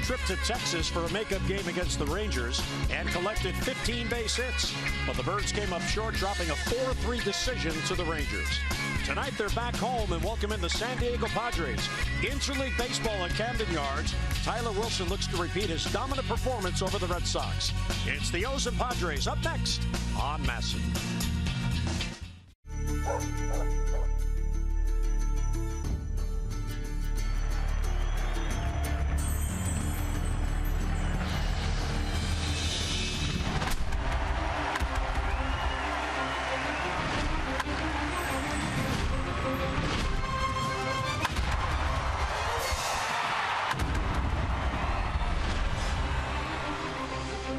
trip to Texas for a makeup game against the Rangers and collected 15 base hits. But the Birds came up short, dropping a 4-3 decision to the Rangers. Tonight, they're back home and welcome in the San Diego Padres. Interleague Baseball at Camden Yards. Tyler Wilson looks to repeat his dominant performance over the Red Sox. It's the O's and Padres up next on MASN.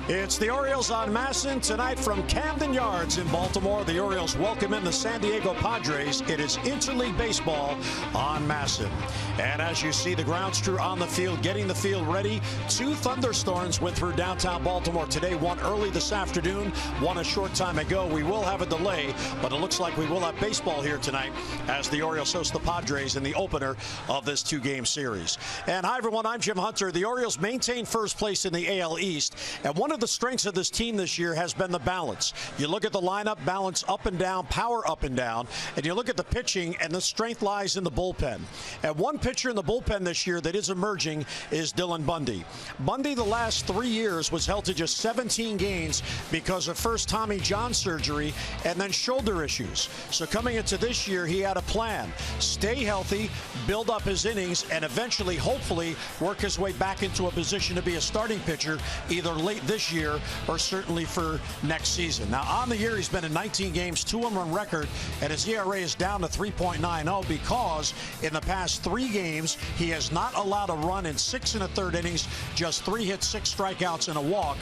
It's the Orioles on MASN tonight from Camden Yards in Baltimore. The Orioles welcome in the San Diego Padres. It is Interleague Baseball on MASN. And as you see, the grounds crew on the field, getting the field ready. 2 thunderstorms went through downtown Baltimore today. One early this afternoon, one a short time ago. We will have a delay, but it looks like we will have baseball here tonight as the Orioles host the Padres in the opener of this 2-game series. And hi, everyone. I'm Jim Hunter. The Orioles maintain first place in the AL East. And one of the strengths of this team this year has been the balance. You look at the lineup, balance up and down, power up and down, and you look at the pitching, and the strength lies in the bullpen. And one pitcher in the bullpen this year that is emerging is Dylan Bundy. Bundy, the last 3 years, was held to just 17 games because of first Tommy John surgery and then shoulder issues. So coming into this year, he had a plan. Stay healthy, build up his innings, and eventually, hopefully, work his way back into a position to be a starting pitcher either late this year or certainly for next season. Now, on the year, he's been in 19 games, 2-1 record, and his ERA is down to 3.90 because in the past 3 games, he has not allowed a run in 6 1/3 innings, just 3 hits, 6 strikeouts, and a walk.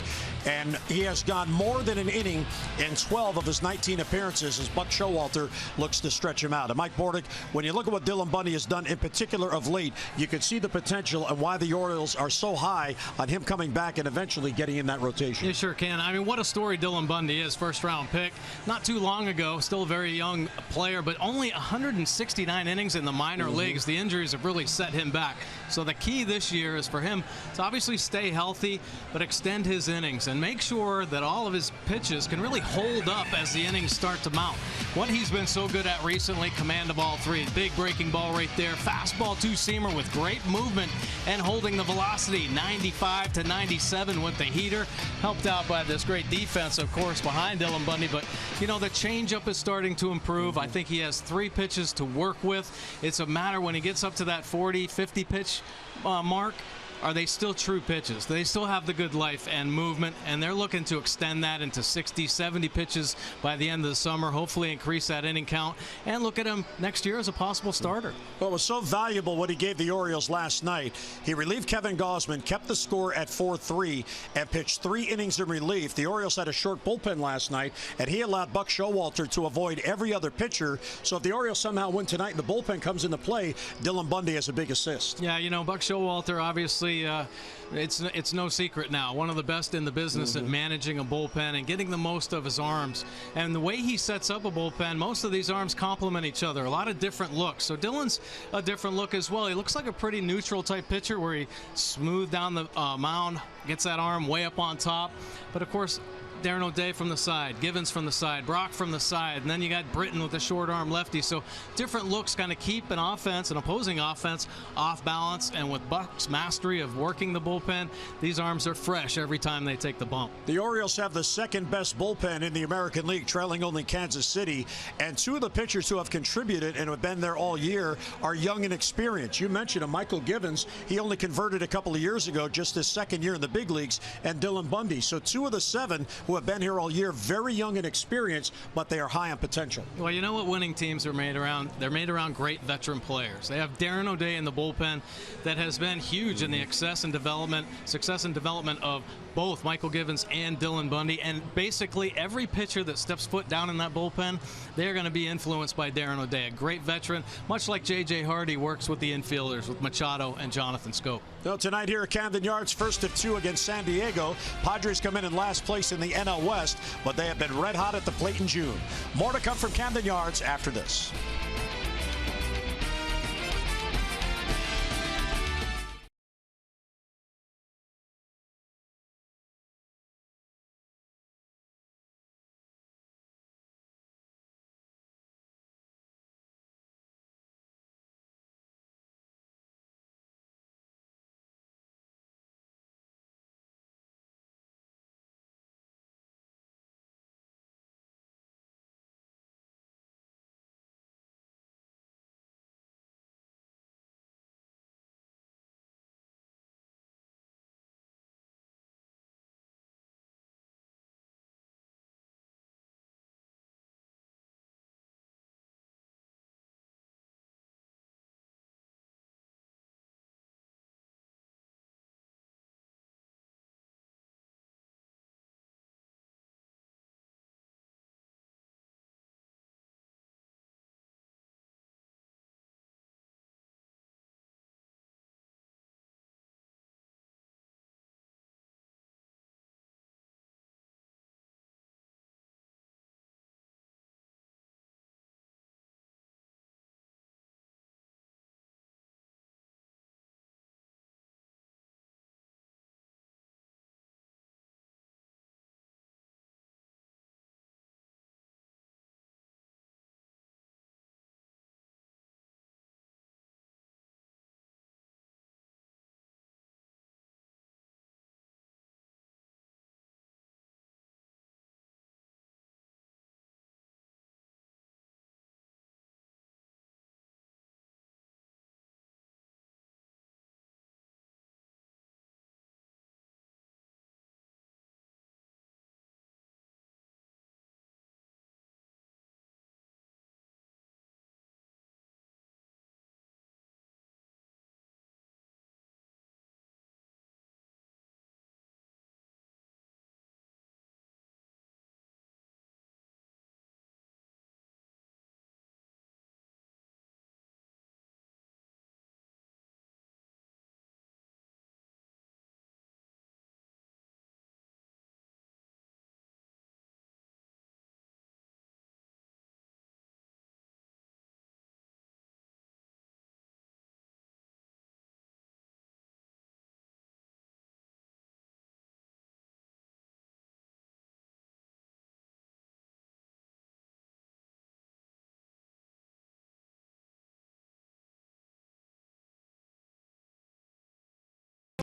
And he has gone more than an inning in 12 of his 19 appearances as Buck Showalter looks to stretch him out. And Mike Bordick, when you look at what Dylan Bundy has done in particular of late, you can see the potential and why the Orioles are so high on him coming back and eventually getting in that rotation. You sure can. I mean, what a story Dylan Bundy is. First-round pick. Not too long ago, still a very young player, but only 169 innings in the minor leagues. The injuries have really set him back. So the key this year is for him to obviously stay healthy, but extend his innings and make sure that all of his pitches can really hold up as the innings start to mount. What he's been so good at recently, command of all 3. Big breaking ball right there. Fastball 2-seamer with great movement and holding the velocity. 95 to 97 with the heater. Helped out by this great defense, of course, behind Dylan Bundy. But, you know, the changeup is starting to improve. I think he has 3 pitches to work with. It's a matter when he gets up to that 40, 50 pitch mark. Are they still true pitches? They still have the good life and movement, and they're looking to extend that into 60, 70 pitches by the end of the summer, hopefully increase that inning count, and look at him next year as a possible starter. Well, it was so valuable what he gave the Orioles last night. He relieved Kevin Gausman, kept the score at 4-3, and pitched 3 innings in relief. The Orioles had a short bullpen last night, and he allowed Buck Showalter to avoid every other pitcher. So if the Orioles somehow win tonight and the bullpen comes into play, Dylan Bundy has a big assist. Yeah, you know, Buck Showalter, obviously, it's no secret now. One of the best in the business at managing a bullpen and getting the most of his arms. And the way he sets up a bullpen, most of these arms complement each other. A lot of different looks. So Dylan's a different look as well. He looks like a pretty neutral type pitcher where he smooth down the mound, gets that arm way up on top. But of course, Darren O'Day from the side, Givens from the side, Brock from the side, and then you got Britton with the short arm lefty. So different looks kind of keep an offense, an opposing offense, off balance. And with Buck's mastery of working the bullpen, these arms are fresh every time they take the bump. The Orioles have the second best bullpen in the American League, trailing only Kansas City. And 2 of the pitchers who have contributed and have been there all year are young and experienced. You mentioned him, Michael Givens. He only converted a couple of years ago, just his second year in the big leagues, and Dylan Bundy. So 2 of the 7 who have been here all year, very young and experienced, but they are high on potential. Well, you know what winning teams are made around? They're made around great veteran players. They have Darren O'Day in the bullpen that has been huge in the success and development of both Michael Givens and Dylan Bundy. And basically every pitcher that steps foot down in that bullpen, they're going to be influenced by Darren O'Day, a great veteran, much like J.J. Hardy works with the infielders, with Machado and Jonathan Scope. Well, tonight here at Camden Yards, first of 2 against San Diego. Padres come in last place in the NL West, but they have been red hot at the plate in June. More to come from Camden Yards after this.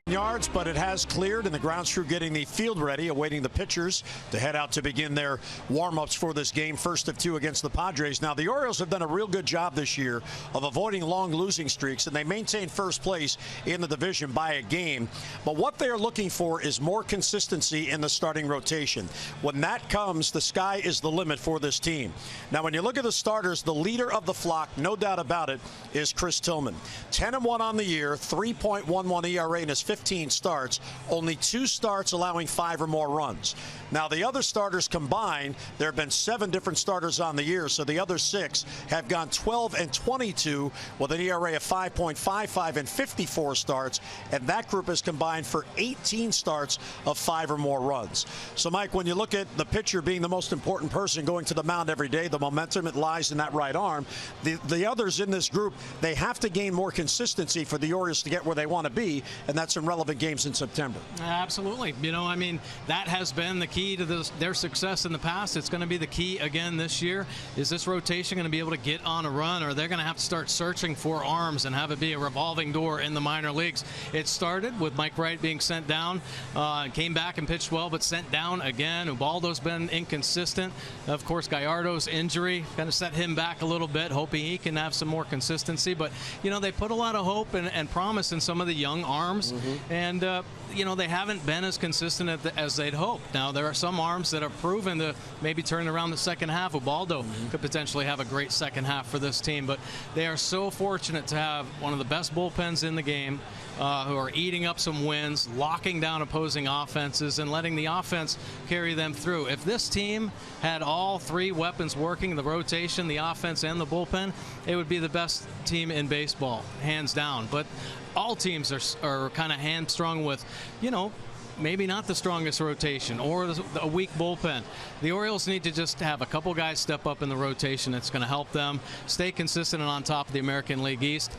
yards, but it has cleared, and the grounds crew getting the field ready, awaiting the pitchers to head out to begin their warm-ups for this game, first of two against the Padres. Now, the Orioles have done a real good job this year of avoiding long losing streaks, and they maintain first place in the division by a game. But what they're looking for is more consistency in the starting rotation. When that comes, the sky is the limit for this team. Now, when you look at the starters, the leader of the flock, no doubt about it, is Chris Tillman. 10-1 on the year, 3.11 ERA in his 15 starts, only 2 starts allowing 5 or more runs. Now, the other starters combined, there have been 7 different starters on the year, so the other 6 have gone 12 and 22 with an ERA of 5.55 and 54 starts, and that group has combined for 18 starts of 5 or more runs. So, Mike, when you look at the pitcher being the most important person going to the mound every day, the momentum, it lies in that right arm. The others in this group, they have to gain more consistency for the Orioles to get where they want to be, and that's in relevant games in September. Absolutely. You know, I mean, that has been the key to their success in the past. It's going to be the key again this year. Is this rotation going to be able to get on a run, or they're going to have to start searching for arms and have it be a revolving door in the minor leagues? It started with Mike Wright being sent down, came back and pitched well, but sent down again. Ubaldo's been inconsistent. Of course, Gallardo's injury kind of set him back a little bit, hoping he can have some more consistency. But, you know, they put a lot of hope and promise in some of the young arms, and you know, they haven't been as consistent as they'd hoped. Now, there are some arms that are proven to maybe turn around the second half. Ubaldo could potentially have a great second half for this team, but they are so fortunate to have one of the best bullpens in the game, who are eating up some wins, locking down opposing offenses, and letting the offense carry them through. If this team had all 3 weapons working, the rotation, the offense, and the bullpen, it would be the best team in baseball, hands down. But all teams are kind of hamstrung with, you know, maybe not the strongest rotation or a weak bullpen. The Orioles need to just have a couple guys step up in the rotation that's going to help them stay consistent and on top of the American League East.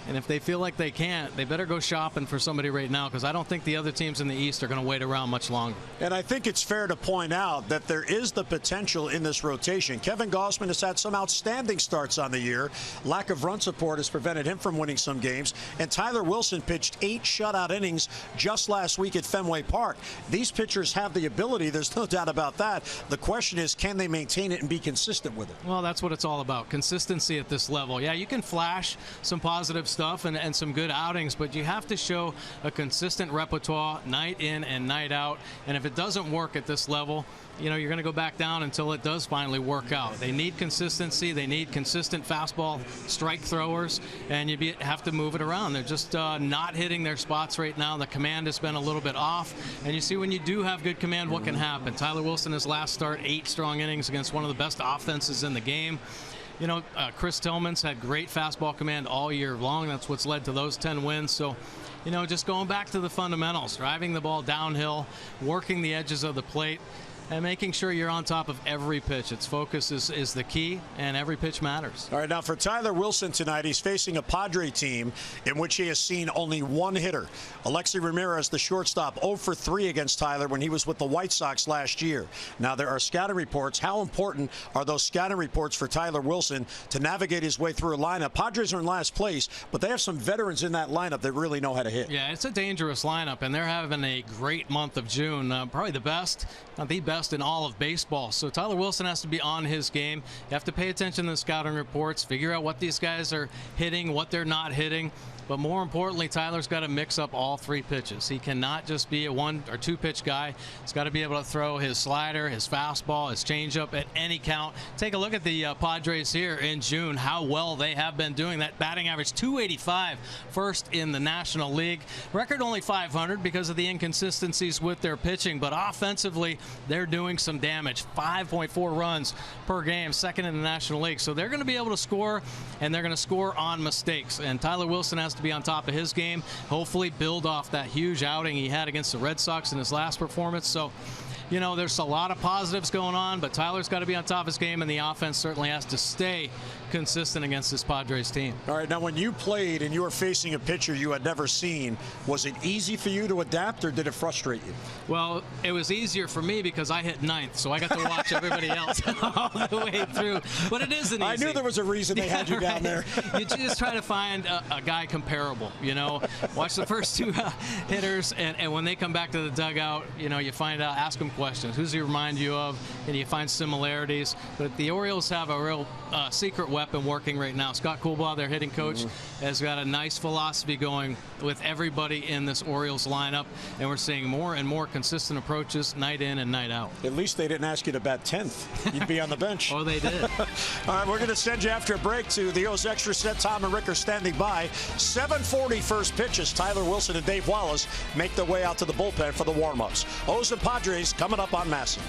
And if they feel like they can't, they better go shopping for somebody right now, because I don't think the other teams in the East are going to wait around much longer. And I think it's fair to point out that there is the potential in this rotation. Kevin Gausman has had some outstanding starts on the year. Lack of run support has prevented him from winning some games. And Tyler Wilson pitched 8 shutout innings just last week at Fenway Park. These pitchers have the ability. There's no doubt about that. The question is, can they maintain it and be consistent with it? Well, that's what it's all about. Consistency at this level. Yeah, you can flash some positive stuff and some good outings, but you have to show a consistent repertoire night in and night out. And if it doesn't work at this level, you know, you're going to go back down until it does finally work out. They need consistency. They need consistent fastball strike throwers, and you have to move it around. They're just not hitting their spots right now. The command has been a little bit off, and you see when you do have good command, what can happen. Tyler Wilson, his last start, 8 strong innings against one of the best offenses in the game. You know, Chris Tillman's had great fastball command all year long. That's what's led to those 10 wins. So, you know, just going back to the fundamentals, driving the ball downhill, working the edges of the plate, and making sure you're on top of every pitch. Its focus is the key, and every pitch matters. All right, now for Tyler Wilson tonight, he's facing a Padre team in which he has seen only one hitter. Alexi Ramirez, the shortstop, 0 for 3 against Tyler when he was with the White Sox last year. Now, there are scouting reports. How important are those scouting reports for Tyler Wilson to navigate his way through a lineup? Padres are in last place, but they have some veterans in that lineup that really know how to hit. Yeah, it's a dangerous lineup, and they're having a great month of June. Probably the best, not the best in all of baseball. So Tyler Wilson has to be on his game. You have to pay attention to the scouting reports, figure out what these guys are hitting, what they're not hitting. But more importantly, Tyler's got to mix up all 3 pitches. He cannot just be a 1 or 2 pitch guy. He's got to be able to throw his slider, his fastball, his changeup at any count. Take a look at the Padres here in June, how well they have been doing. That batting average, 285, first in the National League. Record only 500 because of the inconsistencies with their pitching, but offensively, they're doing some damage. 5.4 runs per game, second in the National League. So they're going to be able to score, and they're going to score on mistakes. And Tyler Wilson has to be on top of his game, hopefully build off that huge outing he had against the Red Sox in his last performance. So, you know, there's a lot of positives going on, but Tyler's got to be on top of his game, and the offense certainly has to stay consistent against this Padres team. All right, now when you played and you were facing a pitcher you had never seen, was it easy for you to adapt or did it frustrate you? Well, it was easier for me because I hit ninth, so I got to watch everybody else all the way through. But it isn't easy. I knew there was a reason they had you down there. You just try to find a guy comparable, you know. Watch the first two hitters, and when they come back to the dugout, you know, you find out, ask them questions. Who's he remind you of? And you find similarities. But the Orioles have a real secret weapon working right now. Scott Coolbaugh, their hitting coach, has got a nice philosophy going with everybody in this Orioles lineup, and we're seeing more and more consistent approaches night in and night out. At least they didn't ask you to bat 10th. You'd be on the bench. Oh, they did. All right, we're going to send you after a break to the O's Extra Set. Tom and Rick are standing by. 7:40 first pitch as Tyler Wilson and Dave Wallace make their way out to the bullpen for the warm-ups. O's and Padres coming up on MASN.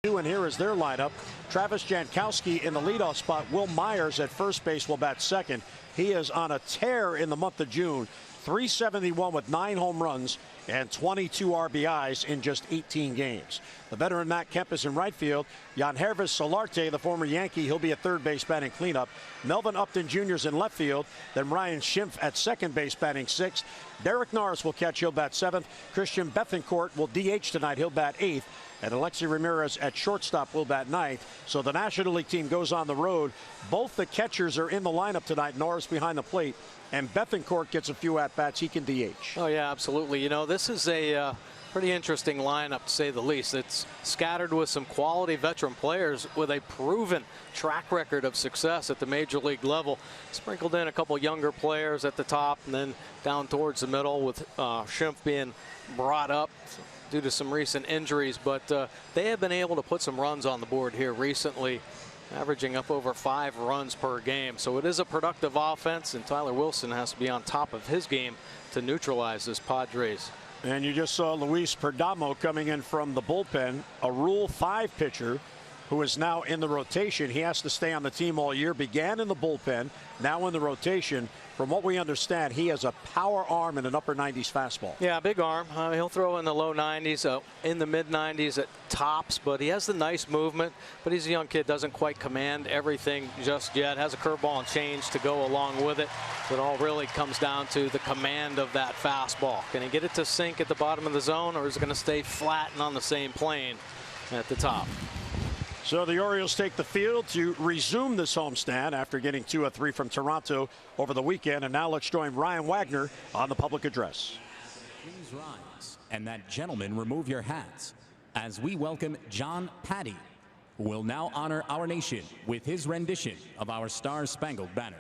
And here is their lineup. Travis Jankowski in the leadoff spot. Will Myers at first base will bat second. He is on a tear in the month of June. 371 with 9 home runs and 22 RBIs in just 18 games. The veteran Matt Kemp is in right field. Yangervis Solarte, the former Yankee, he'll be at third base batting cleanup. Melvin Upton Jr. is in left field. Then Ryan Schimpf at second base batting sixth. Derek Norris will catch, he'll bat seventh. Christian Bethancourt will DH tonight, he'll bat eighth. And Alexi Ramirez at shortstop will bat ninth. So the National League team goes on the road. Both the catchers are in the lineup tonight. Norris behind the plate. And Bethancourt gets a few at-bats. He can DH. Oh, yeah, absolutely. You know, this is a pretty interesting lineup, to say the least. It's scattered with some quality veteran players with a proven track record of success at the major league level. Sprinkled in a couple younger players at the top and then down towards the middle with Schimpf being brought up due to some recent injuries. But they have been able to put some runs on the board here recently, averaging up over 5 runs per game. So it is a productive offense, and Tyler Wilson has to be on top of his game to neutralize this Padres. And you just saw Luis Perdomo coming in from the bullpen, a Rule 5 pitcher who is now in the rotation. He has to stay on the team all year. Began in the bullpen, now in the rotation. From what we understand, he has a power arm and an upper 90s fastball. Yeah, big arm. He'll throw in the low 90s, in the mid 90s at tops, but he has the nice movement. But he's a young kid, doesn't quite command everything just yet. Has a curveball and change to go along with it. It all really comes down to the command of that fastball. Can he get it to sink at the bottom of the zone, or is it going to stay flat and on the same plane at the top? So the Orioles take the field to resume this homestand after getting 2 of 3 from Toronto over the weekend. And now let's join Ryan Wagner on the public address. Please rise, and that gentleman remove your hats as we welcome John Patty, who will now honor our nation with his rendition of our Star-Spangled Banner.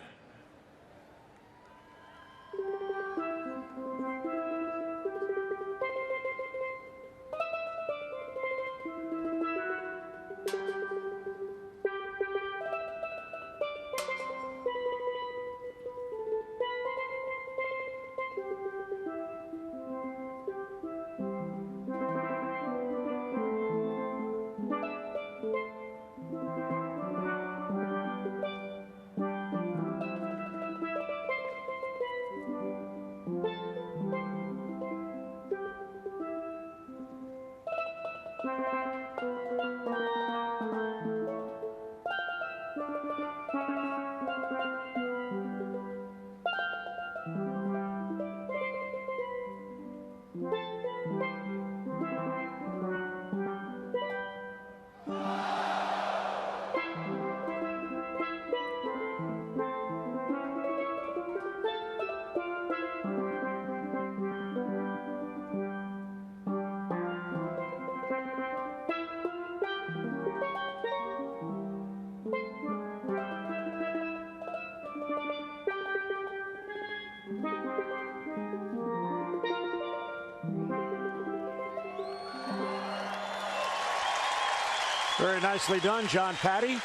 Very nicely done, John Patty,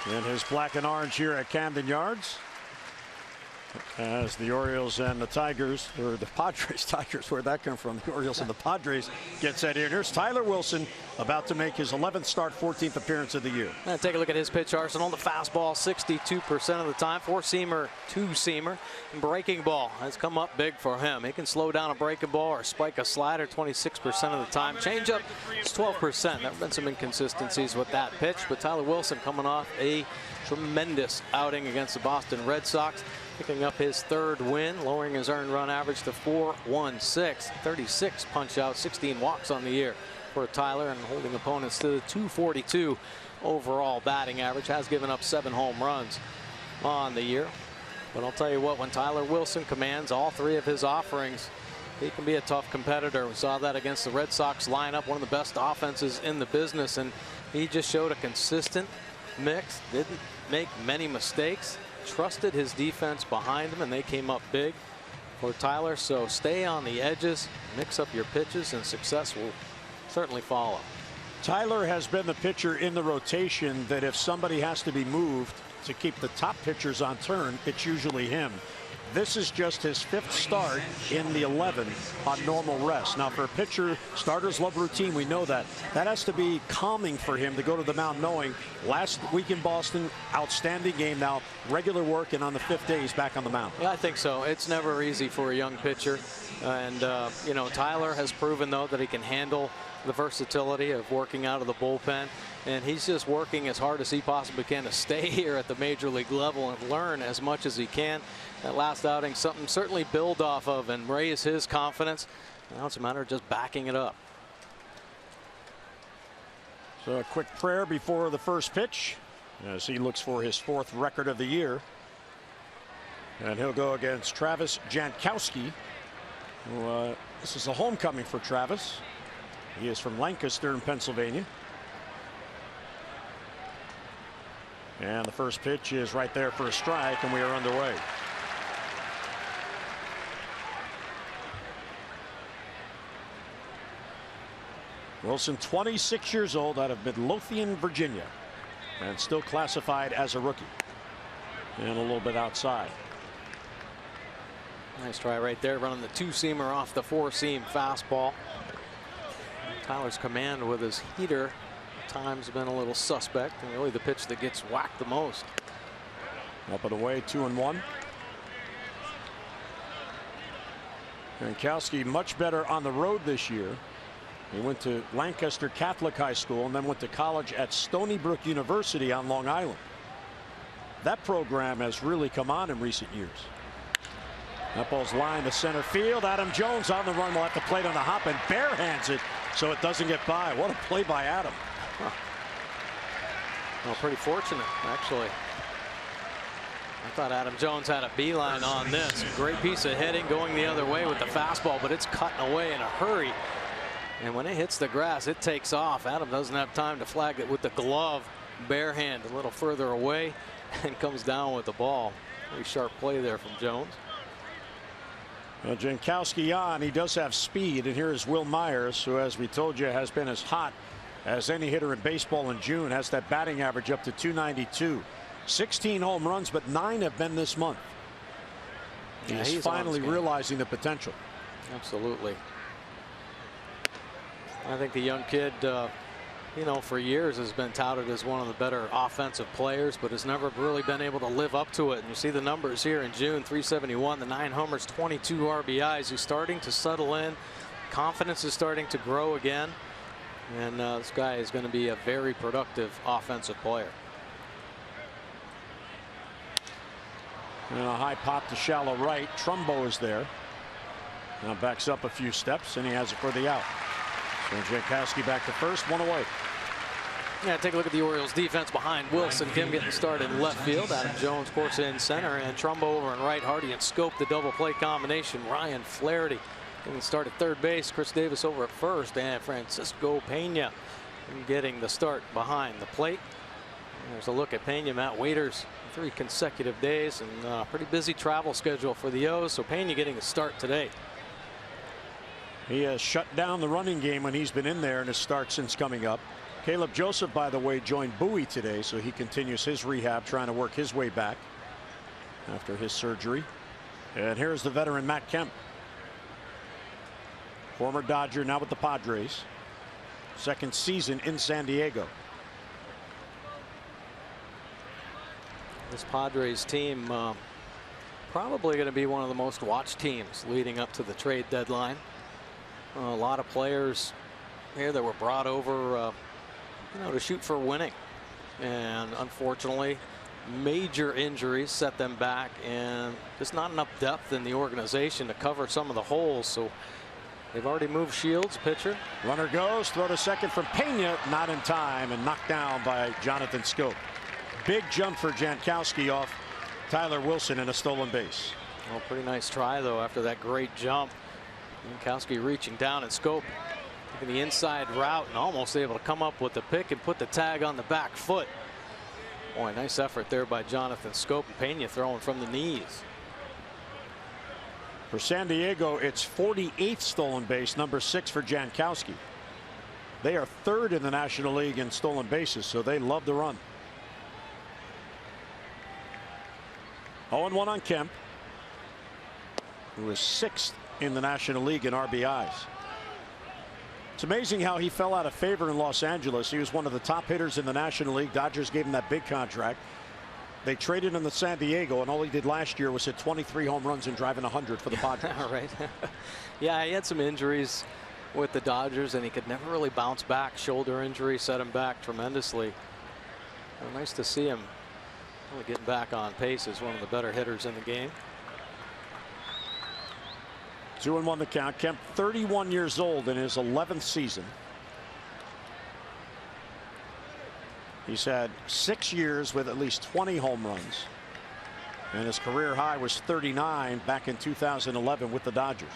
in his black and orange here at Camden Yards. As the Orioles and the Tigers, or the Padres, Tigers, where'd that come from? The Orioles and the Padres get set here. Here's Tyler Wilson about to make his 11th start, 14th appearance of the year. And take a look at his pitch arsenal. The fastball 62% of the time, 4-seamer, 2-seamer, and breaking ball has come up big for him. He can slow down a breaking ball or spike a slider 26% of the time. Changeup is 12%. There have been some inconsistencies with that pitch, but Tyler Wilson coming off a tremendous outing against the Boston Red Sox, picking up his 3rd win, lowering his earned run average to 4.16, 36 punch outs, 16 walks on the year for Tyler, and holding opponents to the 242 overall batting average. Has given up 7 home runs on the year. But I'll tell you what, when Tyler Wilson commands all 3 of his offerings, he can be a tough competitor. We saw that against the Red Sox lineup, one of the best offenses in the business, and he just showed a consistent mix, didn't make many mistakes, trusted his defense behind him, and they came up big for Tyler. So stay on the edges, mix up your pitches, and success will certainly follow. Tyler has been the pitcher in the rotation that if somebody has to be moved to keep the top pitchers on turn, it's usually him. this is just his 5th start in the 11 on normal rest. Now, for a pitcher, starters love routine. We know that. That has to be calming for him to go to the mound knowing last week in Boston, outstanding game. Now, regular work, and on the 5th day, he's back on the mound. Yeah, I think so. It's never easy for a young pitcher. And, you know, Tyler has proven, though, that he can handle the versatility of working out of the bullpen, and he's just working as hard as he possibly can to stay here at the major league level and learn as much as he can. That last outing, something certainly build off of and raise his confidence. Now it's a matter of just backing it up. So a quick prayer before the first pitch as he looks for his 4th record of the year, and he'll go against Travis Jankowski, who this is a homecoming for Travis. He is from Lancaster in Pennsylvania. And the first pitch is right there for a strike, and we are underway. Wilson, 26 years old, out of Midlothian, Virginia, and still classified as a rookie. And a little bit outside. Nice try right there, running the 2-seamer off the 4-seam fastball. Tyler's command with his heater at times been a little suspect, and really the pitch that gets whacked the most. Up and away, 2-1. Jankowski much better on the road this year. He went to Lancaster Catholic High School and then went to college at Stony Brook University on Long Island. That program has really come on in recent years. That ball's lined to center field. Adam Jones on the run, will have to plate on the hop and barehands it so it doesn't get by. What a play by Adam. Huh. Well, pretty fortunate, actually. I thought Adam Jones had a beeline on this. Great piece of hitting going the other way with the fastball, but it's cutting away in a hurry. And when it hits the grass, it takes off. Adam doesn't have time to flag it with the glove. Bare hand a little further away and comes down with the ball. Very sharp play there from Jones. Well, Jankowski on. He does have speed, and here is Will Myers, who, as we told you, has been as hot as any hitter in baseball in June. Has that batting average up to 292. 16 home runs, but 9 have been this month. Yeah, he's finally realizing the potential. Absolutely. I think the young kid, you know, for years has been touted as one of the better offensive players, but has never really been able to live up to it. And you see the numbers here in June: 371, the 9 homers, 22 RBIs. He's starting to settle in. Confidence is starting to grow again. And this guy is going to be a very productive offensive player. And a high pop to shallow right. Trumbo is there. Now backs up a few steps, and he has it for the out. So Jankowski back to first, 1 away. Yeah, take a look at the Orioles defense behind Wilson. Kim getting started in left field. Adam Jones, of course, in center, and Trumbo over in right. Hardy and Scope, the double play combination. Ryan Flaherty getting started third base. Chris Davis over at first, and Francisco Pena getting the start behind the plate. There's a look at Pena. Matt Waiters, 3 consecutive days, and pretty busy travel schedule for the O's. So Pena getting a start today. He has shut down the running game when he's been in there in his start since coming up. Caleb Joseph, by the way, joined Bowie today, so he continues his rehab, trying to work his way back after his surgery. And here's the veteran Matt Kemp, former Dodger, now with the Padres. Second season in San Diego. This Padres team probably going to be one of the most watched teams leading up to the trade deadline. A lot of players here that were brought over you know, to shoot for winning, and unfortunately major injuries set them back, and just not enough depth in the organization to cover some of the holes. So they've already moved Shields, pitcher. Runner goes, throw to second from Pena, not in time, and knocked down by Jonathan Scope. Big jump for Jankowski off Tyler Wilson and a stolen base. Well, pretty nice try though after that great jump. Jankowski reaching down, and Scope taking the inside route and almost able to come up with the pick and put the tag on the back foot. Boy, nice effort there by Jonathan Scope. And Pena throwing from the knees. For San Diego, it's 48th stolen base, number 6 for Jankowski. They are 3rd in the National League in stolen bases, so they love to run. 0-1 on Kemp. who is 6th in the National League in RBIs. It's amazing how he fell out of favor in Los Angeles. He was one of the top hitters in the National League. Dodgers gave him that big contract. They traded him to San Diego, and all he did last year was hit 23 home runs and drive in 100 for the Padres. All right. Yeah, he had some injuries with the Dodgers, and he could never really bounce back. Shoulder injury set him back tremendously. Nice to see him really getting back on pace as one of the better hitters in the game. 2-1 the count. Kemp, 31 years old in his 11th season. He's had 6 years with at least 20 home runs, and his career high was 39 back in 2011 with the Dodgers.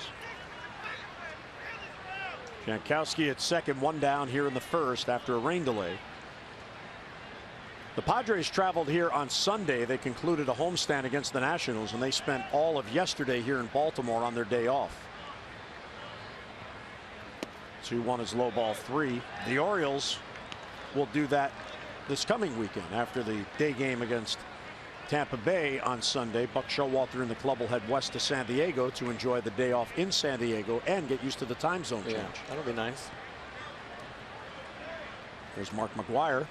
Jankowski at second, 1 down here in the first after a rain delay. The Padres traveled here on Sunday. They concluded a homestand against the Nationals, and they spent all of yesterday here in Baltimore on their day off. 2-1 is low ball 3. The Orioles will do that this coming weekend after the day game against Tampa Bay on Sunday. Buck Showalter and the club will head west to San Diego to enjoy the day off in San Diego and get used to the time zone change. That'll be nice. There's Mark McGwire,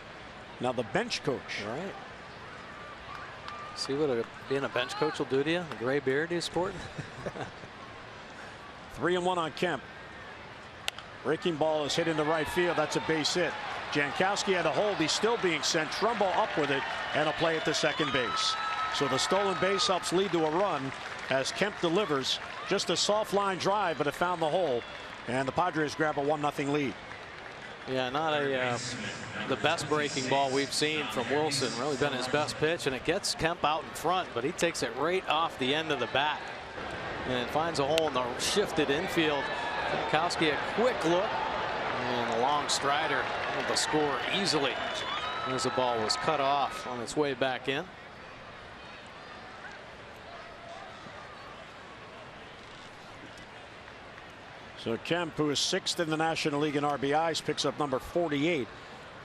now the bench coach. Right. See what being a bench coach will do to you? The gray beard he's sporting. 3-1 on Kemp. Breaking ball is hit into right field. That's a base hit. Jankowski had a hold. He's still being sent. Trumbo up with it and a play at the second base. So the stolen base helps lead to a run as Kemp delivers. Just a soft line drive, but it found the hole, and the Padres grab a 1-0 lead. Yeah, not the best breaking ball we've seen from Wilson. Really been his best pitch, and it gets Kemp out in front, but he takes it right off the end of the bat and finds a hole in the shifted infield. Jankowski a quick look, and a long strider able to score easily as the ball was cut off on its way back in. So Kemp, who is 6th in the National League in RBIs, picks up number 48.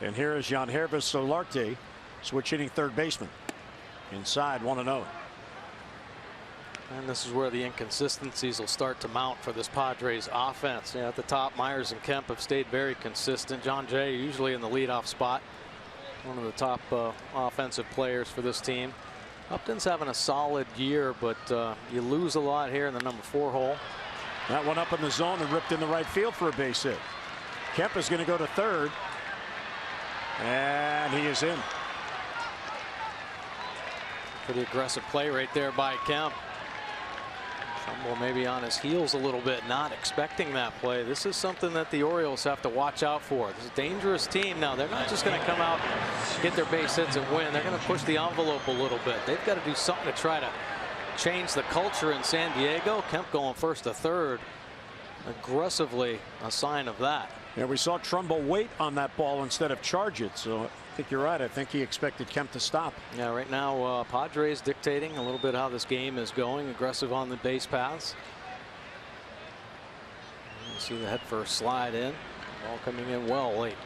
And here is Yangervis Solarte, switch hitting third baseman. Inside, 1-0. And this is where the inconsistencies will start to mount for this Padres offense. Yeah, at the top, Myers and Kemp have stayed very consistent. John Jay usually in the leadoff spot. One of the top offensive players for this team. Upton's having a solid year, but you lose a lot here in the number 4 hole. That one up in the zone and ripped in the right field for a base hit. Kemp is going to go to third, and he is in. Pretty aggressive play right there by Kemp. Trumbo maybe on his heels a little bit, not expecting that play. This is something that the Orioles have to watch out for. This is a dangerous team now. They're not just going to come out, get their base hits and win. They're going to push the envelope a little bit. They've got to do something to try to change the culture in San Diego. Kemp going first to third, aggressively, a sign of that. Yeah, we saw Trumbo wait on that ball instead of charge it. So I think you're right. I think he expected Kemp to stop. Yeah, right now Padres dictating a little bit how this game is going. Aggressive on the base paths. You see the head first slide in. Ball coming in well late.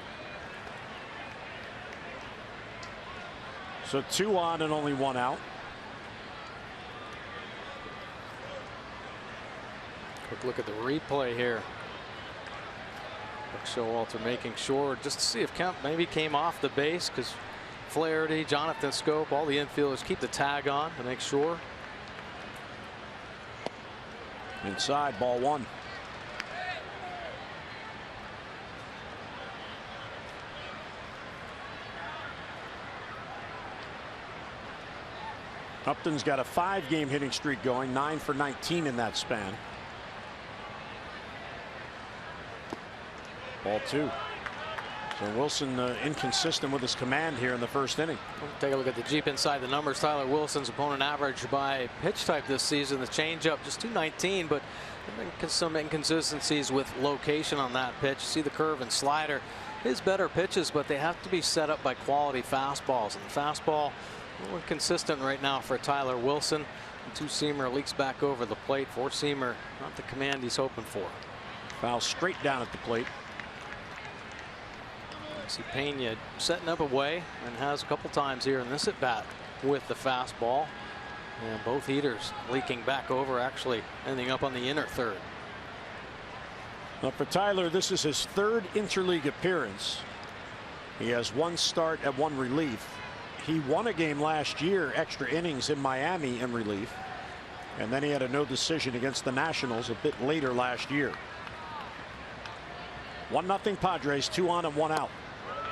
So 2 on and only 1 out. Quick look at the replay here. Showalter making sure just to see if Kemp maybe came off the base, because Flaherty, Jonathan Scope, all the infielders keep the tag on to make sure. Inside, ball 1. Upton's got a 5-game hitting streak going, 9 for 19 in that span. Ball 2. So Wilson inconsistent with his command here in the first inning. Take a look at the Jeep inside the numbers. Tyler Wilson's opponent average by pitch type this season. The changeup just 219, but some inconsistencies with location on that pitch. See the curve and slider. His better pitches, but they have to be set up by quality fastballs. And the fastball a little inconsistent right now for Tyler Wilson. The 2-seamer leaks back over the plate. 4-seamer not the command he's hoping for. Foul straight down at the plate. See Pena setting up away and has a couple times here in this at bat with the fastball. And both heaters leaking back over, actually ending up on the inner third. Well, for Tyler, this is his third interleague appearance. He has one start at one relief. He won a game last year, extra innings in Miami in relief. And then he had a no decision against the Nationals a bit later last year. 1-0 Padres, 2 on and 1 out.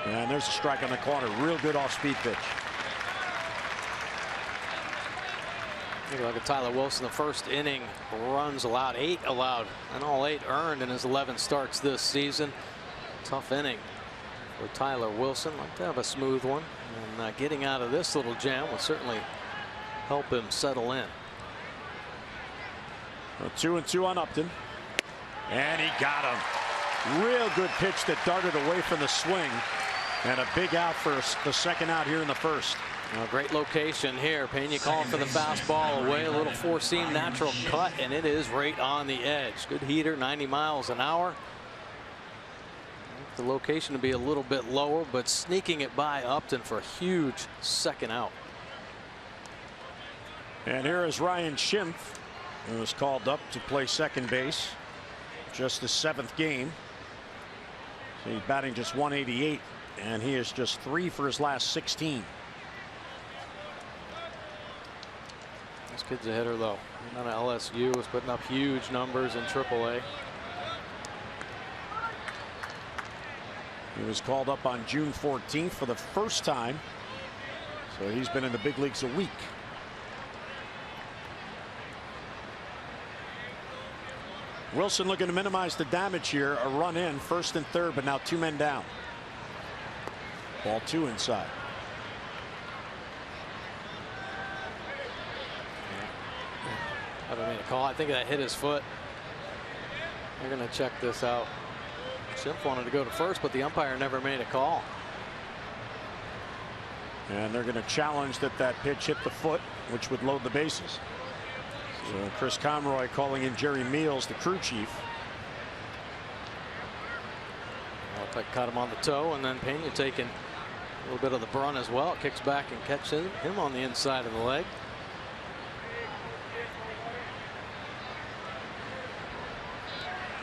And there's a strike on the corner. Real good off-speed pitch. Look at Tyler Wilson. The first inning runs allowed, 8 allowed, and all 8 earned in his 11 starts this season. Tough inning for Tyler Wilson. Like to have a smooth one, and getting out of this little jam will certainly help him settle in. 2-2 on Upton, and he got him. Real good pitch that darted away from the swing, and a big out for the second out here in the first. Great location here. Pena calling for the fastball away. A little four-seam natural cut, and it is right on the edge. Good heater, 90 miles an hour. The location to be a little bit lower, but sneaking it by Upton for a huge second out. And here is Ryan Schimpf, who was called up to play second base. Just the 7th game. So he's batting just 188, and he is just 3 for his last 16. This kid's a hitter, though. Not an LSU, was putting up huge numbers in AAA. He was called up on June 14th for the first time, so he's been in the big leagues a week. Wilson looking to minimize the damage here. A run in, first and third, but now 2 men down. Ball 2 inside. Haven't made a call. I think that hit his foot. They're going to check this out. Schimpf wanted to go to first, but the umpire never made a call. And they're going to challenge that pitch hit the foot, which would load the bases. So Chris Conroy calling in Jerry Meals, the crew chief. Well, cut him on the toe, and then Pena taking a little bit of the brunt as well. Kicks back and catches him on the inside of the leg.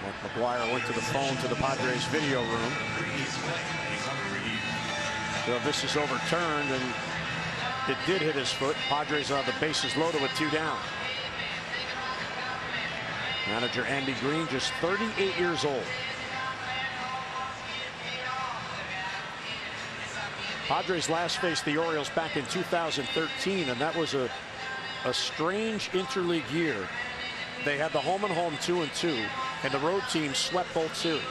Mark McGuire went to the phone to the Padres video room. So if this is overturned and it did hit his foot, Padres are the bases loaded with 2 down. Manager Andy Green, just 38 years old. Padres last faced the Orioles back in 2013, and that was a strange interleague year. They had the home and home 2-2, and the road team swept both series.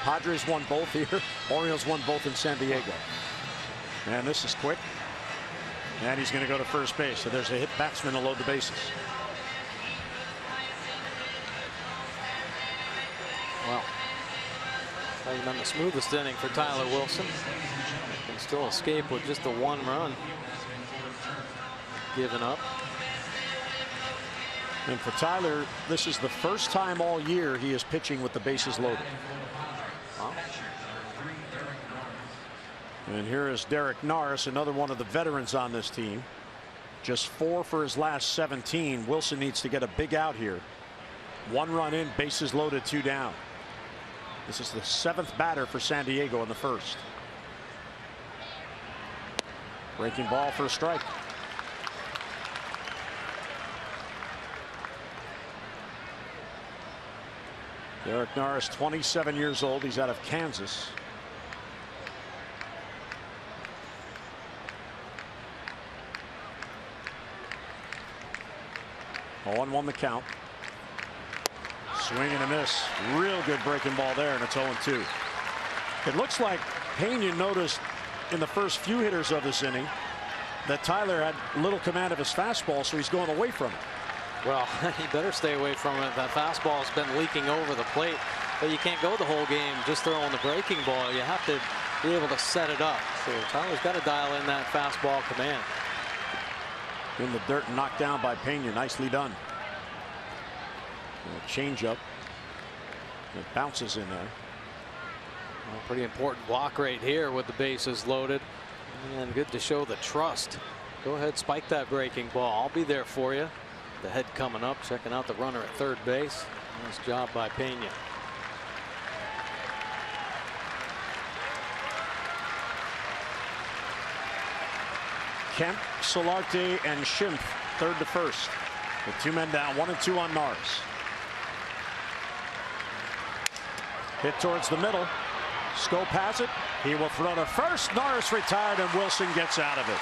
Padres won both here. Orioles won both in San Diego. And this is quick. And he's going to go to first base. So there's a hit batsman to load the bases. Well, hasn't been the smoothest inning for Tyler Wilson. Can still escape with just the 1 run given up. And for Tyler, this is the first time all year he is pitching with the bases loaded. Wow. And here is Derek Norris, another one of the veterans on this team. Just 4 for his last 17. Wilson needs to get a big out here. 1 run in, bases loaded, 2 down. This is the 7th batter for San Diego in the first. Breaking ball for a strike. Derek Norris, 27 years old. He's out of Kansas. Oh, 1-1 the count. Swing and a miss. Real good breaking ball there, and it's 0-2. It looks like Pena noticed in the first few hitters of this inning that Tyler had little command of his fastball, so he's going away from it. Well, he better stay away from it. That fastball has been leaking over the plate, but you can't go the whole game just throwing the breaking ball. You have to be able to set it up. So Tyler's got to dial in that fastball command. In the dirt and knocked down by Pena. Nicely done. Change up. It bounces in there. Well, pretty important block right here with the bases loaded. And good to show the trust Go ahead, spike that breaking ball. I'll be there for you. The head coming up, checking out the runner at third base. Nice job by Pena. Kemp, Solarte, and Schimpf third to first. With 2 men down, 1 and 2 on Norris. Hit towards the middle. Schoop has it. He will throw to first. Norris retired, and Wilson gets out of it.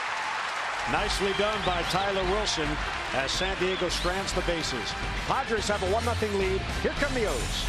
Nicely done by Tyler Wilson as San Diego strands the bases. Padres have a 1-0 lead. Here come the O's.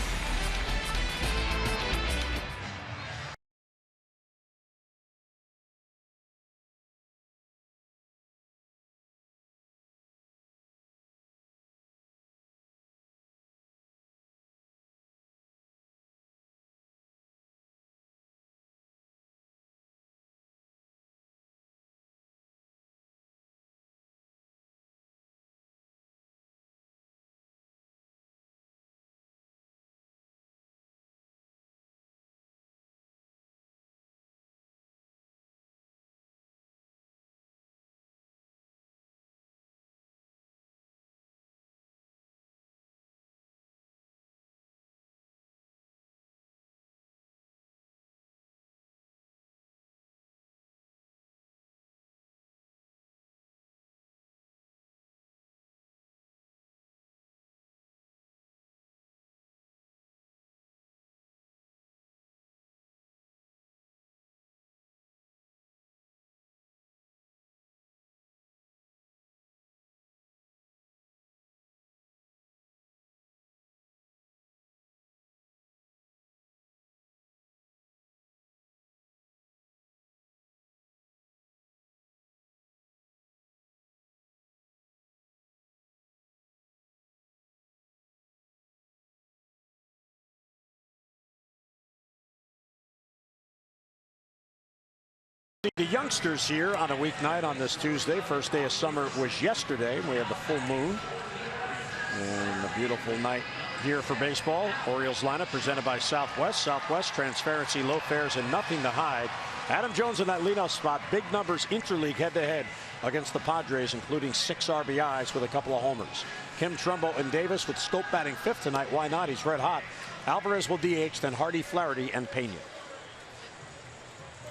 The youngsters here on a weeknight on this Tuesday. First day of summer was yesterday. We had the full moon and a beautiful night here for baseball. Orioles lineup presented by Southwest. Southwest, transparency, low fares, and nothing to hide. Adam Jones in that leadoff spot. Big numbers interleague head-to-head against the Padres, including 6 RBIs with a couple of homers. Kim, Trumbo, and Davis with Schoop batting 5th tonight. Why not? He's red hot. Alvarez will DH, then Hardy, Flaherty, and Pena.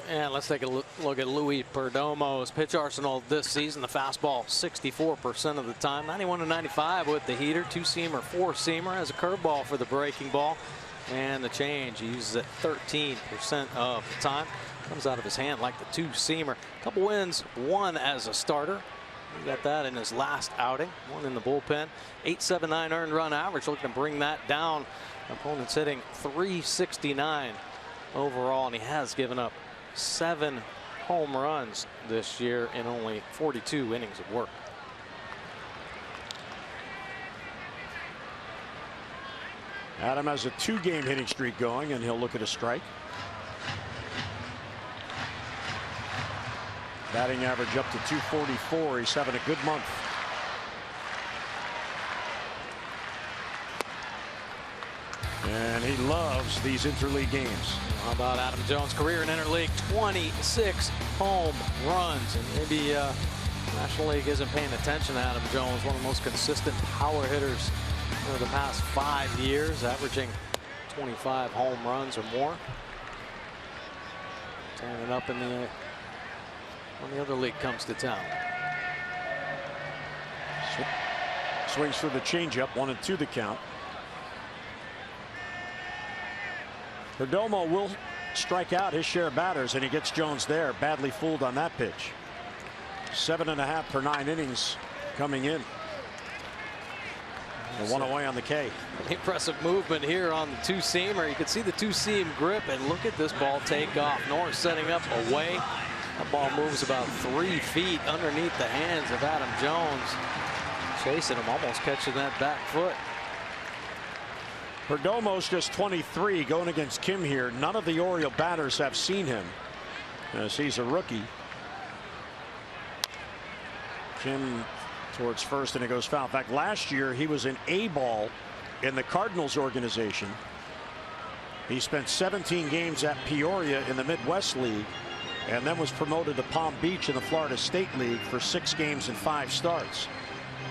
And let's take a look at Louis Perdomo's pitch arsenal this season. The fastball 64% of the time, 91 to 95 with the heater, 2-seamer, 4-seamer, has a curveball for the breaking ball, and the change he uses it 13% of the time. Comes out of his hand like the 2-seamer. Couple wins, 1 as a starter. He got that in his last outing, 1 in the bullpen. 8.79 earned run average, looking to bring that down. Opponent's hitting 369 overall, and he has given up 7 home runs this year in only 42 innings of work. Adam has a 2-game hitting streak going, and he'll look at a strike. Batting average up to 244. He's having a good month. And he loves these interleague games. How about Adam Jones' career in interleague? 26 home runs. And maybe National League isn't paying attention to Adam Jones, one of the most consistent power hitters over the past 5 years, averaging 25 home runs or more. Turning up in the when the other league comes to town. Swings for the changeup, 1-2 the count. Perdomo will strike out his share of batters, and he gets Jones there. Badly fooled on that pitch. 7.5 per 9 innings coming in. The 1 away on the K. Impressive movement here on the 2-seamer. You can see the 2-seam grip, and look at this ball take off. Norris setting up away. That ball moves about 3 feet underneath the hands of Adam Jones. Chasing him, almost catching that back foot. Perdomo's just 23 going against Kim here. None of the Oriole batters have seen him as he's a rookie. Kim towards first, and it goes foul. In fact, last year he was an A ball in the Cardinals organization. He spent 17 games at Peoria in the Midwest League and then was promoted to Palm Beach in the Florida State League for 6 games and 5 starts.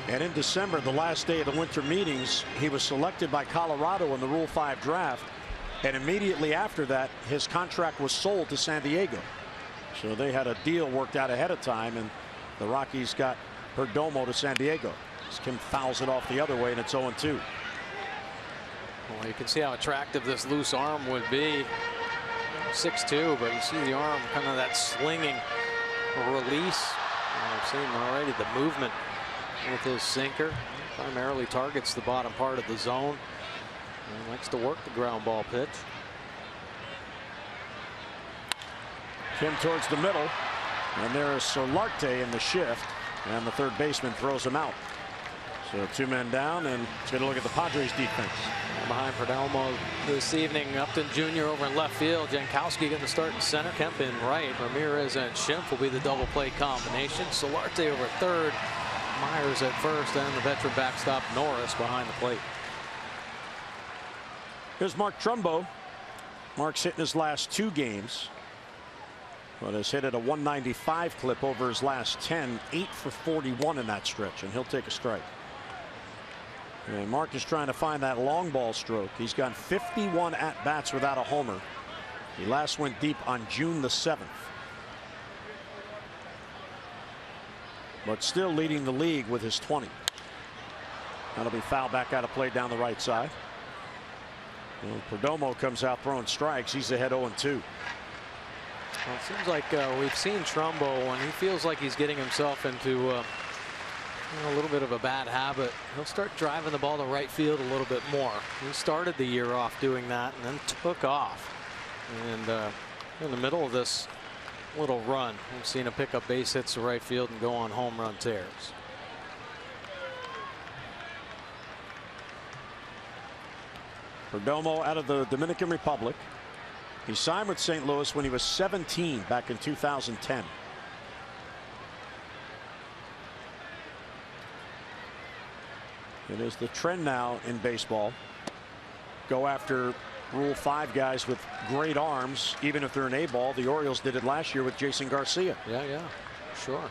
And in December, the last day of the winter meetings, he was selected by Colorado in the Rule 5 draft. And immediately after that, his contract was sold to San Diego. So they had a deal worked out ahead of time, and the Rockies got Perdomo to San Diego. As Kim fouls it off the other way, and it's 0-2. Well, you can see how attractive this loose arm would be. 6'2", but you see the arm, kind of that slinging release. I've seen already the movement with his sinker. He primarily targets the bottom part of the zone. And likes to work the ground ball pitch. Kim towards the middle, and there is Solarte in the shift, and the third baseman throws him out. So 2 men down, and it's going to look at the Padres defense. Behind Perdomo this evening, Upton Jr. over in left field. Jankowski getting the start in center. Kemp in right. Ramirez and Schimpf will be the double play combination. Solarte over third. Myers at first, and the veteran backstop Norris behind the plate. Here's Mark Trumbo. Mark's hit in his last 2 games, but has hit at a 195 clip over his last 10, 8 for 41 in that stretch, and he'll take a strike. And Mark is trying to find that long ball stroke. He's gone 51 at bats without a homer. He last went deep on June the 7th. But still leading the league with his 20. That'll be foul back out of play down the right side. And Perdomo comes out throwing strikes. He's ahead 0-2. Well, it seems like we've seen Trumbo when he feels like he's getting himself into a little bit of a bad habit. He'll start driving the ball to right field a little bit more. He started the year off doing that and then took off. And in the middle of this little run, we've seen him pick up base hits to right field and go on home run tears. Perdomo out of the Dominican Republic. He signed with St. Louis when he was 17 back in 2010. It is the trend now in baseball. Go after Rule 5 guys with great arms, even if they're an A-ball. The Orioles did it last year with Jason Garcia. Yeah, sure.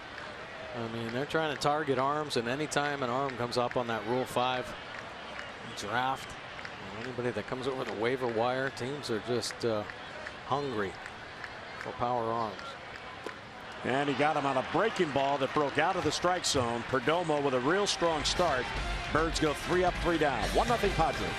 I mean, they're trying to target arms, and anytime an arm comes up on that Rule 5 draft, anybody that comes over the waiver wire, teams are just hungry for power arms. And he got him on a breaking ball that broke out of the strike zone. Perdomo with a real strong start. Birds go 3 up, 3 down. 1-0 Padres.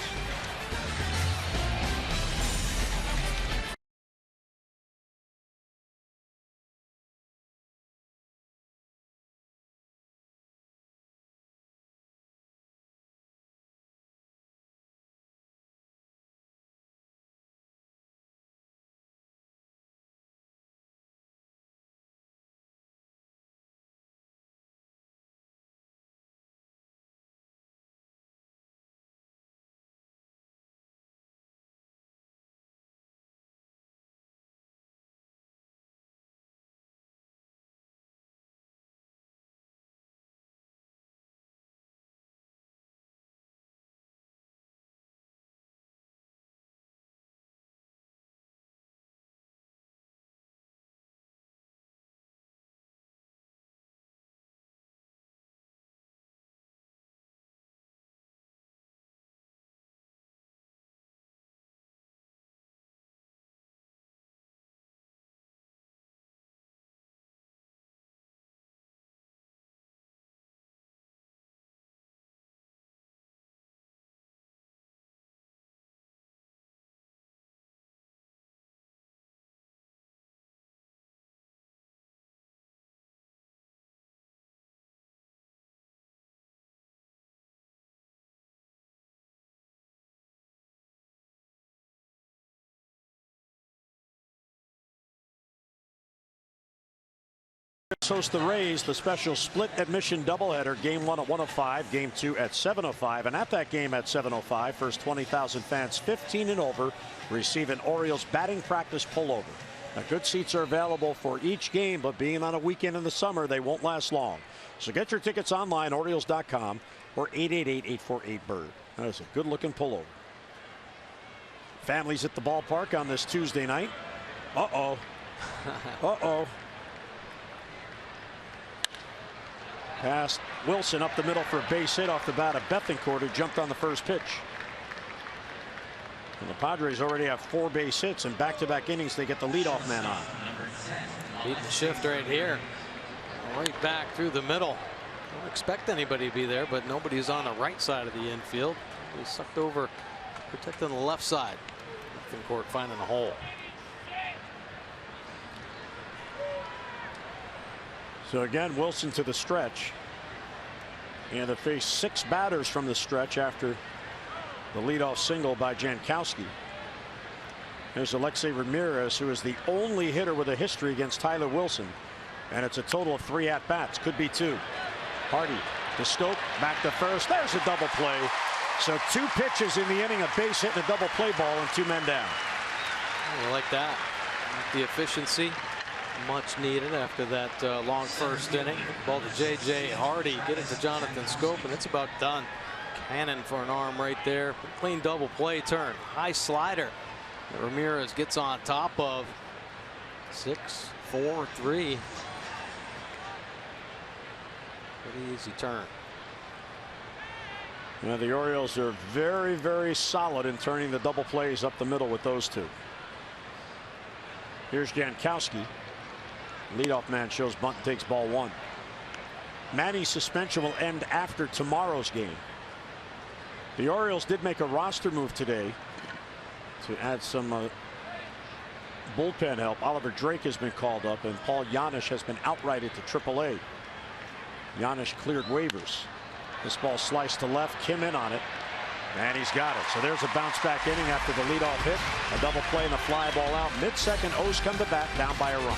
Host the Rays, the special split admission doubleheader. Game 1 at 1:05, game 2 at 7:05, and at that game at 7:05, first 20,000 fans 15 and over receive an Orioles batting practice pullover. Now, good seats are available for each game, but being on a weekend in the summer, they won't last long. So get your tickets online, Orioles.com, or 888-848-BIRD. That is a good-looking pullover. Families at the ballpark on this Tuesday night. Uh-oh. Uh-oh. Past Wilson up the middle for a base hit off the bat of Bethancourt, who jumped on the first pitch. And the Padres already have 4 base hits, and back-to-back innings they get the leadoff man on. Beating the shift right here. Right back through the middle. Don't expect anybody to be there, but nobody's on the right side of the infield. He's sucked over, protecting the left side. Bethancourt finding a hole. So again, Wilson to the stretch. And they face 6 batters from the stretch after the leadoff single by Jankowski. There's Alexei Ramirez, who is the only hitter with a history against Tyler Wilson. And it's a total of 3 at-bats. Could be 2. Hardy to Stoke, back to first. There's a double play. So 2 pitches in the inning, a base hit and a double play ball, and 2 men down. I like that. The efficiency. Much needed after that long first inning. Ball to J.J. Hardy. Get it to Jonathan Scope, and it's about done. Cannon for an arm right there. Clean double play turn. High slider that Ramirez gets on top of. 6-4-3. Pretty easy turn. Now the Orioles are very, very solid in turning the double plays up the middle with those 2. Here's Jankowski. Leadoff man shows bunt, takes ball 1. Manny's suspension will end after tomorrow's game. The Orioles did make a roster move today to add some bullpen help. Oliver Drake has been called up, and Paul Janisch has been outrighted to AAA. Janisch cleared waivers. This ball sliced to left. Kim in on it, and he's got it. So there's a bounce back inning after the leadoff hit. A double play and a fly ball out. Mid-second, O's come to bat, down by a run.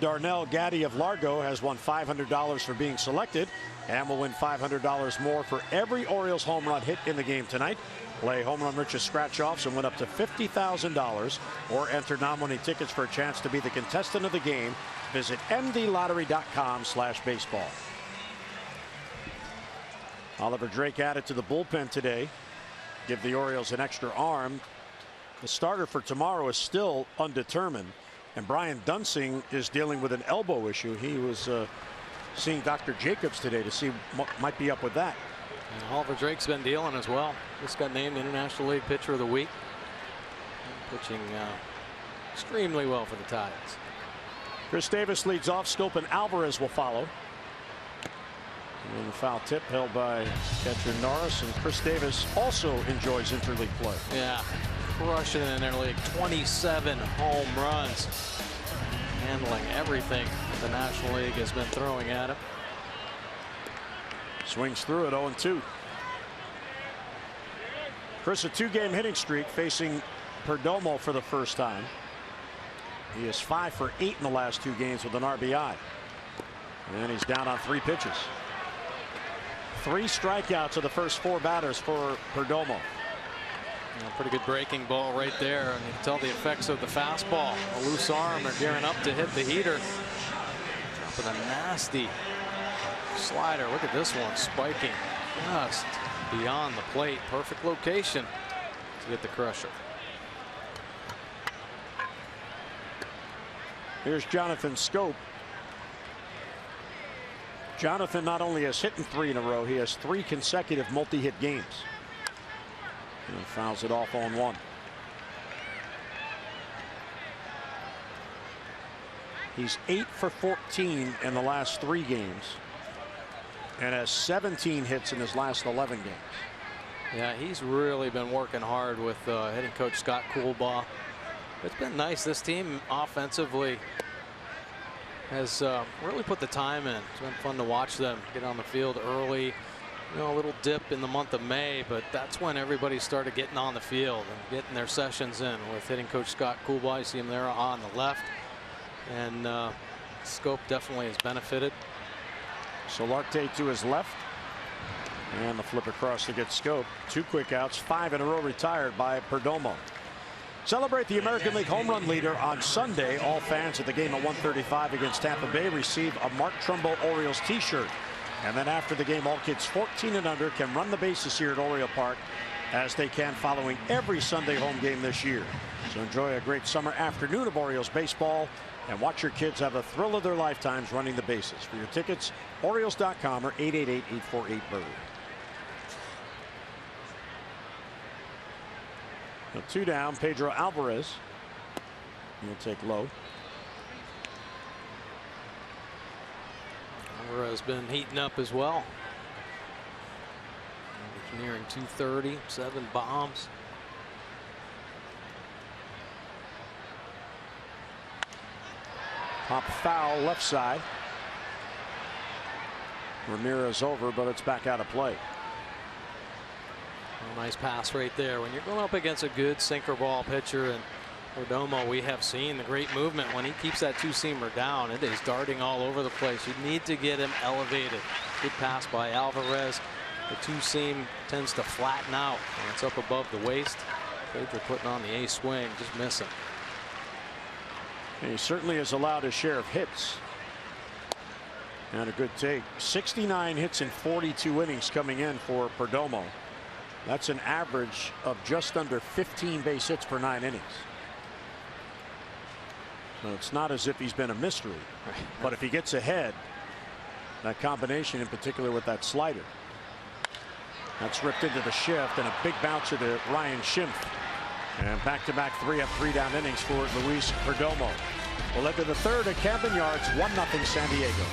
Darnell Gaddy of Largo has won $500 for being selected and will win $500 more for every Orioles home run hit in the game tonight. Play Home Run Rich's scratch-offs and win up to $50,000 or enter nominee tickets for a chance to be the contestant of the game. Visit mdlottery.com/baseball. Oliver Drake added to the bullpen today. Give the Orioles an extra arm. The starter for tomorrow is still undetermined. And Brian Dunsing is dealing with an elbow issue. He was seeing Dr. Jacobs today to see what might be up with that. And Oliver Drake's been dealing as well. Just got named International League Pitcher of the Week. Pitching extremely well for the Tigers. Chris Davis leads off. Scope and Alvarez will follow. And the foul tip held by catcher Norris, and Chris Davis also enjoys interleague play. Yeah, crushing in interleague. 27 home runs, handling everything the National League has been throwing at him. Swings through it, 0-2. Chris, a 2-game hitting streak, facing Perdomo for the first time. He is 5 for 8 in the last 2 games with an RBI, and he's down on 3 pitches. 3 strikeouts of the first 4 batters for Perdomo. Pretty good breaking ball right there, and you can tell the effects of the fastball. A loose arm, they're gearing up to hit the heater. Dropping a nasty slider. Look at this one, spiking just beyond the plate. Perfect location to get the crusher. Here's Jonathan Scope. Jonathan not only has hit in 3 in a row, he has 3 consecutive multi-hit games. And fouls it off on 1. He's 8 for 14 in the last 3 games and has 17 hits in his last 11 games. Yeah, he's really been working hard with hitting coach Scott Coolbaugh. It's been nice. This team offensively has really put the time in. It's been fun to watch them get on the field early. You know, a little dip in the month of May, but that's when everybody started getting on the field and getting their sessions in with hitting coach Scott Coolbaugh. You see him there on the left, and Scope definitely has benefited. Solarte to his left, and the flip across to get Scope. 2 quick outs, 5 in a row retired by Perdomo. Celebrate the American League home run leader on Sunday. All fans at the game at 1:35 against Tampa Bay receive a Mark Trumbo Orioles t-shirt. And then after the game, all kids 14 and under can run the bases here at Oriole Park, as they can following every Sunday home game this year. So enjoy a great summer afternoon of Orioles baseball and watch your kids have the thrill of their lifetimes running the bases. For your tickets, Orioles.com or 888-848-BIRD. 2 down, Pedro Alvarez. He'll take low. Alvarez has been heating up as well. Nearing 230, 7 bombs. Pop foul left side. Ramirez over, but it's back out of play. A nice pass right there. When you're going up against a good sinker ball pitcher, and Perdomo, we have seen the great movement when he keeps that 2-seamer down. It is darting all over the place. You need to get him elevated. Good pass by Alvarez. The 2-seam tends to flatten out when it's up above the waist. Pedro putting on the A swing, just missing. And he certainly has allowed his share of hits. And a good take. 69 hits in 42 innings coming in for Perdomo. That's an average of just under 15 base hits per 9 innings. So it's not as if he's been a mystery. But if he gets ahead, that combination in particular with that slider. That's ripped into the shift, and a big bouncer to Ryan Schimpf. And back-to-back 3-up, 3-down innings for Luis Perdomo. We'll head to the 3rd at Camden Yards, 1-0 San Diego.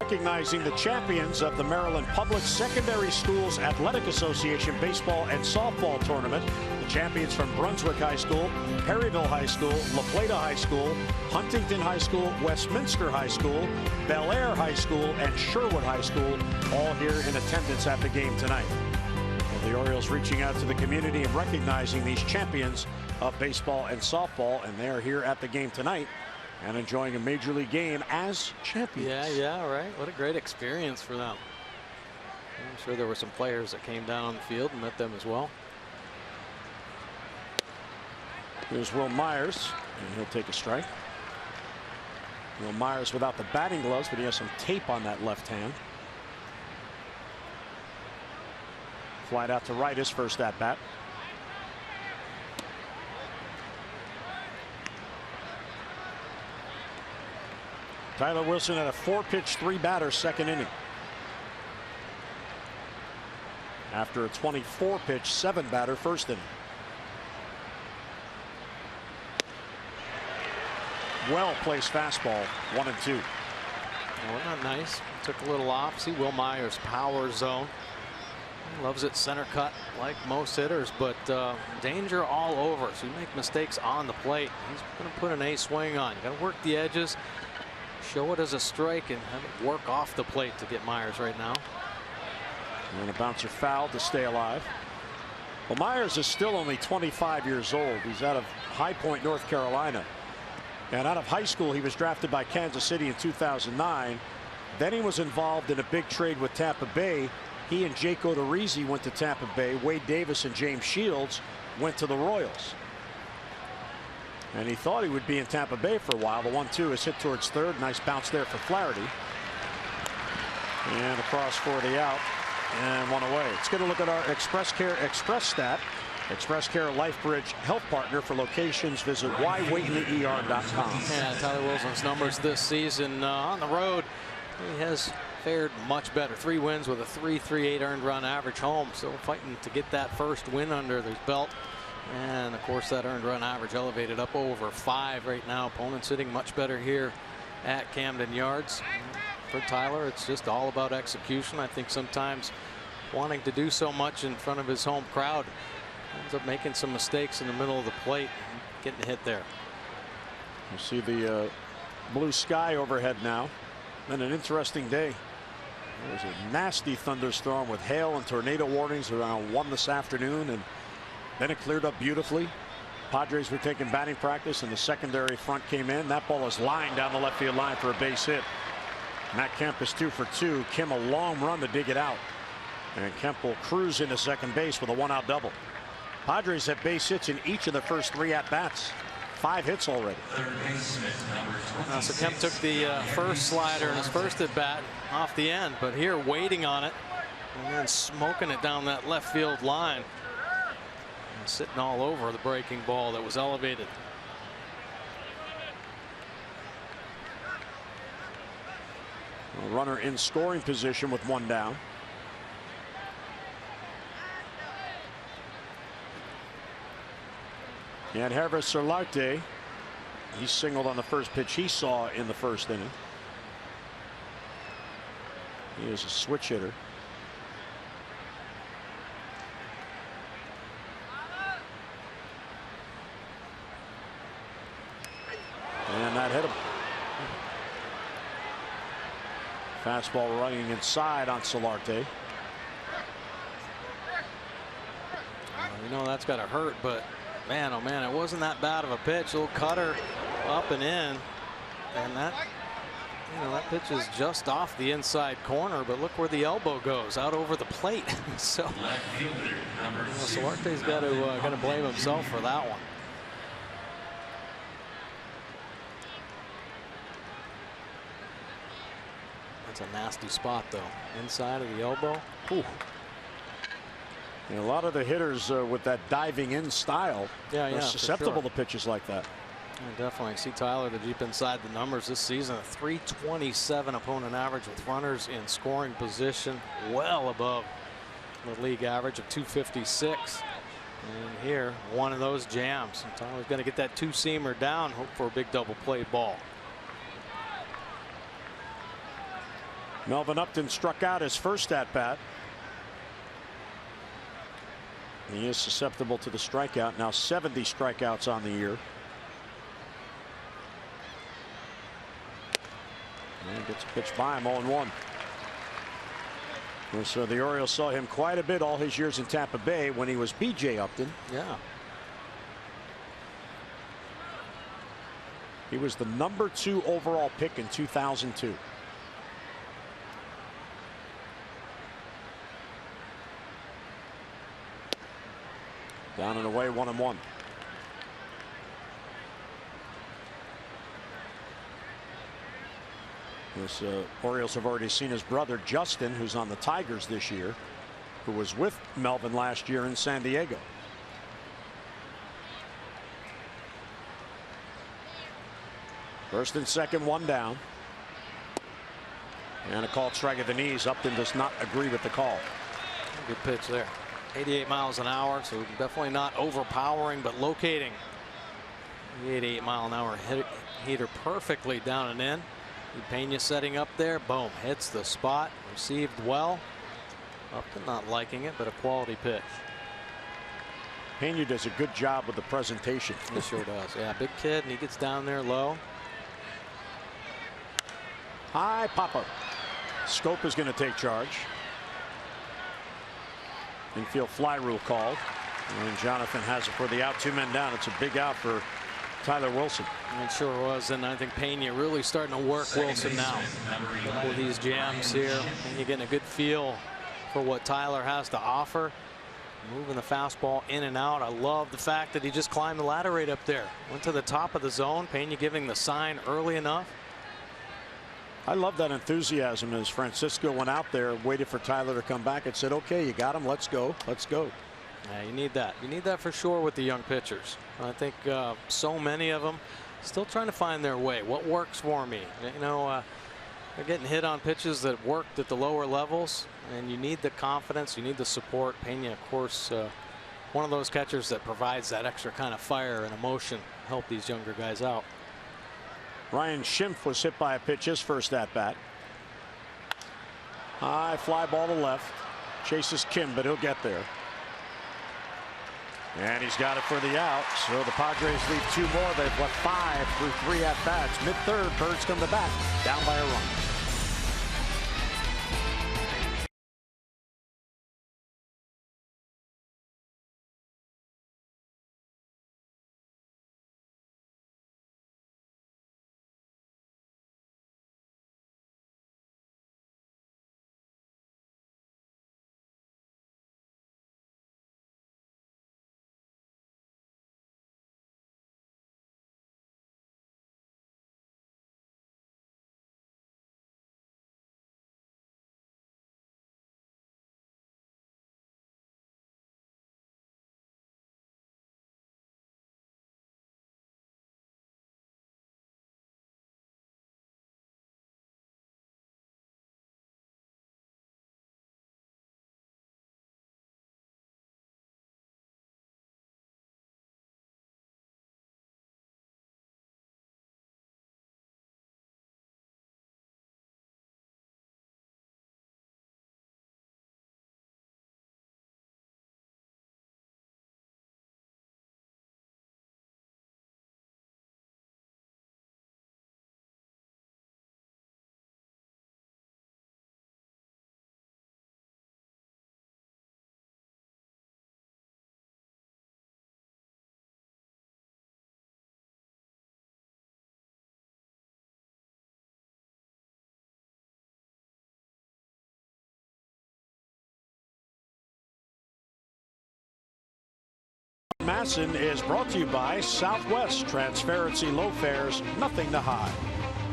Recognizing the champions of the Maryland Public Secondary Schools Athletic Association baseball and softball tournament. The champions from Brunswick High School, Perryville High School, La Plata High School, Huntington High School, Westminster High School, Bel Air High School, and Sherwood High School, all here in attendance at the game tonight. Well, the Orioles reaching out to the community and recognizing these champions of baseball and softball, and they are here at the game tonight and enjoying a major league game as champions. Yeah, right. What a great experience for them. I'm sure there were some players that came down on the field and met them as well. Here's Will Myers, and he'll take a strike. Will Myers without the batting gloves, but he has some tape on that left hand. Flight out to right, his first at bat. Tyler Wilson had a 4-pitch, 3-batter second inning. After a 24-pitch, 7-batter first inning. Well-placed fastball, 1-2. Well, not nice. Took a little off. See Will Myers' power zone. He loves it center cut like most hitters, but danger all over. So you make mistakes on the plate, he's going to put an A swing on. You got to work the edges, show it as a strike, and have it work off the plate to get Myers right now. And a bouncer foul to stay alive. Well, Myers is still only 25 years old. He's out of High Point, North Carolina. And out of high school, he was drafted by Kansas City in 2009. Then he was involved in a big trade with Tampa Bay. He and Jake Odorizzi went to Tampa Bay. Wade Davis and James Shields went to the Royals. And he thought he would be in Tampa Bay for a while. The 1-2 is hit towards third. Nice bounce there for Flaherty. And across for the out. And one away. Let's get a look at our Express Care Express stat. Express Care LifeBridge health partner. For locations, visit whywaitinaer.com. Yeah, Tyler Wilson's numbers this season on the road, he has fared much better. 3 wins with a 3.38 earned run average home. Still fighting to get that first win under his belt. And of course, that earned run average elevated up over 5 right now. Opponents sitting much better here at Camden Yards. For Tyler, it's just all about execution. I think sometimes wanting to do so much in front of his home crowd ends up making some mistakes in the middle of the plate, getting hit there. You see the blue sky overhead now. Been an interesting day. There's a nasty thunderstorm with hail and tornado warnings around 1 this afternoon, and then it cleared up beautifully. Padres were taking batting practice, and the secondary front came in. That ball is lined down the left field line for a base hit. Matt Kemp is 2 for 2. Kim a long run to dig it out, and Kemp will cruise into second base with a 1-out double. Padres have base hits in each of the first 3 at-bats. 5 hits already. So Kemp took the first slider in his first at bat off the end, but here waiting on it and then smoking it down that left field line and sitting all over the breaking ball that was elevated. A runner in scoring position with 1 down. And Hervis Solarte, he singled on the first pitch he saw in the first inning. He is a switch hitter. And that hit him. Fastball running inside on Solarte. You know that's got to hurt, but man, oh man, it wasn't that bad of a pitch. A little cutter up and in, and that, you know, that pitch is just off the inside corner, but look where the elbow goes, out over the plate. So you know, Solarte's got to blame himself for that one. That's a nasty spot though, inside of the elbow. Ooh. And a lot of the hitters with that diving in style are susceptible to pitches like that. Yeah, definitely. See Tyler the deep inside the numbers this season. A 327 opponent average with runners in scoring position, well above the league average of 256. And here, one of those jams. And Tyler's going to get that 2-seamer down, hope for a big double play ball. Melvin Upton struck out his first at bat. He is susceptible to the strikeout. Now 70 strikeouts on the year. And gets a pitch by him, 0-1. So the Orioles saw him quite a bit all his years in Tampa Bay when he was B.J. Upton. Yeah. He was the #2 overall pick in 2002. Down and away, 1-1. This Orioles have already seen his brother Justin, who's on the Tigers this year, who was with Melvin last year in San Diego. First and second, one down. And a called strike at the knees. Upton does not agree with the call. Good pitch there. 88 miles an hour, so definitely not overpowering, but locating the 88-mile-an-hour heater perfectly down and in. Pena setting up there. Boom. Hits the spot. Received well. Upton not liking it, but a quality pitch. Pena does a good job with the presentation. He sure does. Yeah, big kid, and he gets down there low. High pop-up. Scope is going to take charge. Infield fly rule called. And Jonathan has it for the out. 2 men down. It's a big out for Tyler Wilson. It sure was, and I think Pena really starting to work Wilson now with these jams here. Pena getting a good feel for what Tyler has to offer. Moving the fastball in and out. I love the fact that he just climbed the ladder right up there. Went to the top of the zone. Pena giving the sign early enough. I love that enthusiasm as Francisco went out there, waited for Tyler to come back and said, okay, you got him. Let's go. Let's go. Yeah, you need that. You need that for sure with the young pitchers. I think so many of them still trying to find their way. What works for me? You know, they're getting hit on pitches that worked at the lower levels, and you need the confidence. You need the support. Pena, of course, one of those catchers that provides that extra kind of fire and emotion to help these younger guys out. Ryan Schimpf was hit by a pitch his first at bat. High fly ball to left. Chases Kim, but he'll get there. And he's got it for the out. So the Padres lead 2 more. They've left 5 through 3 at bats. Mid-third, Birds come to bat, down by a run. Masson is brought to you by Southwest. Transparency, low fares, nothing to hide.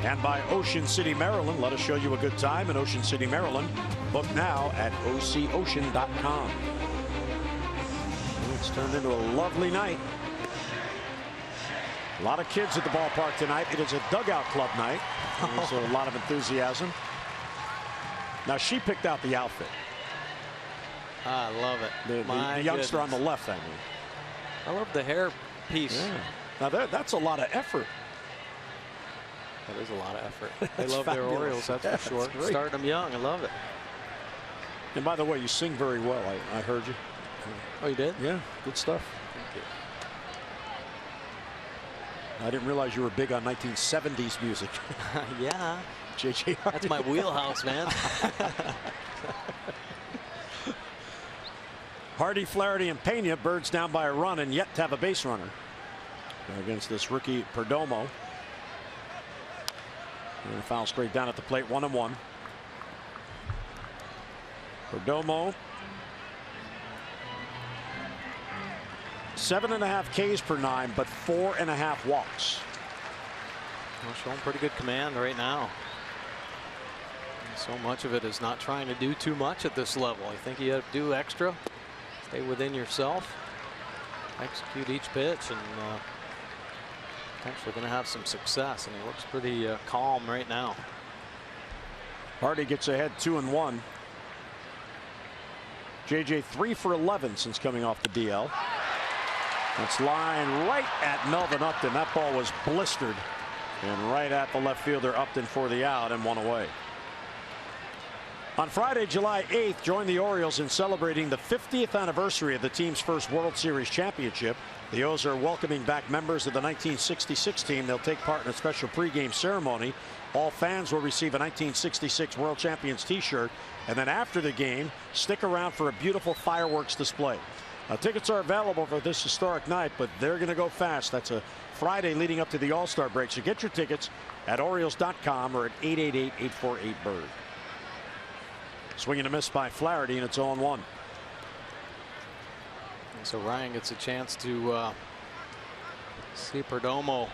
And by Ocean City, Maryland. Let us show you a good time in Ocean City, Maryland. Book now at ococean.com. It's turned into a lovely night. A lot of kids at the ballpark tonight. It is a dugout club night. There's a lot of enthusiasm. Now she picked out the outfit. I love it. The youngster on the left, I mean. I love the hair piece. Yeah. Now that's a lot of effort. That is a lot of effort. They love their Orioles, that's for sure. Starting them young, I love it. And by the way, you sing very well. I heard you. Oh, you did? Yeah, good stuff. Thank you. I didn't realize you were big on 1970s music. Yeah. J.J. That's my wheelhouse, man. Hardy, Flaherty, and Pena, Birds down by a run and yet to have a base runner against this rookie Perdomo. And a foul straight down at the plate, 1-1. Perdomo, 7.5 Ks per 9, but 4.5 walks. Well, showing pretty good command right now. And so much of it is not trying to do too much at this level. I think you have to do extra, stay within yourself, execute each pitch, and potentially going to have some success. And he looks pretty calm right now. Hardy gets ahead 2-1. JJ 3 for 11 since coming off the DL. That's line right at Melvin Upton. That ball was blistered and right at the left fielder Upton for the out and 1 away. On Friday, July 8th, join the Orioles in celebrating the 50th anniversary of the team's first World Series championship. The O's are welcoming back members of the 1966 team. They'll take part in a special pregame ceremony. All fans will receive a 1966 World Champions t-shirt, and then after the game, stick around for a beautiful fireworks display. Now, tickets are available for this historic night, but they're going to go fast. That's a Friday leading up to the All-Star break. So get your tickets at Orioles.com or at 888-848-BIRD. Swing and a miss by Flaherty, and it's 0-1. And so Ryan gets a chance to see Perdomo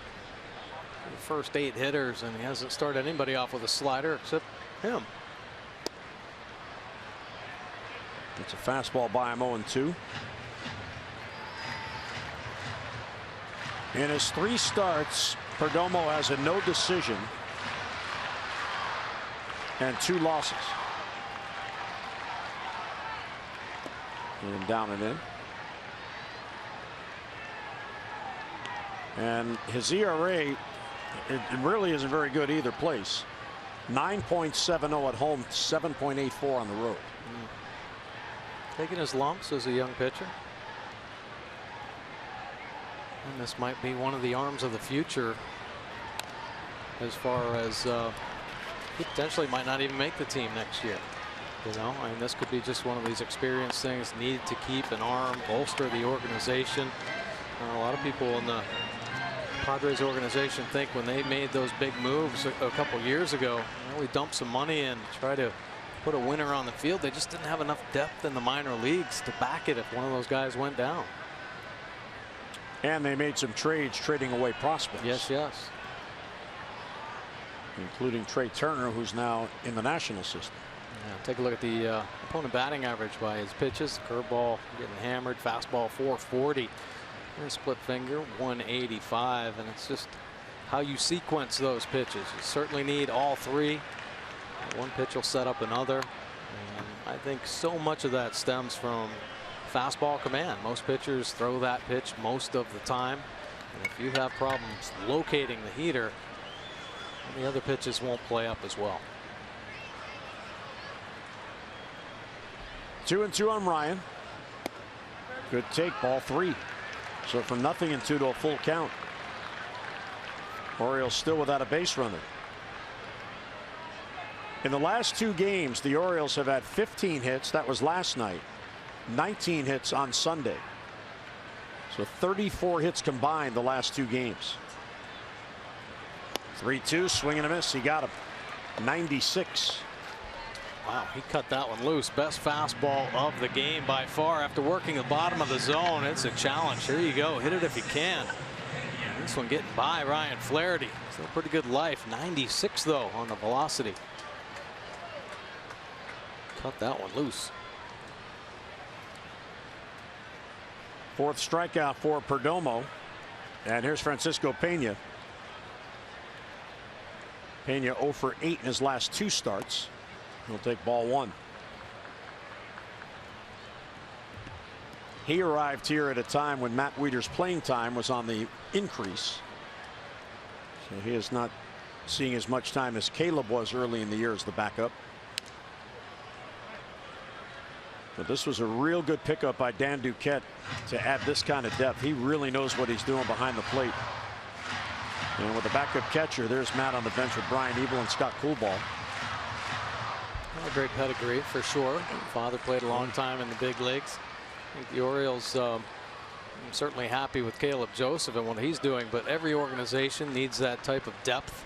the first 8 hitters, and he hasn't started anybody off with a slider except him. It's a fastball by him, 0-2. In his 3 starts, Perdomo has a no decision and 2 losses. And down and in. And his ERA, it really isn't very good either place. 9.70 at home, 7.84 on the road. Taking his lumps as a young pitcher. And this might be one of the arms of the future, as far as he potentially might not even make the team next year. You know, I mean, this could be just one of these experience things. Need to keep an arm, bolster the organization. A lot of people in the Padres organization think when they made those big moves a couple years ago, really dumped some money in to try to put a winner on the field. They just didn't have enough depth in the minor leagues to back it if one of those guys went down. And they made some trades trading away prospects. Yes, yes. Including Trey Turner, who's now in the national system. Yeah, take a look at the opponent batting average by his pitches. Curveball getting hammered, fastball 440, and split finger 185. And it's just how you sequence those pitches. You certainly need all 3. One pitch will set up another. And I think so much of that stems from fastball command. Most pitchers throw that pitch most of the time. And if you have problems locating the heater, the other pitches won't play up as well. 2-2 on Ryan. Good take, ball 3. So from nothing and 2 to a full count. Orioles still without a base runner. In the last 2 games, the Orioles have had 15 hits. That was last night. 19 hits on Sunday. So 34 hits combined the last 2 games. 3-2, swing and a miss. He got him. 96. Wow, he cut that one loose. Best fastball of the game by far after working the bottom of the zone. It's a challenge. Here you go. Hit it if you can. And this one getting by Ryan Flaherty. Still pretty good life. 96 though on the velocity. Cut that one loose. 4th strikeout for Perdomo. And here's Francisco Pena. Pena 0 for 8 in his last 2 starts. He'll take ball 1. He arrived here at a time when Matt Wieters' playing time was on the increase. So he is not seeing as much time as Caleb was early in the year as the backup. But this was a real good pickup by Dan Duquette to add this kind of depth. He really knows what he's doing behind the plate. And with the backup catcher, there's Matt on the bench with Brian Ebel and Scott Coolball. Well, a great pedigree for sure. Father played a long time in the big leagues. I think the Orioles certainly happy with Caleb Joseph and what he's doing, but every organization needs that type of depth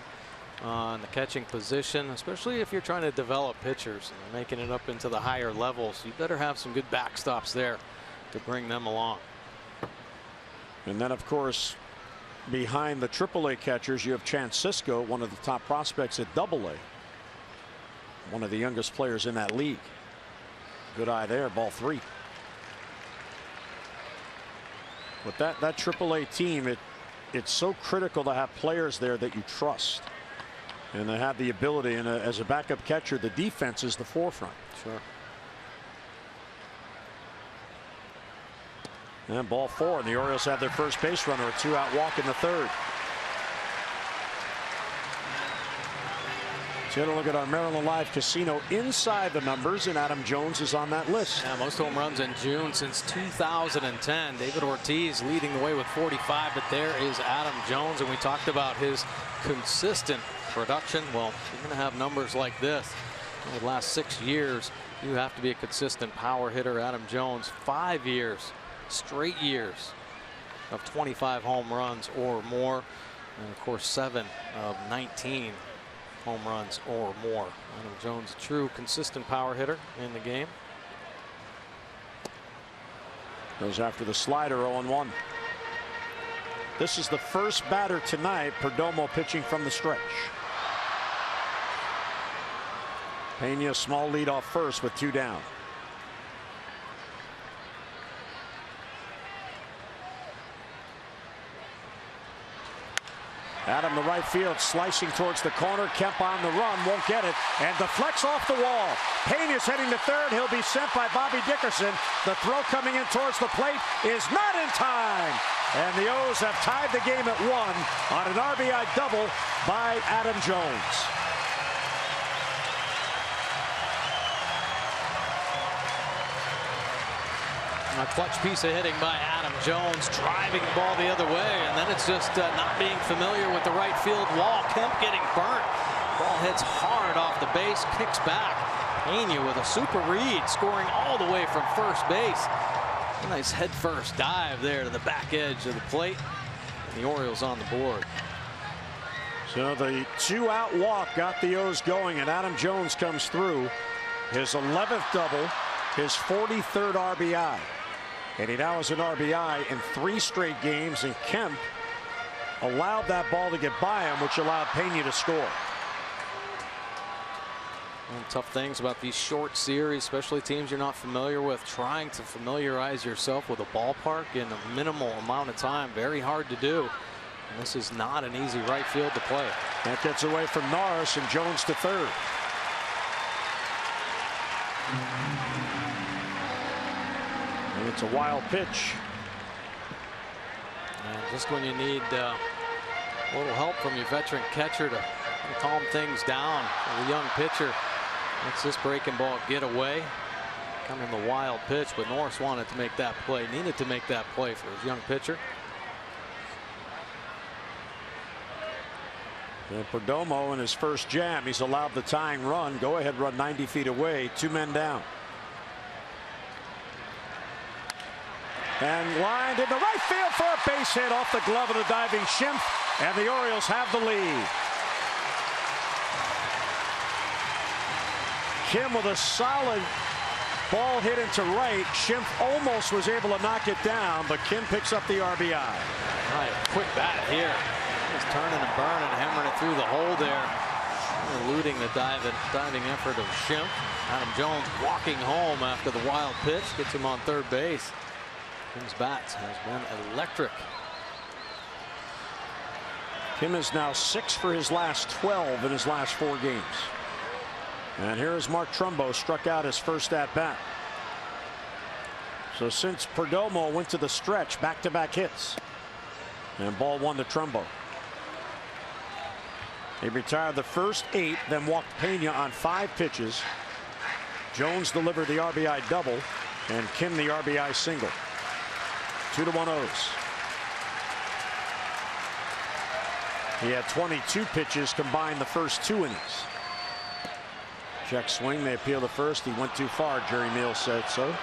in the catching position, especially if you're trying to develop pitchers and making it up into the higher levels. You better have some good backstops there to bring them along. And then, of course, behind the AAA catchers, you have Chance Sisco, one of the top prospects at AA. One of the youngest players in that league. Good eye there, ball 3. But that AAA team, it's so critical to have players there that you trust. And they have the ability, and as a backup catcher, the defense is the forefront. Sure. And ball 4, and the Orioles have their first base runner, a 2-out walk in the 3rd. Let's get a look at our Maryland Live Casino inside the numbers, and Adam Jones is on that list. Yeah, most home runs in June since 2010. David Ortiz leading the way with 45, but there is Adam Jones, and we talked about his consistent production. Well, you're going to have numbers like this in the last 6 years. You have to be a consistent power hitter. Adam Jones, 5 years, straight years of 25 home runs or more, and of course 7 of 19 home runs or more. Adam Jones, a true consistent power hitter in the game. Goes after the slider, 0-1. This is the first batter tonight. Perdomo pitching from the stretch. Pena, small lead off first with 2 down. Adam the right field, slicing towards the corner. Kemp on the run, won't get it, and deflects off the wall. Pena's heading to third. He'll be sent by Bobby Dickerson. The throw coming in towards the plate is not in time. And the O's have tied the game at 1 on an RBI double by Adam Jones. A clutch piece of hitting by Adam Jones, driving the ball the other way, and then it's just not being familiar with the right field wall. Kemp getting burnt. Ball hits hard off the base, kicks back. Pena with a super read, scoring all the way from first base. A nice head first dive there to the back edge of the plate, and the Orioles on the board. So the 2-out walk got the O's going, and Adam Jones comes through. His 11th double, his 43rd RBI. And he now has an RBI in 3 straight games, and Kemp allowed that ball to get by him, which allowed Pena to score. Well, tough things about these short series, especially teams you're not familiar with, trying to familiarize yourself with a ballpark in a minimal amount of time. Very hard to do. And this is not an easy right field to play. That gets away from Norris, and Jones to third. And it's a wild pitch. And just when you need a little help from your veteran catcher to calm things down, the young pitcher lets this breaking ball get away. Coming the wild pitch, but Norris wanted to make that play, needed to make that play for his young pitcher. And Perdomo in his first jam, he's allowed the tying run. Go ahead run 90 feet away, 2 men down. And lined in the right field for a base hit off the glove of the diving Schimpf, and the Orioles have the lead. Kim with a solid ball hit into right. Schimpf almost was able to knock it down, but Kim picks up the RBI. Right, quick bat here. He's turning and burning, hammering it through the hole there, eluding the diving effort of Schimpf. Adam Jones walking home after the wild pitch, gets him on third base. Kim's bats has been electric. Kim is now 6 for his last 12 in his last 4 games. And here is Mark Trumbo, struck out his first at bat. So since Perdomo went to the stretch, back-to-back hits. And ball 1 to Trumbo. He retired the first 8, then walked Pena on 5 pitches. Jones delivered the RBI double. And Kim the RBI single. 2-1 O's. He had 22 pitches combined the first 2 innings. Check swing. They appeal the first. He went too far. Jerry Meals said so.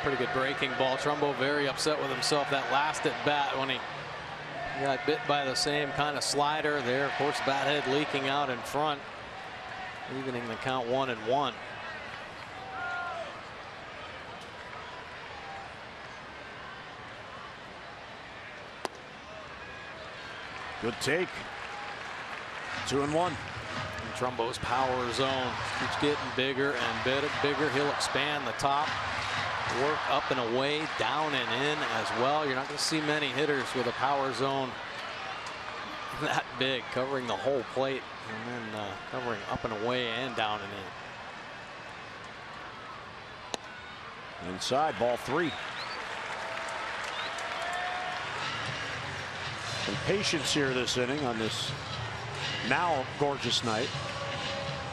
Pretty good breaking ball. Trumbo very upset with himself that last at bat when he got bit by the same kind of slider there. Of course, bat head leaking out in front, evening the count 1-1. Good take. 2-1. Trumbo's power zone keeps getting bigger and bigger. He'll expand the top, work up and away, down and in as well. You're not going to see many hitters with a power zone that big, covering the whole plate and then covering up and away and down and in. Inside, ball 3. Some patience here this inning on this now gorgeous night.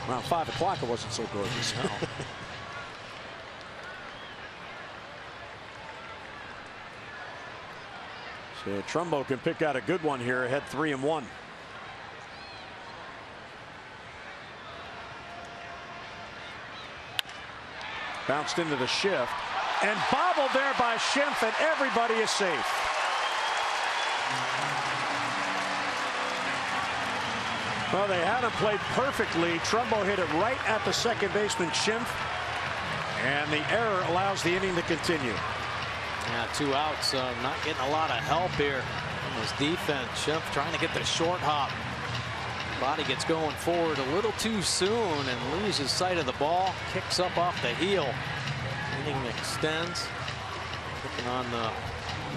Around 5 o'clock it wasn't so gorgeous. No. So Trumbo can pick out a good one here, ahead 3-1. Bounced into the shift and bobbled there by Schimpf, and everybody is safe. Well, they had him played perfectly. Trumbo hit it right at the second baseman, Schimpf, and the error allows the inning to continue. Yeah, 2 outs. Not getting a lot of help here in this defense. Schimpf trying to get the short hop. Body gets going forward a little too soon and loses sight of the ball. Kicks up off the heel. Inning extends. Looking on the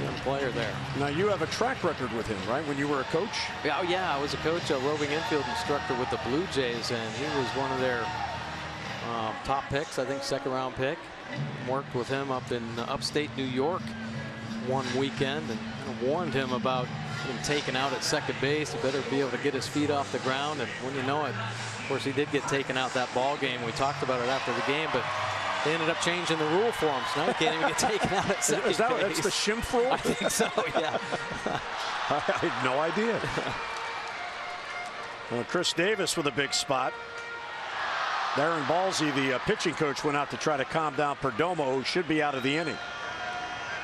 young player there. Now you have a track record with him, right? When you were a coach? Yeah, oh yeah, I was a coach, a roving infield instructor with the Blue Jays, and he was one of their top picks. I think 2nd round pick. Worked with him up in upstate New York one weekend and kind of warned him about him taken out at second base. He better be able to get his feet off the ground, and when you know it, of course, he did get taken out that ball game. We talked about it after the game, but they ended up changing the rule for him, so now he can't even get taken out at second base. That's the Schimpf rule? I think so, yeah. I had no idea. Well, Chris Davis with a big spot. Darren Balsey, the pitching coach, went out to try to calm down Perdomo, who should be out of the inning.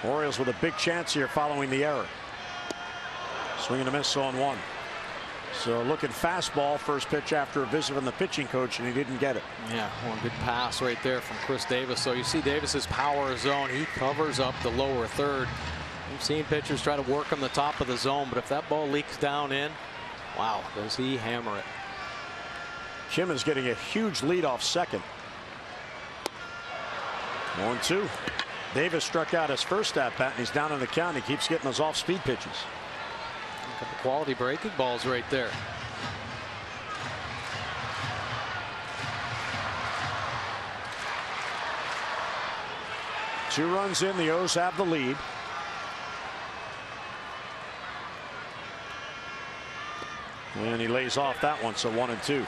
Orioles with a big chance here following the error. Swing and a miss on 1. So looking fastball, first pitch after a visit from the pitching coach, and he didn't get it. Yeah, one good pass right there from Chris Davis. So you see Davis's power zone. He covers up the lower third. We've seen pitchers try to work on the top of the zone, but if that ball leaks down in, wow, does he hammer it. Kim is getting a huge lead off second. 1-2. Davis struck out his first at bat, and he's down in the count. He keeps getting those off-speed pitches. A couple quality breaking balls right there. Two runs in, the O's have the lead. And he lays off that one, so 1-2.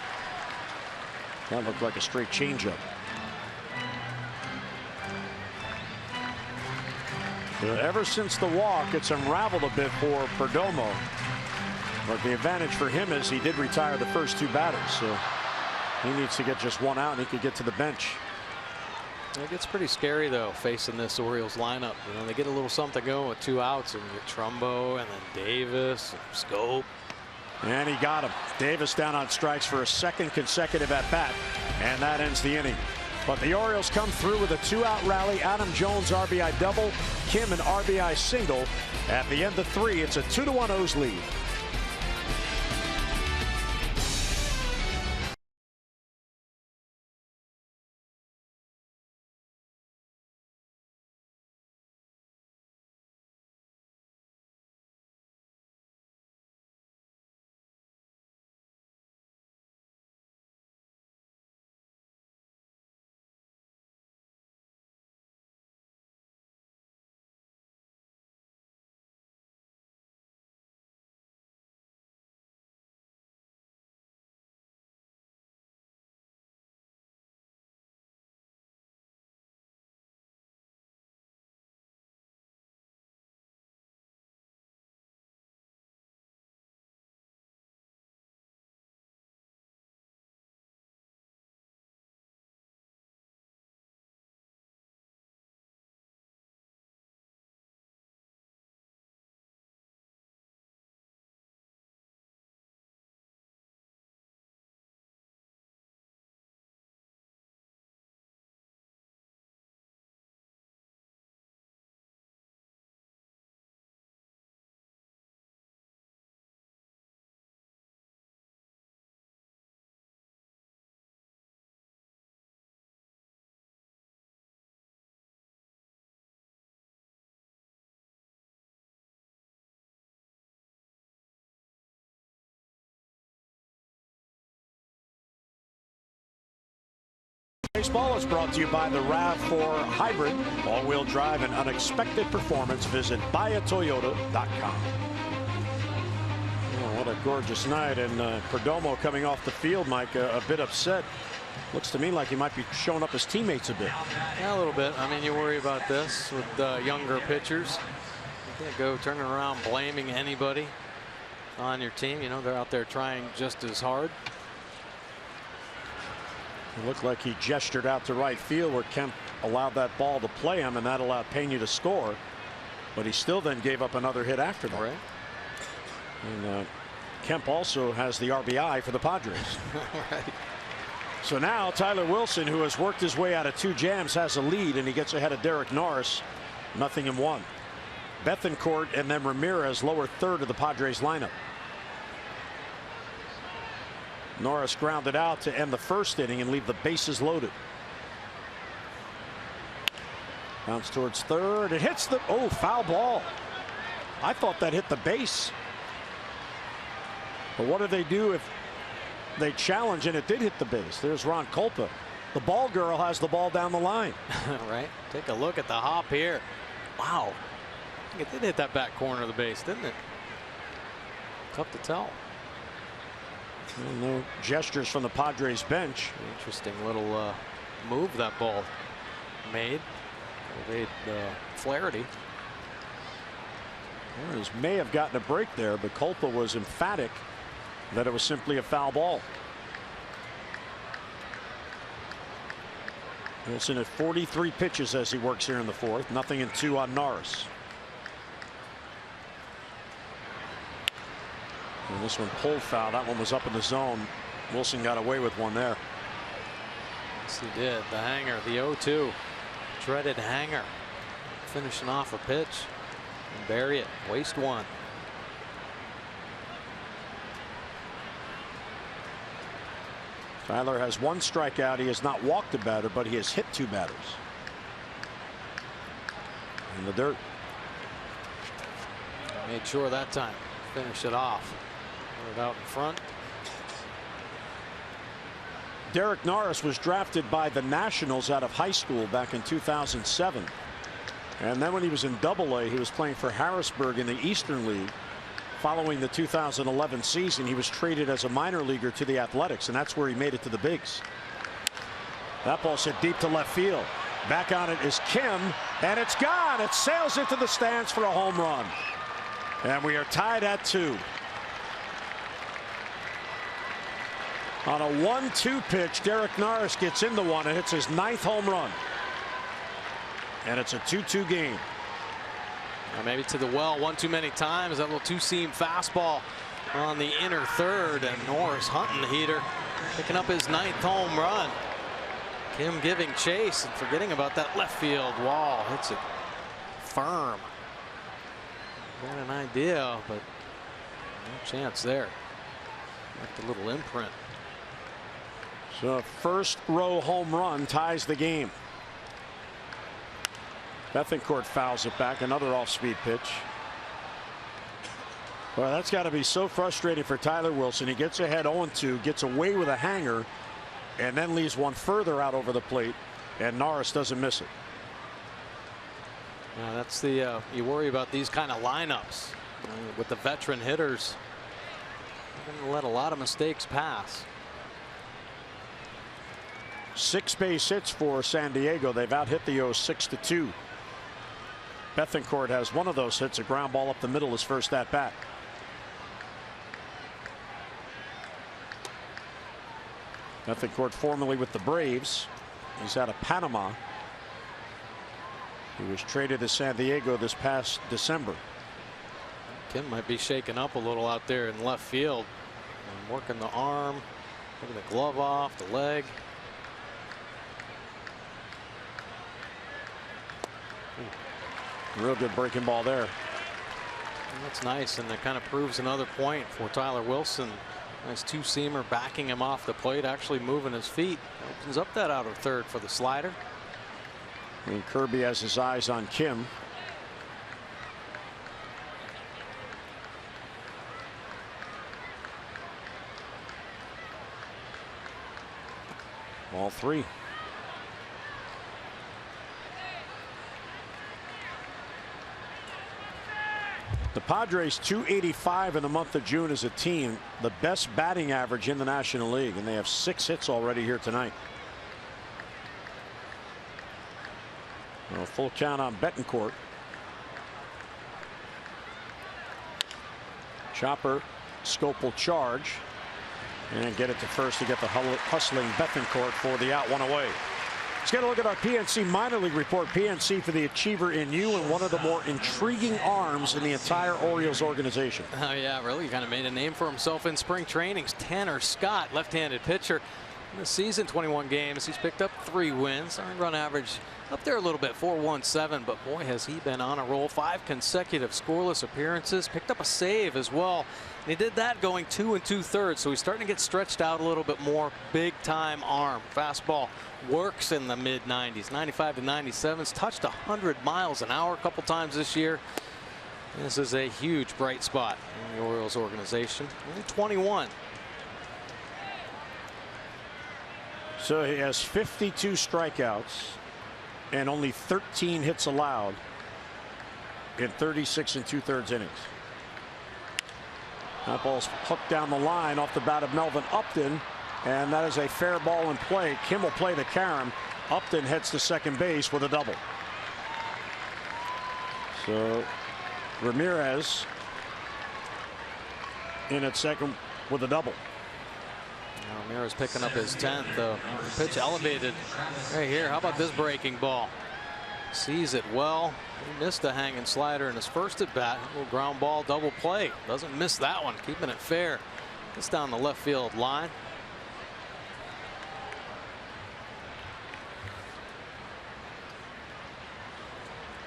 That looked like a straight changeup. Ever since the walk, it's unraveled a bit for Perdomo. But the advantage for him is he did retire the first 2 batters, so he needs to get just 1 out and he could get to the bench. It gets pretty scary though, facing this Orioles lineup. You know, they get a little something going with 2 outs, and you get Trumbo and then Davis and Scope. And he got him. Davis down on strikes for a 2nd consecutive at bat, and that ends the inning. But the Orioles come through with a 2-out rally. Adam Jones RBI double, Kim an RBI single. At the end of 3, it's a 2-1 O's lead. Baseball is brought to you by the RAV4 Hybrid, all-wheel drive and unexpected performance. Visit buyatoyota.com. Oh, what a gorgeous night, and Perdomo coming off the field, Mike, a bit upset. Looks to me like he might be showing up his teammates a bit. Yeah, a little bit. I mean, you worry about this with younger pitchers. You can't go turning around blaming anybody on your team. You know, they're out there trying just as hard. It looked like he gestured out to right field where Kemp allowed that ball to play him, and that allowed Pena to score. But he still then gave up another hit after that. Right. And Kemp also has the RBI for the Padres. Right. So now Tyler Wilson, who has worked his way out of 2 jams, has a lead, and he gets ahead of Derek Norris. 0-1. Bethancourt and then Ramirez lower third of the Padres lineup. Norris grounded out to end the first inning and leave the bases loaded. Bounce towards third. It hits the foul ball. I thought that hit the base. But what do they do if they challenge and it did hit the base? There's Ron Culpa. The ball girl has the ball down the line. Right. Take a look at the hop here. Wow. I think it did hit that back corner of the base, didn't it? Tough to tell. No gestures from the Padres bench. Interesting little move that ball made. Made Flaherty. Torres may have gotten a break there, but Culpa was emphatic that it was simply a foul ball. Wilson at 43 pitches as he works here in the fourth. 0-2 on Norris. And this one pulled foul. That one was up in the zone. Wilson got away with one there. Yes, he did. The hanger, the 0-2. Dreaded hanger. Finishing off a pitch and bury it. Waste one. Tyler has 1 strikeout. He has not walked a batter, but he has hit 2 batters. In the dirt. Made sure that time. Finish it off. Put it out in front. Derek Norris was drafted by the Nationals out of high school back in 2007. And then when he was in Double-A, he was playing for Harrisburg in the Eastern League. Following the 2011 season, he was traded as a minor leaguer to the Athletics, and that's where he made it to the bigs. That ball hit deep to left field. Back on it is Kim, and it's gone. It sails into the stands for a home run. And we are tied at 2. On a 1-2 pitch, Derek Norris gets into one and hits his 9th home run. And it's a 2-2 game. Maybe to the well one too many times. That little 2-seam fastball on the inner third, and Norris hunting the heater, picking up his 9th home run. Kim giving chase and forgetting about that left field wall. Hits it firm. Got an idea, but no chance there. Left a little imprint. So first row home run ties the game. Bethancourt fouls it back. Another off-speed pitch. Well, that's got to be so frustrating for Tyler Wilson. He gets ahead 0-2, gets away with a hanger, and then leaves one further out over the plate, and Norris doesn't miss it. Yeah, that's the you worry about these kind of lineups with the veteran hitters. They're going to let a lot of mistakes pass. 6 base hits for San Diego. They've out hit the O's 6-2. Bethancourt has one of those hits, a ground ball up the middle, his first at bat. Bethancourt formerly with the Braves. He's out of Panama. He was traded to San Diego this past December. Kim might be shaken up a little out there in left field. And working the arm, taking the glove off, the leg. Real good breaking ball there. And that's nice, and that kind of proves another point for Tyler Wilson. Nice 2-seamer backing him off the plate, actually moving his feet. Opens up that outer third for the slider. And Kirby has his eyes on Kim. Ball 3. The Padres 285 in the month of June as a team, the best batting average in the National League, and they have 6 hits already here tonight. Well, full count on Betancourt. Chopper, Scope will charge and get it to first to get the hustling Betancourt for the out, 1 away. Let's get a look at our PNC minor league report. PNC for the achiever in you and one of the more intriguing arms in the entire Orioles organization. Oh yeah, really kind of made a name for himself in spring trainings. Tanner Scott, left-handed pitcher. In the season, 21 games, he's picked up 3 wins. Earned run average up there a little bit, 4.17, but boy has he been on a roll. 5 consecutive scoreless appearances. Picked up a save as well. And he did that going 2 2/3, so he's starting to get stretched out a little bit more. Big time arm. Fastball works in the mid-90s, 95 to 97s. Touched 100 miles an hour a couple times this year. This is a huge bright spot in the Orioles organization. Only 21. So he has 52 strikeouts and only 13 hits allowed in 36 2/3 innings. That ball's hooked down the line off the bat of Melvin Upton, and that is a fair ball in play. Kim will play the carom. Upton heads to second base with a double. So Ramirez in at second with a double. Ramirez picking up his 10th. The pitch elevated right here. How about this breaking ball? Sees it well. He missed a hanging slider in his first at bat. A little ground ball, double play. Doesn't miss that one. Keeping it fair. Gets down the left field line.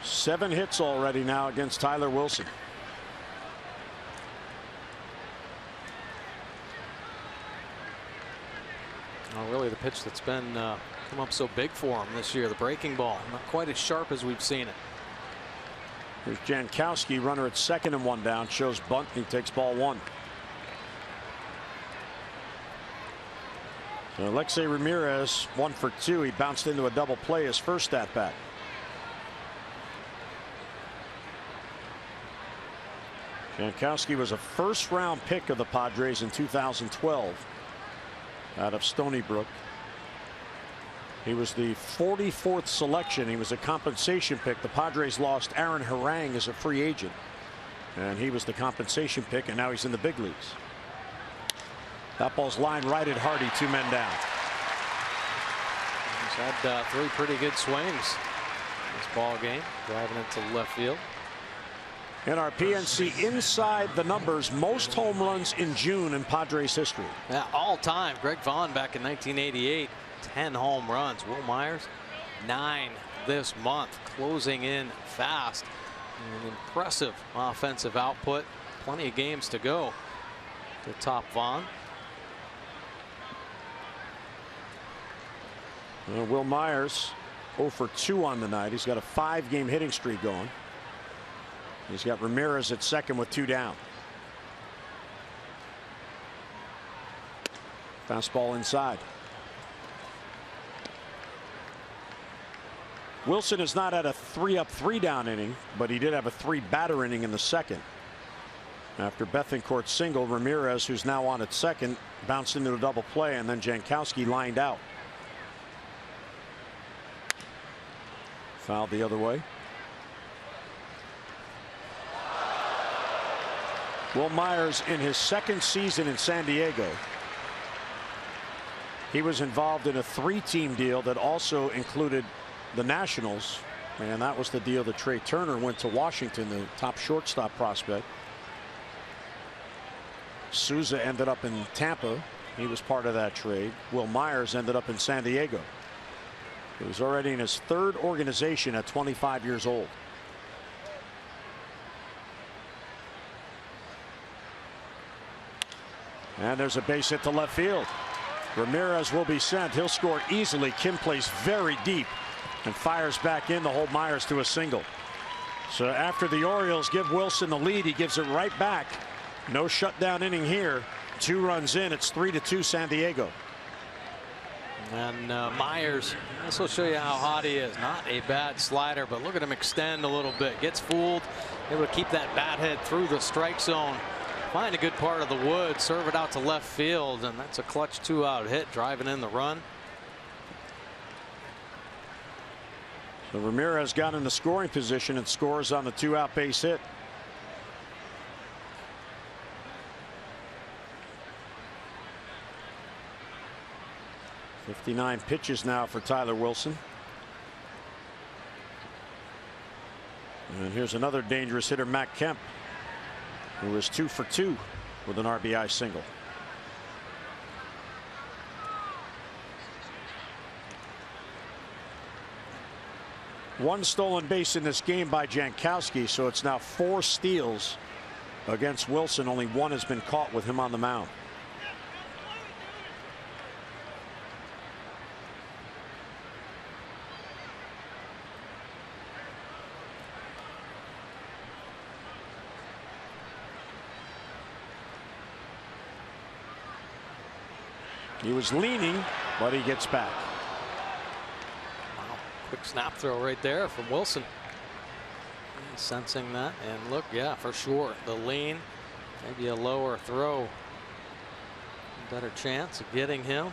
Seven hits already now against Tyler Wilson. Oh, really the pitch that's been come up so big for him this year, the breaking ball. Not quite as sharp as we've seen it. Here's Jankowski, runner at second and 1 down, shows bunt. He takes ball 1. So Alexei Ramirez 1 for 2. He bounced into a double play his first at bat. Jankowski was a first-round pick of the Padres in 2012 out of Stony Brook. He was the 44th selection. He was a compensation pick. The Padres lost Aaron Harang as a free agent, and he was the compensation pick, and now he's in the big leagues. That ball's lined right at Hardy, 2 men down. He's had 3 pretty good swings this ball game, driving it to left field. In our PNC inside the numbers, most home runs in June in Padres history. Yeah, all time. Greg Vaughn back in 1988, 10 home runs. Will Myers 9 this month, closing in fast. An impressive offensive output. Plenty of games to go to top Vaughn. Will Myers 0 for 2 on the night. He's got a 5-game hitting streak going. He's got Ramirez at second with 2 down. Fastball inside. Wilson has not had a 3-up 3-down inning, but he did have a 3-batter inning in the second. After Bethancourt's single, Ramirez, who's now on at second, bounced into a double play, and then Jankowski lined out. Fouled the other way. Will Myers in his second season in San Diego. He was involved in a 3-team deal that also included the Nationals, and that was the deal that Trey Turner went to Washington, the top shortstop prospect. Souza ended up in Tampa. He was part of that trade. Will Myers ended up in San Diego. He was already in his 3rd organization at 25 years old. And there's a base hit to left field. Ramirez will be sent. He'll score easily. Kim plays very deep and fires back in to hold Myers to a single. So after the Orioles give Wilson the lead, he gives it right back. No shutdown inning here. 2 runs in. It's 3-2 San Diego. And Myers, this will show you how hot he is. Not a bad slider, but look at him extend a little bit. Gets fooled able to keep that bat head through the strike zone. Find a good part of the wood, serve it out to left field, and that's a clutch 2-out hit, driving in the run. So Ramirez got in the scoring position and scores on the 2-out base hit. "59 pitches now for Tyler Wilson. And here's another dangerous hitter, Matt Kemp, who was 2 for 2 with an RBI single. One stolen base in this game by Jankowski, so it's now 4 steals against Wilson. Only 1 has been caught with him on the mound. He was leaning, but he gets back. Wow, quick snap throw right there from Wilson. He's sensing that, and look, yeah, for sure, the lean, maybe a lower throw, better chance of getting him.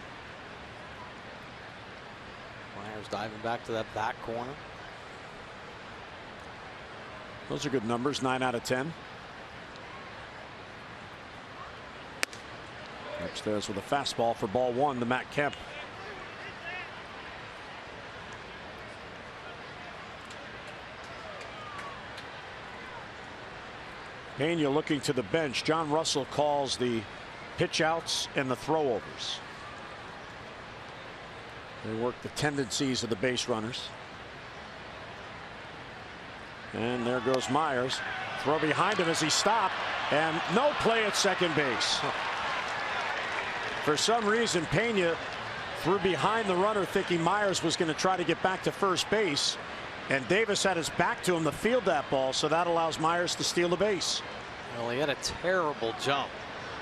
Myers diving back to that back corner. Those are good numbers, 9 out of 10. Upstairs with a fastball for ball 1 to Matt Kemp. Pena looking to the bench. John Russell calls the pitch outs and the throwovers. They work the tendencies of the base runners. And there goes Myers. Throw behind him as he stopped, and no play at second base. For some reason, Pena threw behind the runner thinking Myers was going to try to get back to first base, and Davis had his back to him to field that ball, so that allows Myers to steal the base. Well, he had a terrible jump.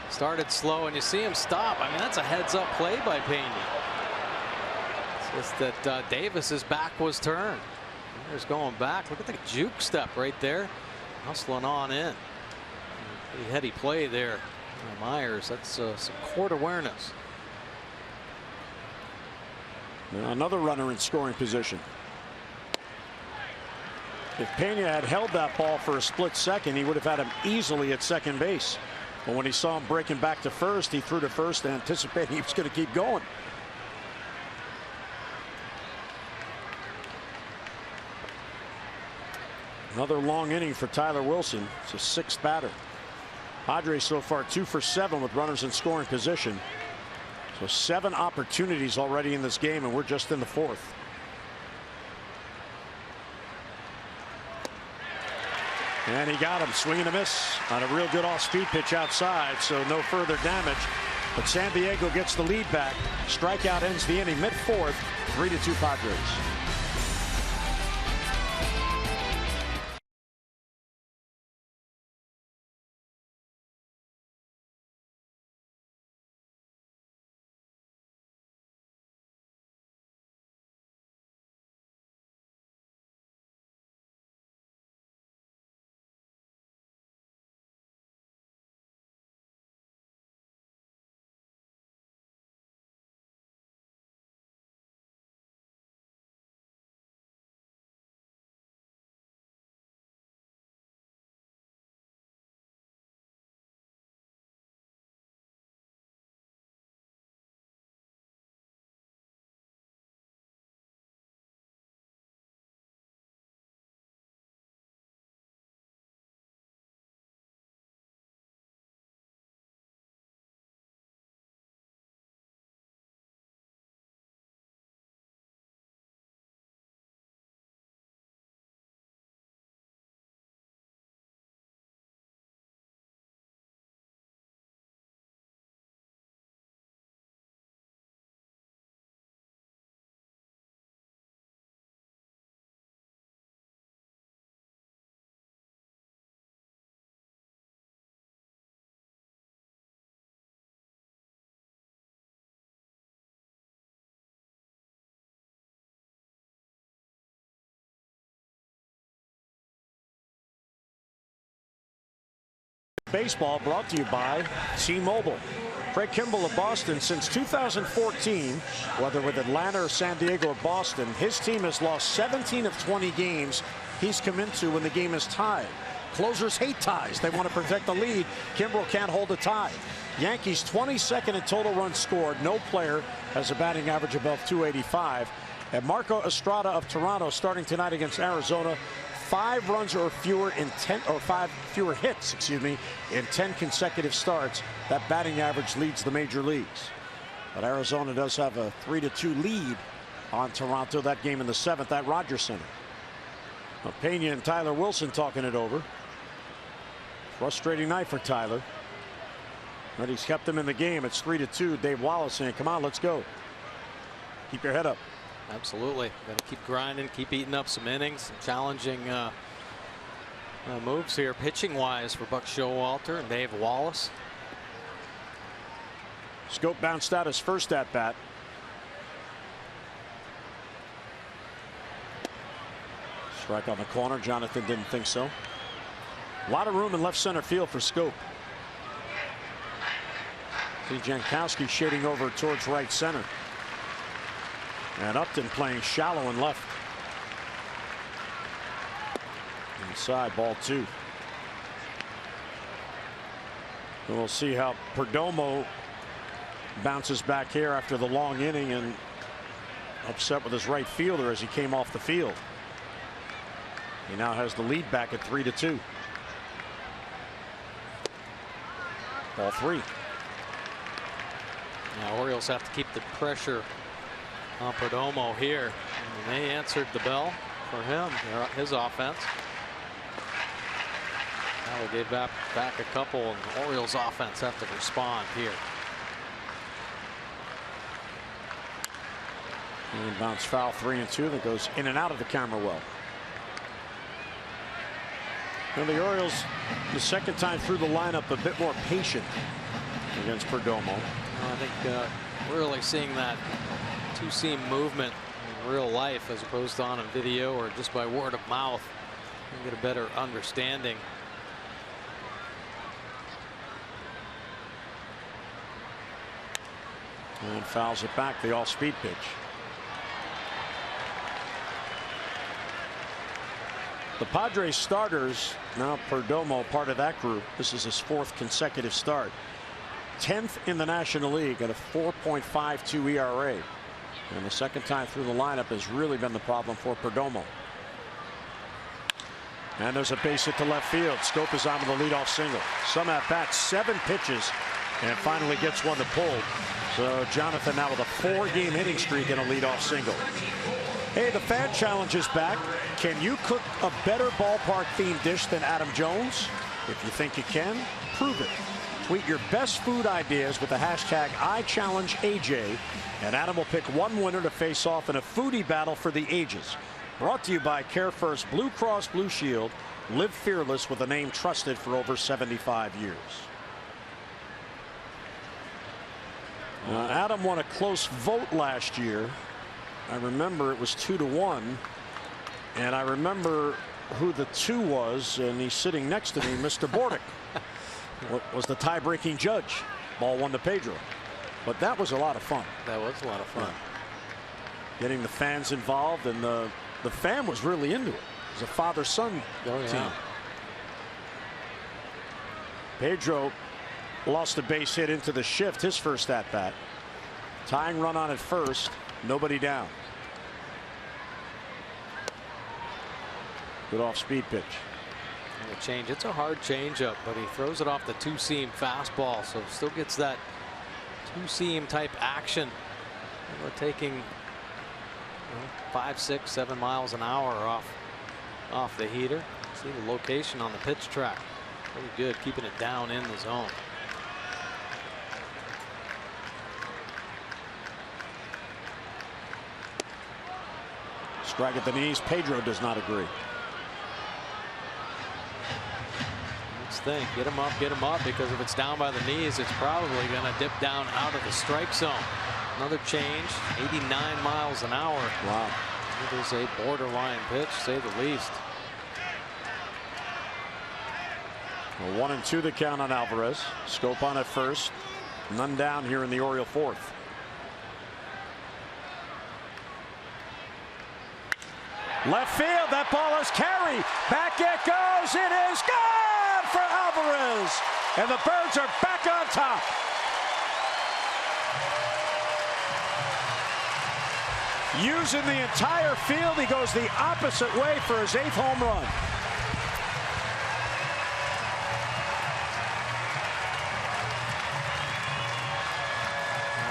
Started slow, and you see him stop. I mean, that's a heads-up play by Pena. It's just that Davis's back was turned. Myers going back. Look at the juke step right there. Hustling on in. Pretty heady play there. Myers, that's some court awareness. Now another runner in scoring position. If Pena had held that ball for a split second, he would have had him easily at second base. But when he saw him breaking back to first, he threw to first, anticipating he was going to keep going. Another long inning for Tyler Wilson. It's a 6th batter. Padres so far 2 for 7 with runners in scoring position. So 7 opportunities already in this game, and we're just in the 4th. And he got him, swing and a miss on a real good off-speed pitch outside, so no further damage. But San Diego gets the lead back. Strikeout ends the inning, mid-4th, 3-2 Padres. Baseball brought to you by T-Mobile. Craig Kimbrell of Boston. Since 2014, whether with Atlanta or San Diego or Boston, his team has lost 17 of 20 games he's come into when the game is tied. Closers hate ties. They want to protect the lead. Kimbrell can't hold a tie. Yankees 22nd in total runs scored. No player has a batting average above 285. And Marco Estrada of Toronto starting tonight against Arizona. 5 runs or fewer in 10 or 5 fewer hits, in 10 consecutive starts. That batting average leads the major leagues. But Arizona does have a 3-2 lead on Toronto. That game in the 7th at Rogers Center. Pena and Tyler Wilson talking it over. Frustrating night for Tyler. But he's kept them in the game. It's 3-2. Dave Wallace saying, come on, let's go. Keep your head up. Absolutely. Got to keep grinding, keep eating up some innings, some challenging moves here pitching wise for Buck Showalter and Dave Wallace. Scope bounced out his first at bat. Strike on the corner. Jonathan didn't think so. A lot of room in left center field for Scope. See Jankowski shading over towards right center. And Upton playing shallow and left. Inside, ball 2. And we'll see how Perdomo bounces back here after the long inning and upset with his right fielder as he came off the field. He now has the lead back at 3-2. Ball 3. Now Orioles have to keep the pressure on Perdomo here. And they answered the bell for him, his offense. Now they gave back a couple, and the Orioles offense have to respond here. And bounce foul 3-2 that goes in and out of the camera well. And the Orioles, the second time through the lineup, a bit more patient against Perdomo. I think we're really seeing that two-seam movement in real life as opposed to on a video or just by word of mouth. You get a better understanding. And fouls it back, the off-speed pitch. The Padres starters, now Perdomo part of that group. This is his 4th consecutive start. 10th in the National League at a 4.52 ERA. And the second time through the lineup has really been the problem for Perdomo. And there's a base hit to left field. Scope is on with the leadoff single. Some at bats, 7 pitches, and finally gets one to pull. So Jonathan now with a 4-game hitting streak and a leadoff single. Hey, the fan challenge is back. Can you cook a better ballpark themed dish than Adam Jones? If you think you can, prove it. Tweet your best food ideas with the hashtag #IChallengeAJ, and Adam will pick one winner to face off in a foodie battle for the ages. Brought to you by Care First Blue Cross Blue Shield. Live fearless with a name trusted for over 75 years. Adam won a close vote last year. I remember it was 2-1, and I remember who the 2 was, and he's sitting next to me, Mr. Bordick. Was the tie-breaking judge. Ball 1 to Pedro. But that was a lot of fun. That was a lot of fun. Getting the fans involved, and the fan was really into it. It was a father-son team. Pedro lost a base hit into the shift, his first at-bat. Tying run on at first, nobody down. Good off-speed pitch. Change. It's a hard changeup, but he throws it off the two-seam fastball, so still gets that two-seam type action. We're taking 5, 6, 7 miles an hour off the heater. See the location on the pitch track. Really good, keeping it down in the zone. Strike at the knees. Pedro does not agree. Thing. Get him up, because if it's down by the knees, it's probably going to dip down out of the strike zone. Another change, 89 miles an hour. Wow. It is a borderline pitch, to say the least. A 1-2 the count on Alvarez. Scope on at first. None down here in the Oriole fourth. Left field, that ball is carried. Back it goes. It is gone for Alvarez. And the Birds are back on top. Using the entire field, he goes the opposite way for his 8th home run.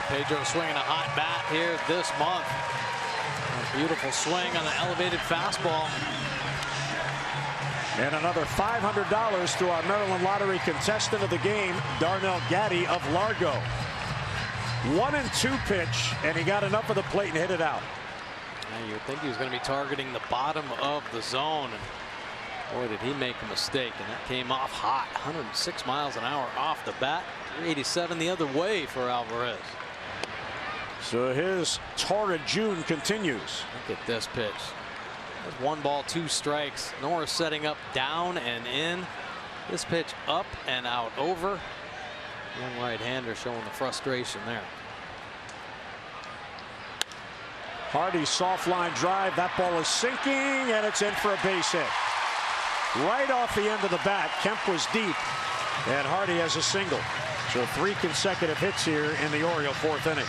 Pedro swinging a hot bat here this month. A beautiful swing on the elevated fastball. And another $500 to our Maryland Lottery contestant of the game, Darnell Gaddy of Largo. 1-2 pitch, and he got enough of the plate and hit it out. You would think he was going to be targeting the bottom of the zone. And boy, did he make a mistake. And that came off hot. 106 miles an hour off the bat. 387 the other way for Alvarez. So his torrid June continues. Look at this pitch. That's 1 ball, 2 strikes. Norris setting up down and in. This pitch up and out over. Young right-hander showing the frustration there. Hardy's soft line drive. That ball is sinking, and it's in for a base hit. Right off the end of the bat. Kemp was deep, and Hardy has a single. So 3 consecutive hits here in the Oriole 4th inning.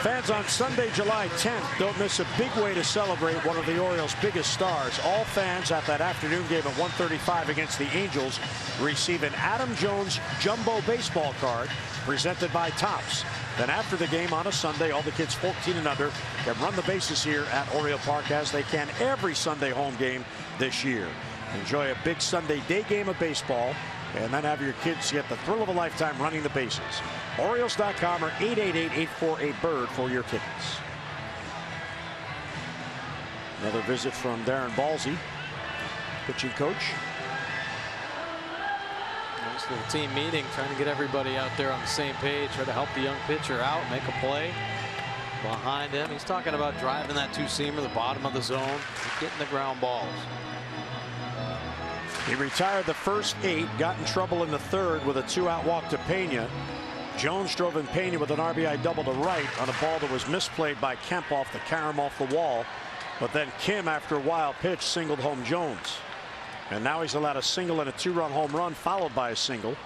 Fans, on Sunday, July 10th, don't miss a big way to celebrate one of the Orioles' biggest stars. All fans at that afternoon game at 1:35 against the Angels receive an Adam Jones jumbo baseball card presented by Topps. Then after the game on a Sunday, all the kids 14 and under can run the bases here at Oriole Park, as they can every Sunday home game this year. Enjoy a big Sunday day game of baseball, and then have your kids get the thrill of a lifetime running the bases. Orioles.com or 888-848-BIRD for your tickets. Another visit from Darren Balsey, pitching coach. Nice little team meeting, trying to get everybody out there on the same page, try to help the young pitcher out, make a play behind him. He's talking about driving that 2-seamer, the bottom of the zone, getting the ground balls. He retired the first 8, got in trouble in the 3rd with a 2-out walk to Pena. Jones drove in Pena with an RBI double to right on a ball that was misplayed by Kemp off the carom off the wall. But then Kim, after a wild pitch, singled home Jones. And now he's allowed a single and a 2-run home run, followed by a single.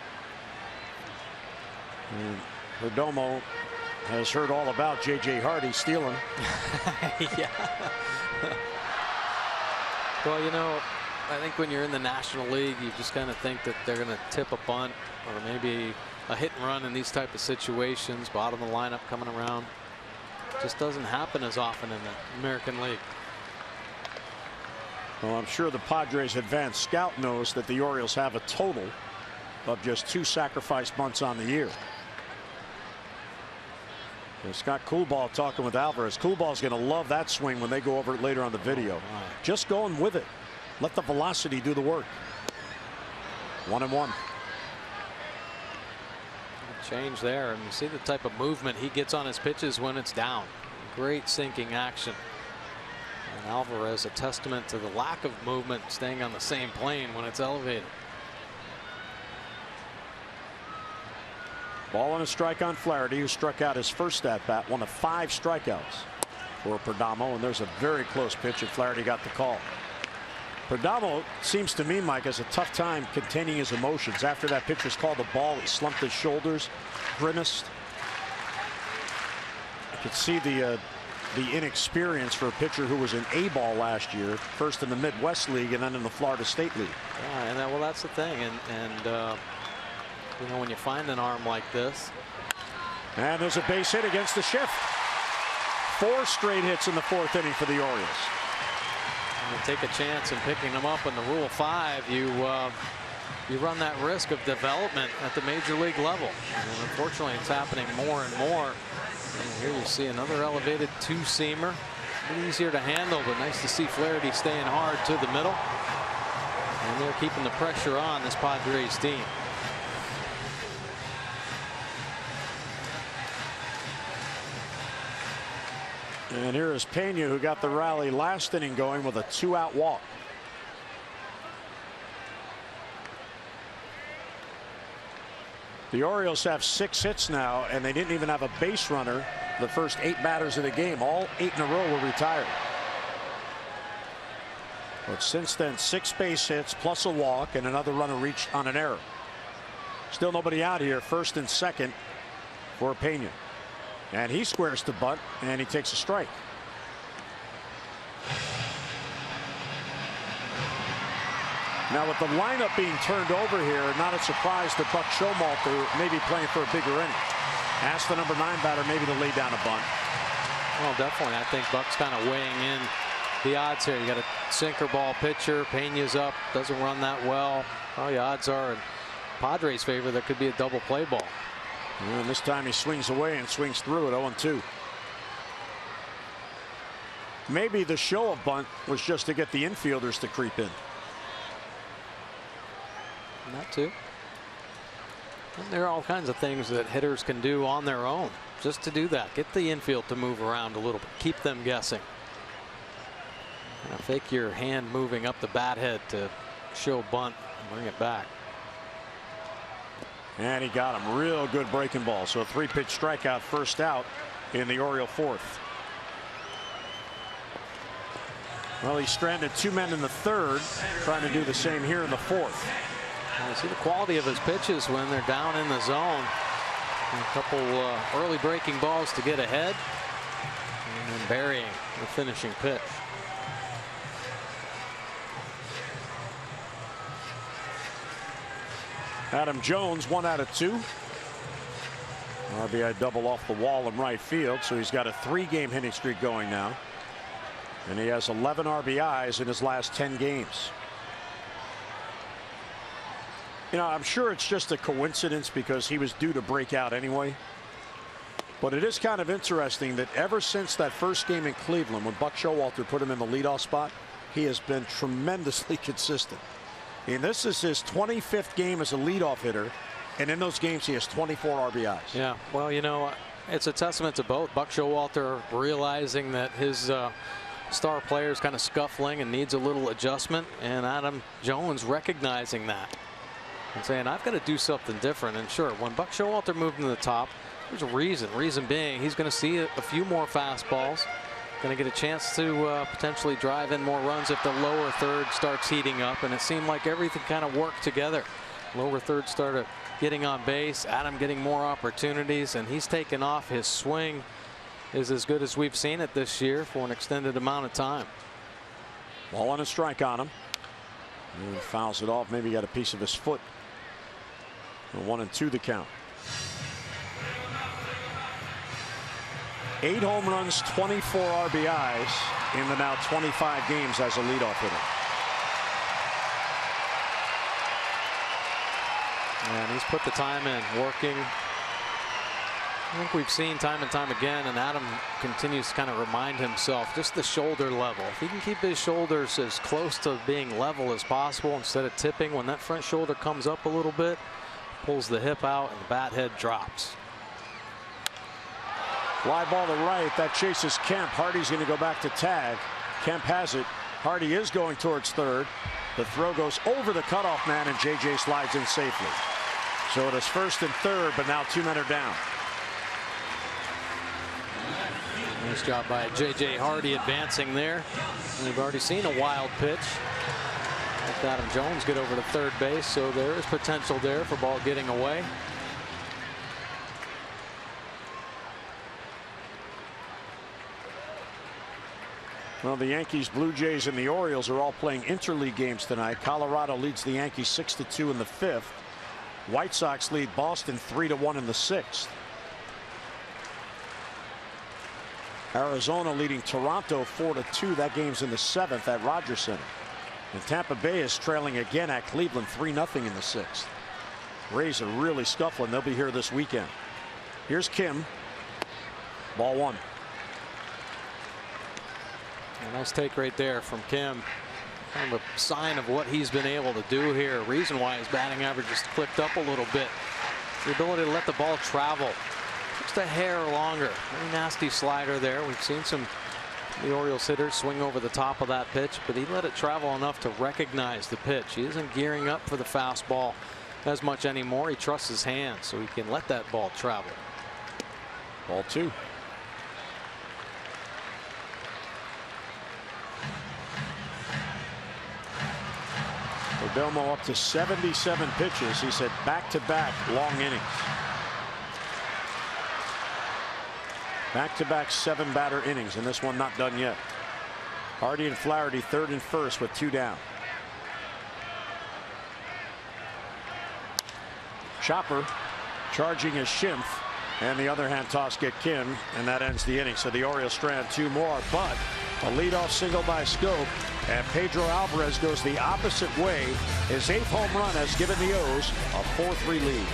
And Perdomo has heard all about J.J. Hardy stealing. Yeah. Well, you know, I think when you're in the National League, you just kind of think that they're going to tip a bunt or maybe a hit and run in these type of situations. Bottom of the lineup coming around. Just doesn't happen as often in the American League. Well, I'm sure the Padres advanced scout knows that the Orioles have a total of just 2 sacrifice bunts on the year. And Scott Coolball talking with Alvarez. Coolball's going to love that swing when they go over it later on the video. Oh, wow. Just going with it. Let the velocity do the work. 1-1. Change there, and you see the type of movement he gets on his pitches when it's down. Great sinking action. And Alvarez, a testament to the lack of movement, staying on the same plane when it's elevated. Ball and a strike on Flaherty, who struck out his first at bat, one of 5 strikeouts for Perdomo, and there's a very close pitch, and Flaherty got the call. Perdomo seems to me, Mike, has a tough time containing his emotions. After that pitch was called the ball, he slumped his shoulders, grimaced. I could see the inexperience for a pitcher who was an A-ball last year, first in the Midwest League and then in the Florida State League. Yeah, and well, that's the thing, and you know, when you find an arm like this. And there's a base hit against the shift. 4 straight hits in the 4th inning for the Orioles. You take a chance in picking them up in the Rule 5. You run that risk of development at the major league level. And unfortunately, it's happening more and more. And here you see another elevated 2-seamer. A little easier to handle, but nice to see Flaherty staying hard to the middle. And they're keeping the pressure on this Padres team. And here is Pena, who got the rally last inning going with a 2-out walk. The Orioles have 6 hits now, and they didn't even have a base runner the first 8 batters of the game. All 8 in a row were retired. But since then, 6 base hits plus a walk and another runner reached on an error. Still nobody out here, first and second for Pena. And he squares to bunt, and he takes a strike. Now with the lineup being turned over here, not a surprise that Buck Showalter may be playing for a bigger inning. Ask the number 9 batter maybe to lay down a bunt. Well, definitely. I think Buck's kind of weighing in the odds here. You got a sinker ball pitcher. Pena's up, doesn't run that well. Well, the odds are in Padres' favor that could be a double play ball. And this time he swings away and swings through it 0-2. Maybe the show of bunt was just to get the infielders to creep in. That too. And there are all kinds of things that hitters can do on their own just to do that. Get the infield to move around a little bit. Keep them guessing. Fake your hand moving up the bat head to show bunt and bring it back. And he got him. Real good breaking ball. So a 3-pitch strikeout, first out in the Oriole 4th. Well, he stranded 2 men in the 3rd, trying to do the same here in the 4th. You see the quality of his pitches when they're down in the zone. And a couple early breaking balls to get ahead, and then burying the finishing pitch. Adam Jones 1 out of 2. RBI double off the wall in right field, so he's got a 3-game hitting streak going now. And he has 11 RBIs in his last 10 games. You know, I'm sure it's just a coincidence because he was due to break out anyway. But it is kind of interesting that ever since that first game in Cleveland, when Buck Showalter put him in the leadoff spot, he has been tremendously consistent. And this is his 25th game as a leadoff hitter, and in those games he has 24 RBIs. Yeah, well, you know, it's a testament to both. Buck Showalter realizing that his star player is kind of scuffling and needs a little adjustment, and Adam Jones recognizing that and saying, I've got to do something different. And sure, when Buck Showalter moved to the top, there's a reason. Reason being, he's going to see a few more fastballs. Going to get a chance to potentially drive in more runs if the lower third starts heating up. And it seemed like everything kind of worked together. Lower third started getting on base. Adam getting more opportunities, and he's taken off. His swing is as good as we've seen it this year for an extended amount of time. Ball on a strike on him. And he fouls it off. Maybe he got a piece of his foot. 1-2 the count. 8 home runs, 24 RBIs in the now 25 games as a leadoff hitter. And he's put the time in, working. I think we've seen time and time again, and Adam continues to kind of remind himself just the shoulder level. If he can keep his shoulders as close to being level as possible instead of tipping, when that front shoulder comes up a little bit, pulls the hip out and the bat head drops. Fly ball to right. That chases Kemp. Hardy's going to go back to tag. Kemp has it. Hardy is going towards third. The throw goes over the cutoff man, and JJ slides in safely. So it is first and third, but now 2 men are down. Nice job by JJ Hardy advancing there. And we've already seen a wild pitch. Let Adam Jones get over to third base, so there is potential there for ball getting away. Well, the Yankees, Blue Jays, and the Orioles are all playing interleague games tonight. Colorado leads the Yankees 6-2 in the 5th. White Sox lead Boston 3-1 in the 6th. Arizona leading Toronto 4-2. That game's in the 7th at Rogers Center. And Tampa Bay is trailing again at Cleveland 3-0 in the 6th. Rays are really scuffling. They'll be here this weekend. Here's Kim. Ball 1. A nice take right there from Kim. Kind of a sign of what he's been able to do here. Reason why his batting average has clipped up a little bit. The ability to let the ball travel just a hair longer. Very nasty slider there. We've seen some the Orioles hitters swing over the top of that pitch, but he let it travel enough to recognize the pitch. He isn't gearing up for the fastball as much anymore. He trusts his hands, so he can let that ball travel. Ball 2. Perdomo up to 77 pitches. He said back-to-back long innings. Back-to-back 7-batter innings, and this one not done yet. Hardy and Flaherty third and first with 2 down. Chopper charging his Schimpf, and the other hand toss get Kim, and that ends the inning. So the Orioles strand 2 more, but a leadoff single by Scope, and Pedro Alvarez goes the opposite way. His 8th home run has given the O's a 4-3 lead.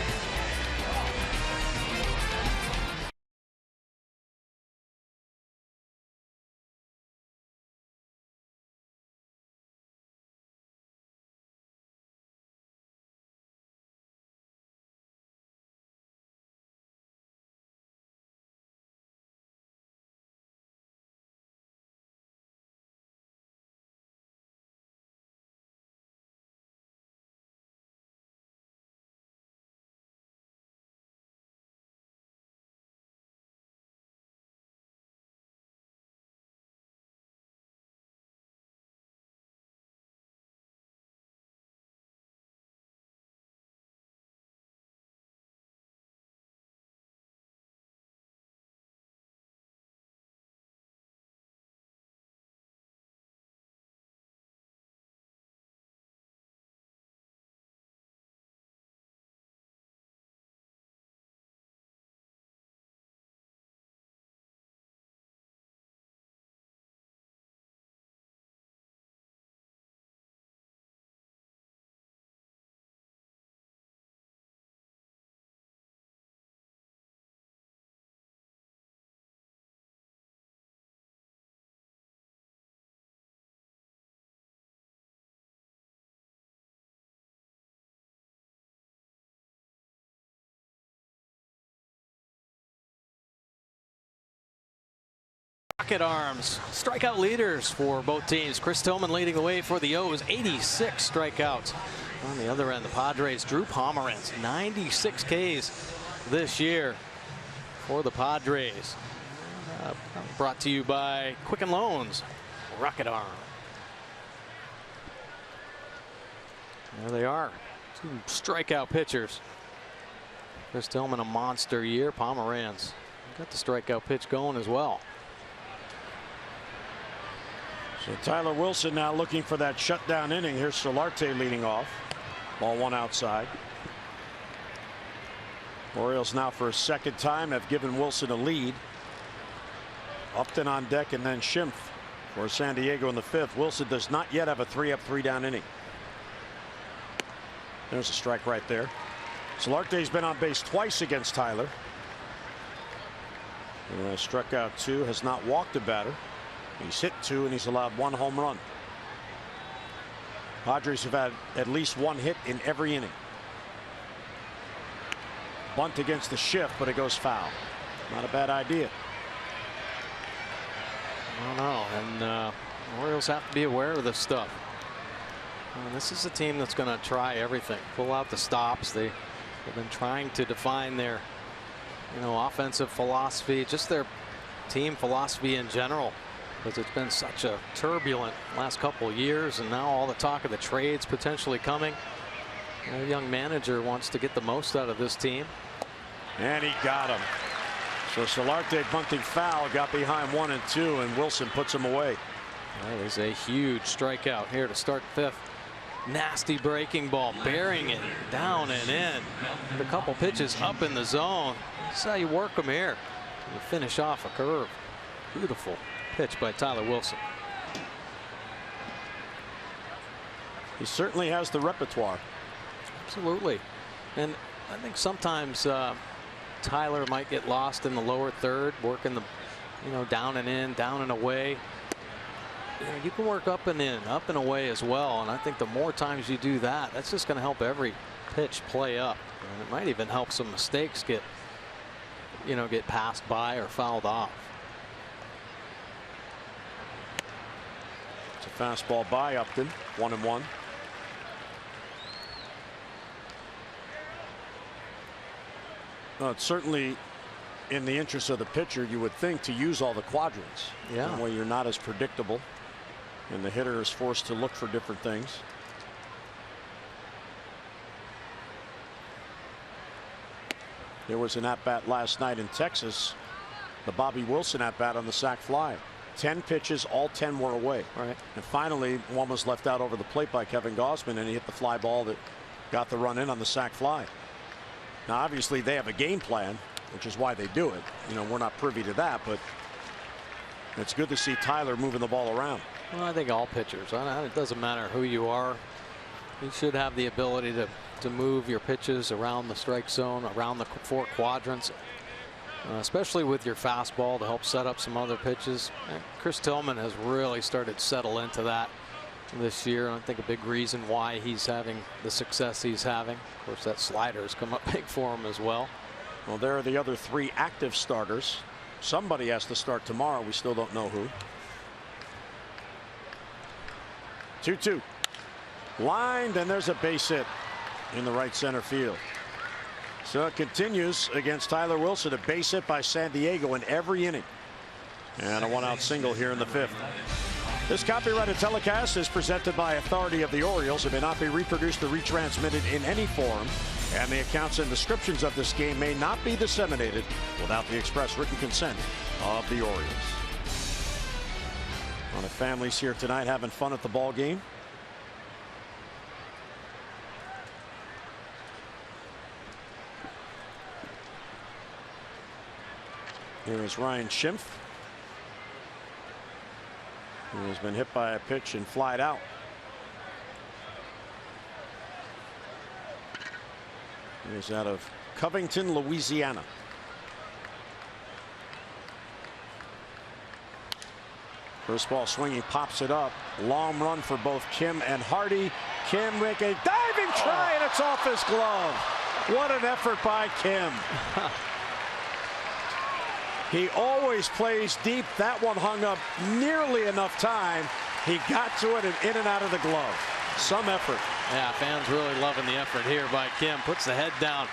Rocket arms, strikeout leaders for both teams. Chris Tillman leading the way for the O's, 86 strikeouts. On the other end, the Padres, Drew Pomeranz, 96 Ks this year for the Padres. Brought to you by Quicken Loans, Rocket Arm. There they are, 2 strikeout pitchers. Chris Tillman, a monster year. Pomeranz got the strikeout pitch going as well. So Tyler Wilson now looking for that shutdown inning. Here's Solarte leading off. Ball 1 outside. Orioles now for a second time have given Wilson a lead. Upton on deck, and then Schimpf for San Diego in the 5th. Wilson does not yet have a 3-up, 3-down inning. There's a strike right there. Solarte's been on base twice against Tyler. Struck out 2, has not walked a batter. He's hit 2, and he's allowed 1 home run. Padres have had at least 1 hit in every inning. Bunt against the shift, but it goes foul. Not a bad idea. I don't know, and Orioles have to be aware of this stuff. This is a team that's going to try everything. Pull out the stops. They've been trying to define their, offensive philosophy, just their team philosophy in general. Because it's been such a turbulent last couple of years, and now all the talk of the trades potentially coming. A young manager wants to get the most out of this team. And he got him. So Solarte bunting foul, got behind 1 and 2, and Wilson puts him away. That is a huge strikeout here to start 5th. Nasty breaking ball, burying it down and in. And a couple pitches up in the zone. That's how you work them here. You finish off a curve. Beautiful pitch by Tyler Wilson. He certainly has the repertoire. Absolutely. And I think sometimes Tyler might get lost in the lower third, working the, down and in, down and away. You can work up and in, up and away as well. And I think the more times you do that, that's just going to help every pitch play up. And it might even help some mistakes get passed by or fouled off. It's a fastball by Upton, 1 and 1. Well, it's certainly in the interest of the pitcher, you would think, to use all the quadrants. Yeah. That way you're not as predictable, and the hitter is forced to look for different things. There was an at-bat last night in Texas, the Bobby Wilson at-bat on the sac fly. 10 pitches, all 10 were away. Right. And finally, one was left out over the plate by Kevin Gausman, and he hit the fly ball that got the run in on the sac fly. Now, obviously, they have a game plan, which is why they do it. You know, we're not privy to that, but it's good to see Tyler moving the ball around. Well, I think all pitchers, it doesn't matter who you are, you should have the ability to move your pitches around the strike zone, around the 4 quadrants, especially with your fastball to help set up some other pitches. And Chris Tillman has really started to settle into that this year. I think a big reason why he's having the success he's having. Of course, that slider has come up big for him as well. Well, there are the other 3 active starters. Somebody has to start tomorrow. We still don't know who. 2-2. Lined, and there's a base hit in the right center field. So it continues against Tyler Wilson. A base hit by San Diego in every inning. And a 1-out single here in the 5th. This copyrighted telecast is presented by authority of the Orioles. It may not be reproduced or retransmitted in any form, and the accounts and descriptions of this game may not be disseminated without the express written consent of the Orioles. A lot of families here tonight having fun at the ball game. Here is Ryan Schimpf, who has been hit by a pitch and flied out. He's out of Covington, Louisiana. First ball swinging, pops it up. Long run for both Kim and Hardy. Kim make a diving try, and it's off his glove. What an effort by Kim. He always plays deep. That one hung up nearly enough time. He got to it and in and out of the glove. Some effort. Yeah, fans really loving the effort here by Kim. Puts the head down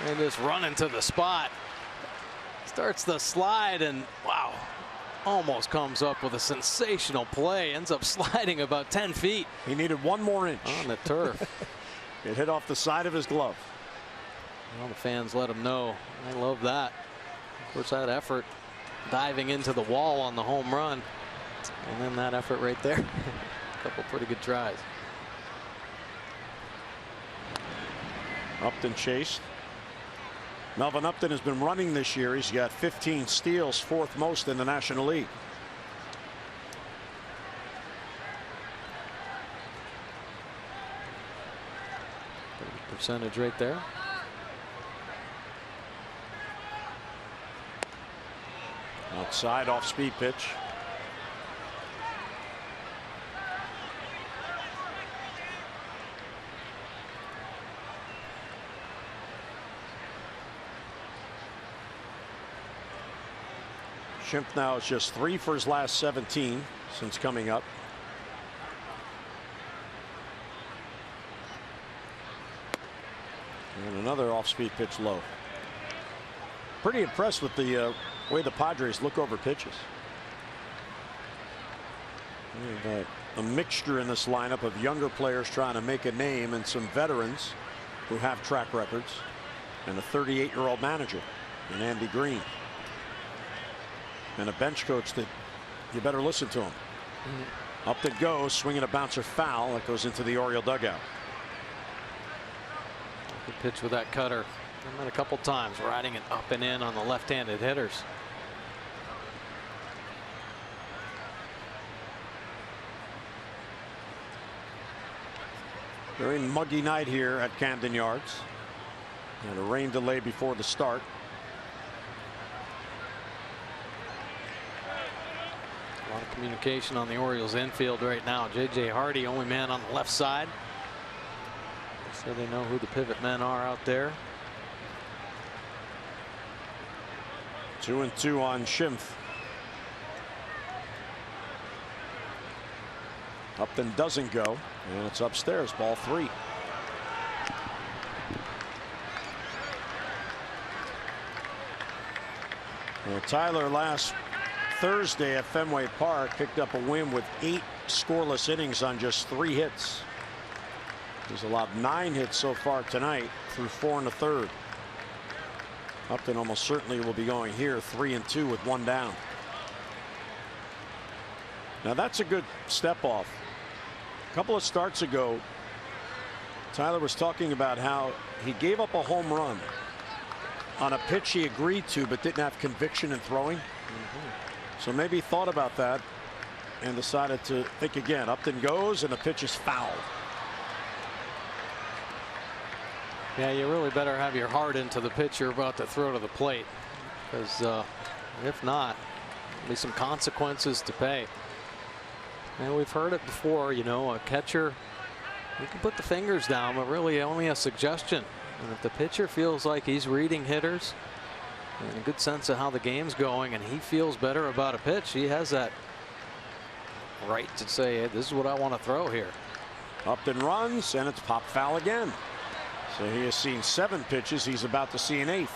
and just running to the spot. Starts the slide and wow, almost comes up with a sensational play. Ends up sliding about 10 feet. He needed 1 more inch on the turf. It hit off the side of his glove. Well, the fans let him know. I love that. Of course, that effort diving into the wall on the home run, and then that effort right there. A couple pretty good tries. Upton chased. Melvin Upton has been running this year. He's got 15 steals, 4th most in the National League. Percentage right there. Outside, off speed pitch. Schimpf now is just 3 for his last 17 since coming up. And another off speed pitch low. Pretty impressed with the way the Padres look over pitches. A mixture in this lineup of younger players trying to make a name and some veterans who have track records, and a 38-year-old manager in Andy Green, and a bench coach that you better listen to him. Up that goes, swinging a bouncer foul that goes into the Oriole dugout. Good pitch with that cutter. And a couple times riding it up and in on the left-handed hitters. Very muggy night here at Camden Yards, and a rain delay before the start. A lot of communication on the Orioles infield right now. J.J. Hardy, only man on the left side, so they know who the pivot men are out there. 2-2 on Schimpf. Upton doesn't go, and it's upstairs, ball 3. Well, Tyler last Thursday at Fenway Park picked up a win with 8 scoreless innings on just 3 hits. He's allowed 9 hits so far tonight through 4 1/3. Upton almost certainly will be going here 3-2 with 1 down. Now that's a good step off. A couple of starts ago, Tyler was talking about how he gave up a home run on a pitch he agreed to but didn't have conviction in throwing. So maybe he thought about that and decided to think again. Upton goes and the pitch is fouled. Yeah, you really better have your heart into the pitch you're about to throw to the plate, because if not, there'll be some consequences to pay. And we've heard it before, you know, a catcher, you can put the fingers down, but really only a suggestion. And if the pitcher feels like he's reading hitters and a good sense of how the game's going, and he feels better about a pitch, he has that right to say, hey, this is what I want to throw here. Upton runs and it's pop foul again. So he has seen 7 pitches. He's about to see an 8th.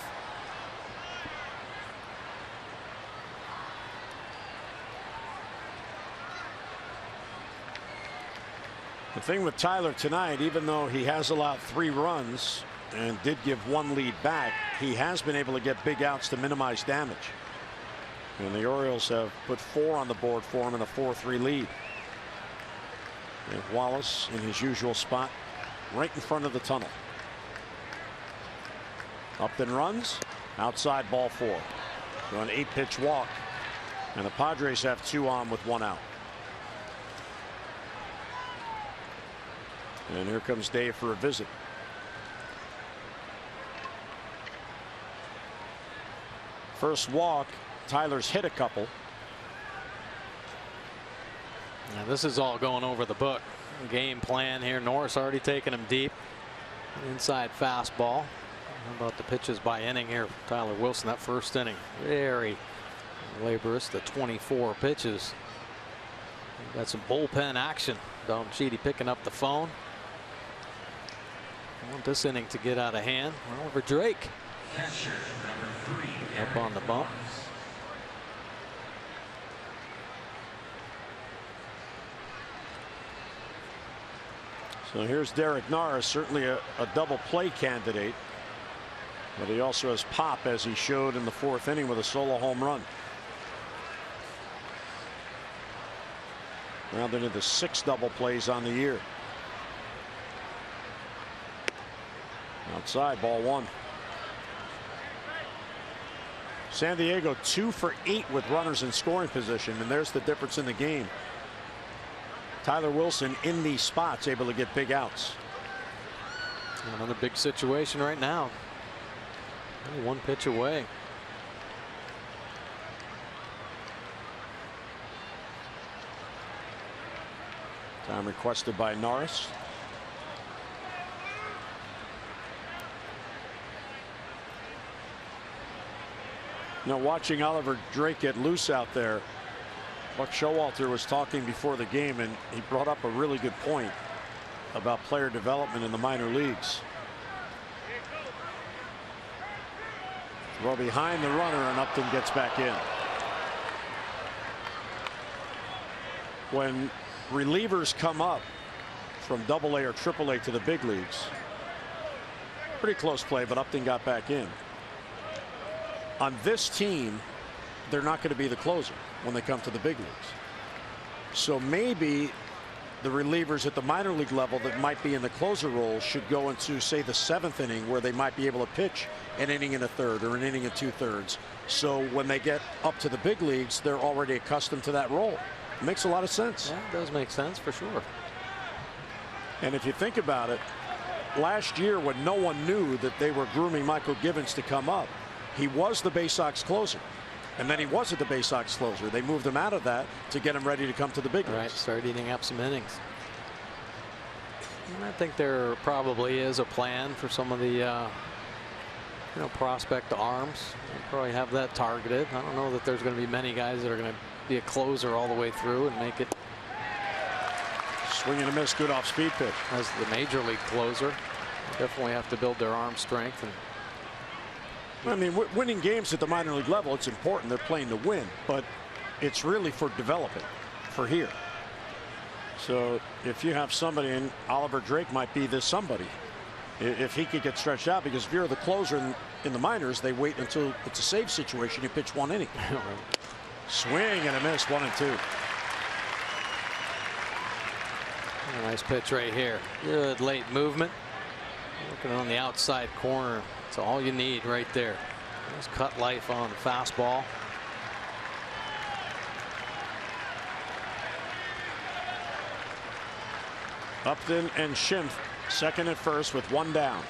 The thing with Tyler tonight, even though he has allowed 3 runs and did give 1 lead back, he has been able to get big outs to minimize damage. And the Orioles have put 4 on the board for him in a 4-3 lead. And Wallace in his usual spot right in front of the tunnel. Upton runs outside, ball 4. So an 8-pitch walk, and the Padres have 2 on with 1 out. And here comes Dave for a visit. First walk, Tyler's hit a couple. Now this is all going over the book. Game plan here. Norris already taking him deep. Inside fastball. How about the pitches by inning here for Tyler Wilson? That first inning, very laborious. The 24 pitches. Got some bullpen action. Don Cheedy picking up the phone. I want this inning to get out of hand. Oliver Drake up on the bump. So here's Derek Norris, certainly a double play candidate. But he also has pop, as he showed in the 4th inning with a solo home run. Rounded into 6 double plays on the year. Outside, ball 1. San Diego 2 for 8 with runners in scoring position, and there's the difference in the game. Tyler Wilson in these spots able to get big outs. Another big situation right now. Only 1 pitch away. Time requested by Norris. Now watching Oliver Drake get loose out there, Buck Showalter was talking before the game, and he brought up a really good point about player development in the minor leagues. Throw behind the runner, and Upton gets back in. When relievers come up from Double-A or Triple-A to the big leagues, pretty close play, but Upton got back in. On this team, they're not going to be the closer when they come to the big leagues. So maybe the relievers at the minor league level that might be in the closer role should go into, say, the 7th inning, where they might be able to pitch an inning and a third or an inning and 2/3. So when they get up to the big leagues, they're already accustomed to that role. It makes a lot of sense. Yeah, it does make sense for sure. And if you think about it, last year when no one knew that they were grooming Michael Givens to come up, he was the Bay Sox closer. And then he wasn't the Bay Sox closer. They moved him out of that to get him ready to come to the big leagues. Right, start eating up some innings. And I think there probably is a plan for some of the prospect arms. They probably have that targeted. I don't know that there's going to be many guys that are going to be a closer all the way through and make it. Swing and a miss, good off speed pitch. As the major league closer, they definitely have to build their arm strength. And I mean, winning games at the minor league level, it's important. They're playing to win, but it's really for developing, for here. So if you have somebody, and Oliver Drake might be this somebody, if he could get stretched out, because if you're the closer in the minors, they wait until it's a save situation. You pitch 1 inning. Swing and a miss, 1-2. A nice pitch right here. Good late movement. Working on the outside corner. That's all you need right there. Just cut life on the fastball. Upton and Schimpf second and first with 1 down.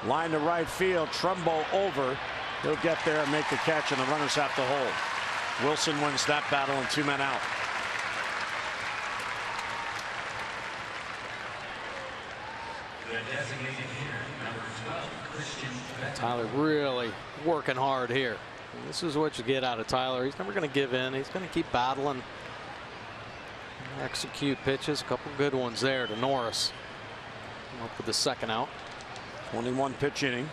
Line to right field. Trumbo over. He'll get there and make the catch, and the runners have to hold. Wilson wins that battle, and 2 men out. Tyler really working hard here. And this is what you get out of Tyler. He's never going to give in. He's going to keep battling. Execute pitches. A couple good ones there to Norris. Up with the second out. 21 pitch inning.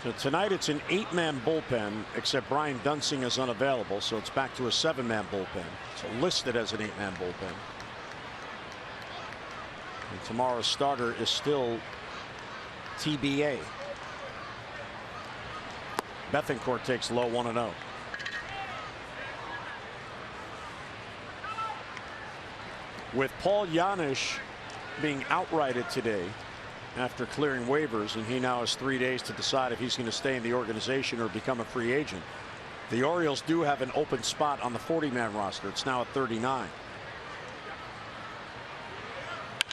So tonight it's an 8-man bullpen, except Brian Dunsing is unavailable, so it's back to a 7-man bullpen. So listed as an 8-man bullpen. And tomorrow's starter is still TBA. Bethancourt takes low, 1-0. With Paul Janisch being outrighted today after clearing waivers, and he now has 3 days to decide if he's going to stay in the organization or become a free agent. The Orioles do have an open spot on the 40-man roster. It's now at 39.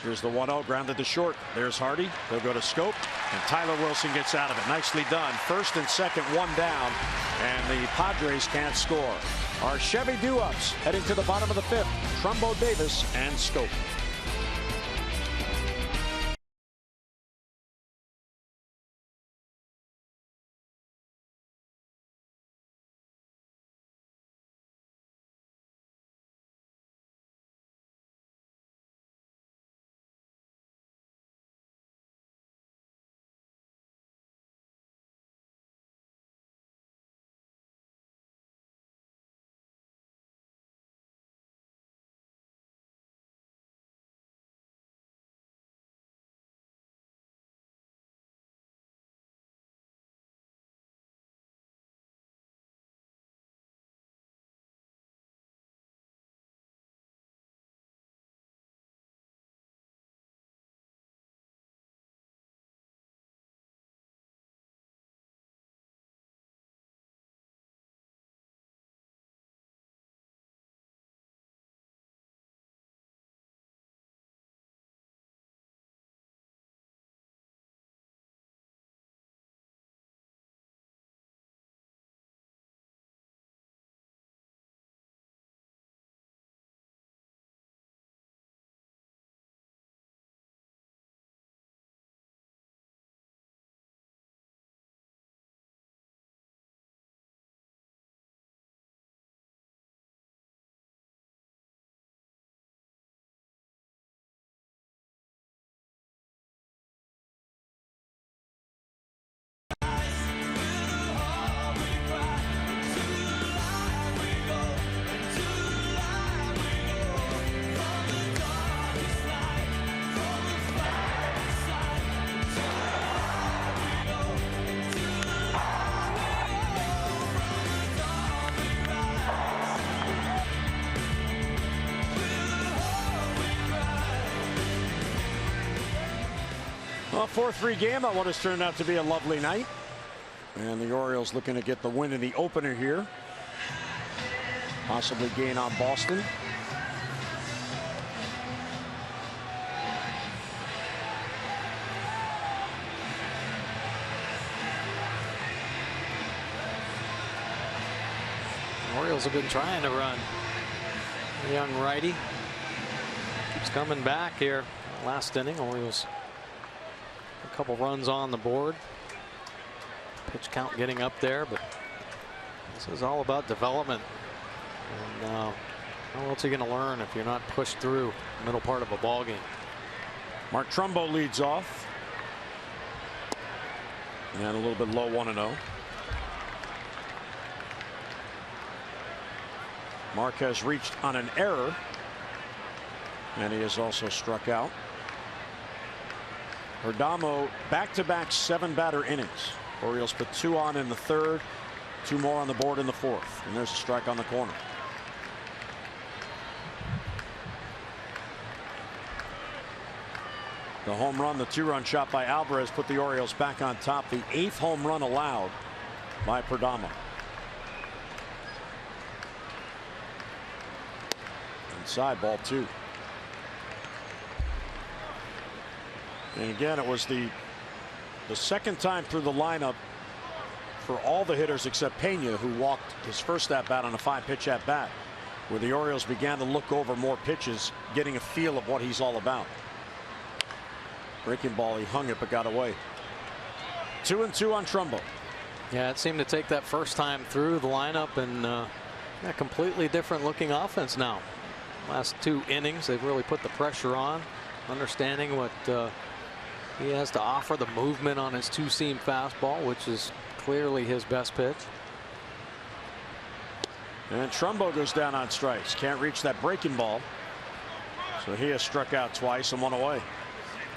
Here's the 1-0, grounded to short. There's Hardy. They'll go to Scope, and Tyler Wilson gets out of it. Nicely done. First and second, 1 down, and the Padres can't score. Our Chevy do-ups heading to the bottom of the 5th. Trumbo, Davis, and Scope. Well, 4-3 game. That one has turned out to be a lovely night. And the Orioles looking to get the win in the opener here. Possibly gain on Boston. The Orioles have been trying to run. The young righty keeps coming back here. Last inning, Orioles a couple runs on the board. Pitch count getting up there, but This is all about development. And how else are you going to learn if you're not pushed through the middle part of a ball game? Mark Trumbo leads off. And a little bit low, 1-0. Mark has reached on an error. And he has also struck out. Perdomo back-to-back 7-batter innings. Orioles put 2 on in the 3rd, 2 more on the board in the 4th. And there's a strike on the corner. The home run, the 2-run shot by Alvarez put the Orioles back on top. The 8th home run allowed by Perdomo. Inside, ball 2. And again, it was the second time through the lineup for all the hitters except Pena, who walked his first at bat on a 5-pitch at bat, where the Orioles began to look over more pitches, getting a feel of what he's all about. Breaking ball, he hung it but got away. 2-2 on Trumbo. Yeah, it seemed to take that first time through the lineup, and a completely different looking offense now. Last 2 innings, they've really put the pressure on, understanding what he has to offer, the movement on his 2-seam fastball, which is clearly his best pitch. And Trumbo goes down on strikes. Can't reach that breaking ball. So he has struck out twice and 1 away.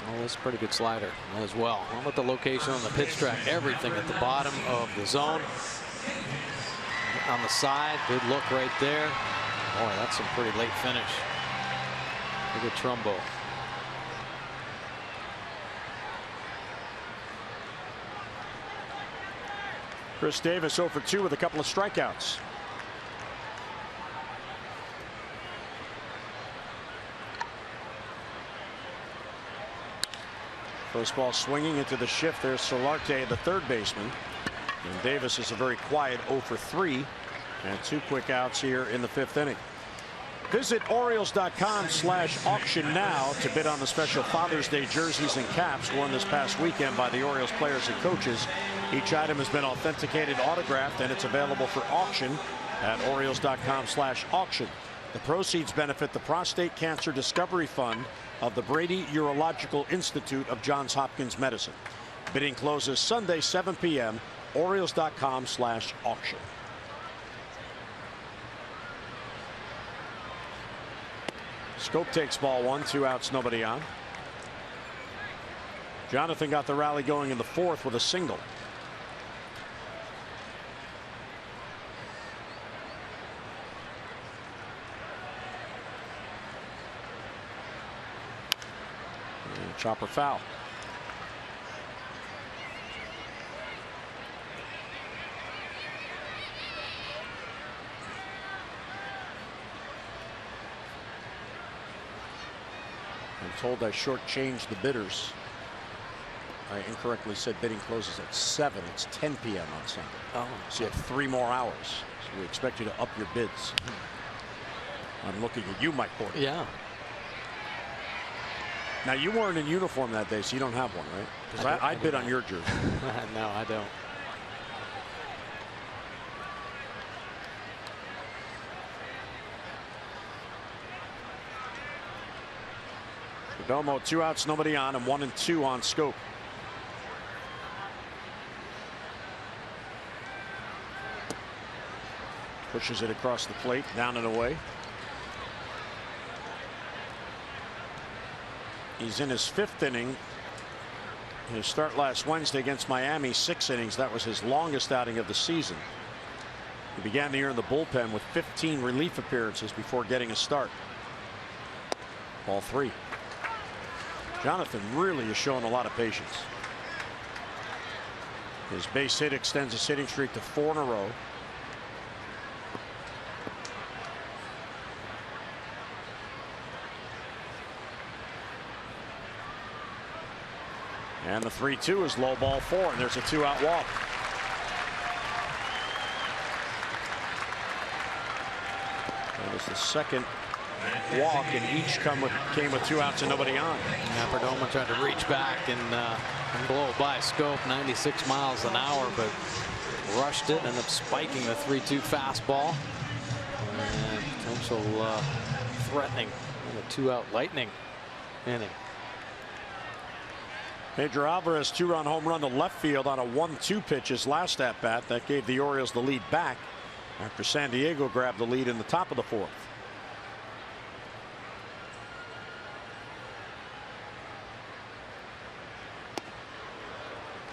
Well, that's a pretty good slider as well. How about the location on the pitch track? Everything at the bottom of the zone. On the side, good look right there. Boy, that's some pretty late finish. Look at Trumbo. Chris Davis 0 for 2 with a couple of strikeouts. First ball swinging into the shift. There's Solarte, the 3rd baseman. And Davis is a very quiet 0 for 3. And 2 quick outs here in the 5th inning. Visit Orioles.com/auction now to bid on the special Father's Day jerseys and caps worn this past weekend by the Orioles players and coaches. Each item has been authenticated, autographed, and it's available for auction at Orioles.com/auction. The proceeds benefit the Prostate Cancer Discovery Fund of the Brady Urological Institute of Johns Hopkins Medicine. Bidding closes Sunday, 7 p.m. Orioles.com/auction. Scope takes ball 1, 2 outs, nobody on. Jonathan got the rally going in the 4th with a single. And chopper foul. I'm told I shortchanged the bidders. I incorrectly said bidding closes at 7. It's 10 p.m. on Sunday. Oh. So you have 3 more hours. So we expect you to up your bids. I'm looking at you, Mike Porter. Yeah. Now, you weren't in uniform that day, so you don't have one, right? Because I bid on your jersey. No, I don't. Perdomo, 2 outs, nobody on, and 1 and 2 on Scope. Pushes it across the plate, down and away. He's in his 5th inning. His start last Wednesday against Miami, 6 innings. That was his longest outing of the season. He began the year in the bullpen with 15 relief appearances before getting a start. Ball 3. Jonathan really is showing a lot of patience. His base hit extends his hitting streak to 4 in a row. And the 3-2 is low, ball 4, and there's a 2-out walk. That was the second walk, and each came with 2 outs and nobody on. Yeah, Perdomo tried to reach back and blow it by Scope, 96 miles an hour, but rushed it, ended up spiking the 3-2 fastball. And potential threatening in a 2-out lightning inning. Pedro Alvarez 2-run home run to left field on a 1-2 pitch his last at bat. That gave the Orioles the lead back after San Diego grabbed the lead in the top of the 4th.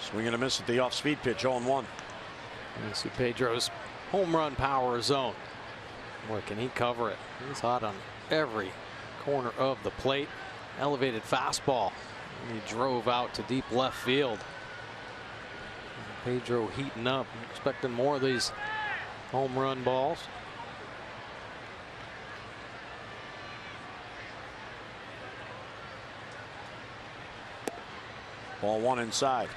Swing and a miss at the off-speed pitch, 0-1. You see Pedro's home run power zone. Boy, can he cover it. He's hot on every corner of the plate. Elevated fastball. And he drove out to deep left field. Pedro heating up. Expecting more of these home run balls. Ball 1 inside.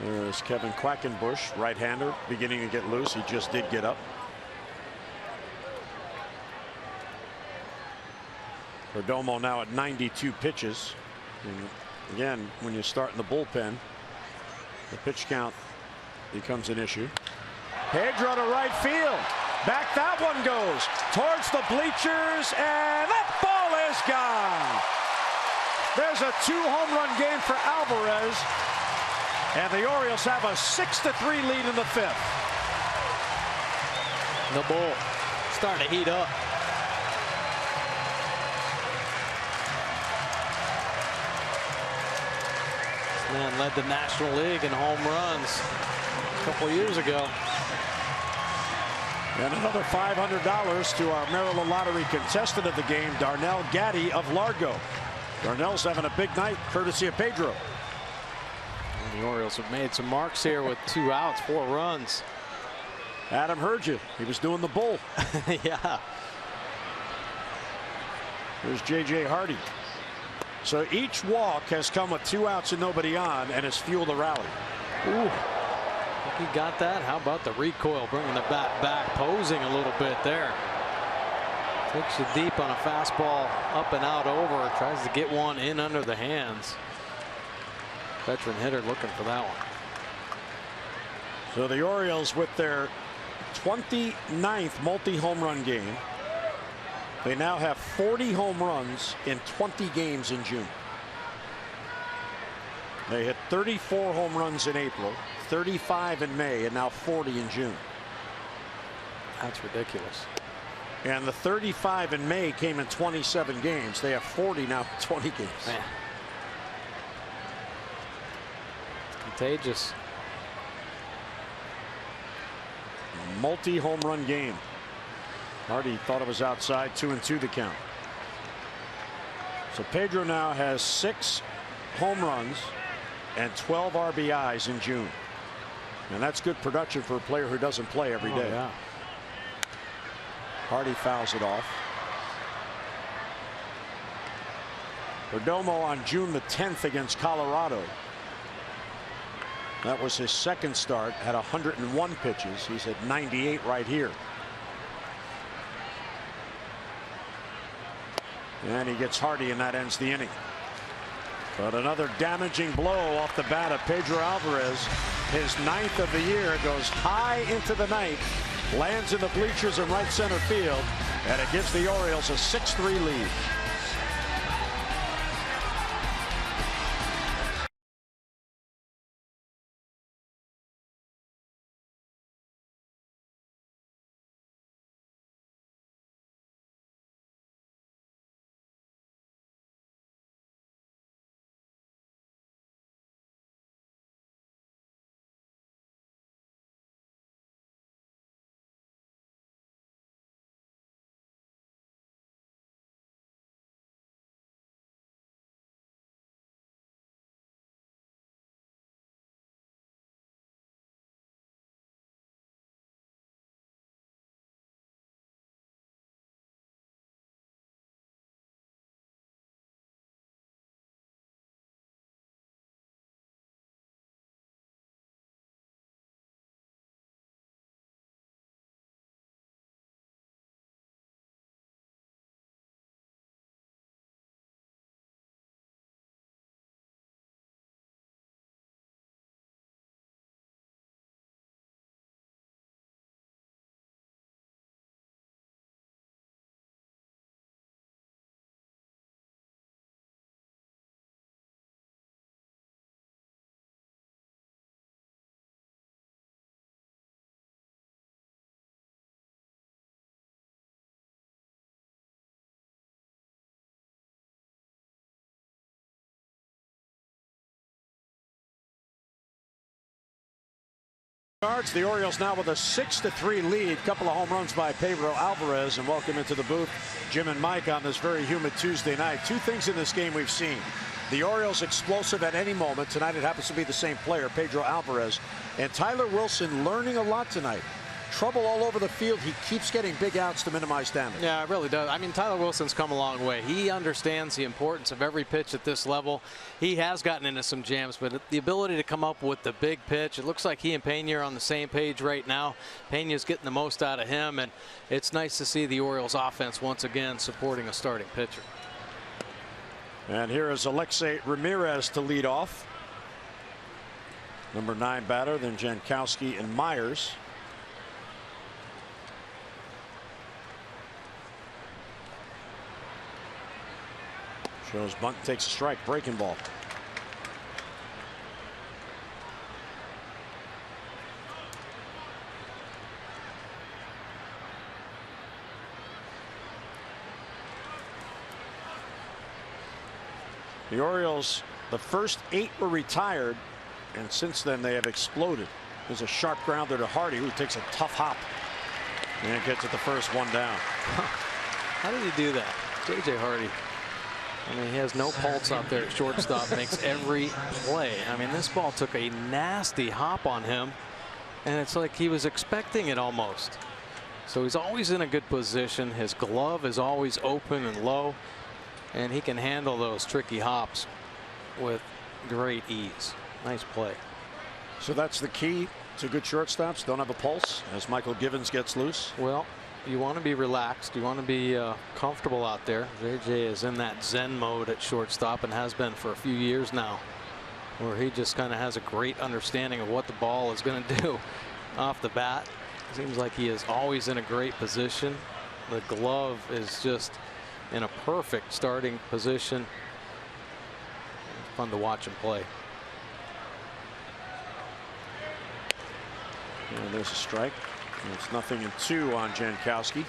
There's Kevin Quackenbush, right-hander, beginning to get loose. He just did get up. Perdomo now at 92 pitches. And again, when you start in the bullpen, the pitch count becomes an issue. Pedro to right field. Back that one goes towards the bleachers, and that ball is gone. There's a 2-home run game for Alvarez. And the Orioles have a 6-3 lead in the 5th. The bull starting to heat up. This man led the National League in home runs a couple years ago. And another $500 to our Maryland Lottery contestant of the game, Darnell Gaddy of Largo. Darnell's having a big night, courtesy of Pedro. The Orioles have made some marks here with 2 outs, 4 runs. Adam heard you. He was doing the bull. Yeah. Here's J.J. Hardy. So each walk has come with 2 outs and nobody on and has fueled the rally. Ooh. Think he got that? How about the recoil, bringing the bat back, posing a little bit there. Takes you deep on a fastball, up and out over. Tries to get one in under the hands. Veteran hitter looking for that one. So the Orioles with their 29th multi-home run game. They now have 40 home runs in 20 games in June. They hit 34 home runs in April, 35 in May, and now 40 in June. That's ridiculous. And the 35 in May came in 27 games. They have 40 now in 20 games. Man. Contagious. Multi-home run game. Hardy thought it was outside, 2-2 the count. So Pedro now has 6 home runs and 12 RBIs in June. And that's good production for a player who doesn't play every day. Yeah. Hardy fouls it off. Perdomo on June the 10th against Colorado. That was his second start, had 101 pitches. He's at 98 right here. And he gets Hardy, and that ends the inning. But another damaging blow off the bat of Pedro Alvarez. His 9th of the year, goes high into the night, lands in the bleachers in right center field, and it gives the Orioles a 6-3 lead. Cards, the Orioles now with a 6-3 lead. Couple of home runs by Pedro Alvarez. And welcome into the booth, Jim and Mike, on this very humid Tuesday night. Two things in this game we've seen. The Orioles explosive at any moment. Tonight it happens to be the same player, Pedro Alvarez. And Tyler Wilson learning a lot tonight. Trouble all over the field. He keeps getting big outs to minimize damage. Yeah, it really does. I mean, Tyler Wilson's come a long way. He understands the importance of every pitch at this level. He has gotten into some jams, but the ability to come up with the big pitch, it looks like he and Pena are on the same page right now. Pena's getting the most out of him, and it's nice to see the Orioles offense once again supporting a starting pitcher. And here is Alexei Ramirez to lead off. Number 9 batter, then Jankowski and Myers. Shows bunt, takes a strike, breaking ball. The Orioles, the first 8 were retired, and since then they have exploded. There's a sharp grounder to Hardy, who takes a tough hop and gets it the first one down. How did he do that? J.J. Hardy. I mean, he has no pulse out there at shortstop, makes every play. I mean, this ball took a nasty hop on him, and it's like he was expecting it almost. So he's always in a good position. His glove is always open and low, and he can handle those tricky hops with great ease. Nice play. So that's the key to good shortstops. Don't have a pulse as Michael Givens gets loose. Well, you want to be relaxed. You want to be comfortable out there. JJ is in that Zen mode at shortstop and has been for a few years now, where he just kind of has a great understanding of what the ball is going to do off the bat. Seems like he is always in a great position. The glove is just in a perfect starting position. It's fun to watch him play. And there's a strike. It's 0-2 on Jankowski.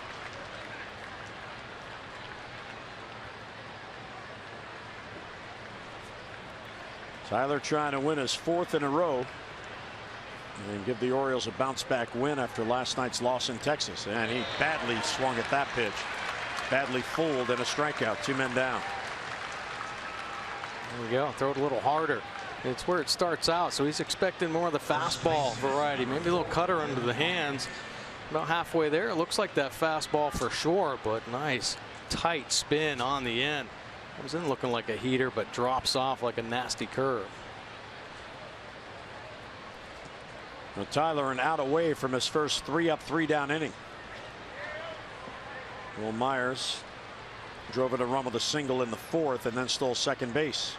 Tyler trying to win his 4th in a row and give the Orioles a bounce back win after last night's loss in Texas. And he badly swung at that pitch. Badly fooled, and a strikeout. 2 men down. There we go. Throw it a little harder. It's where it starts out, so he's expecting more of the fastball variety, maybe a little cutter under the hands. About halfway there, it looks like that fastball for sure, but nice tight spin on the end. Comes in looking like a heater, but drops off like a nasty curve. Well, Tyler an out away from his first 3-up, 3-down inning. Will Myers drove in a run with a single in the 4th and then stole second base.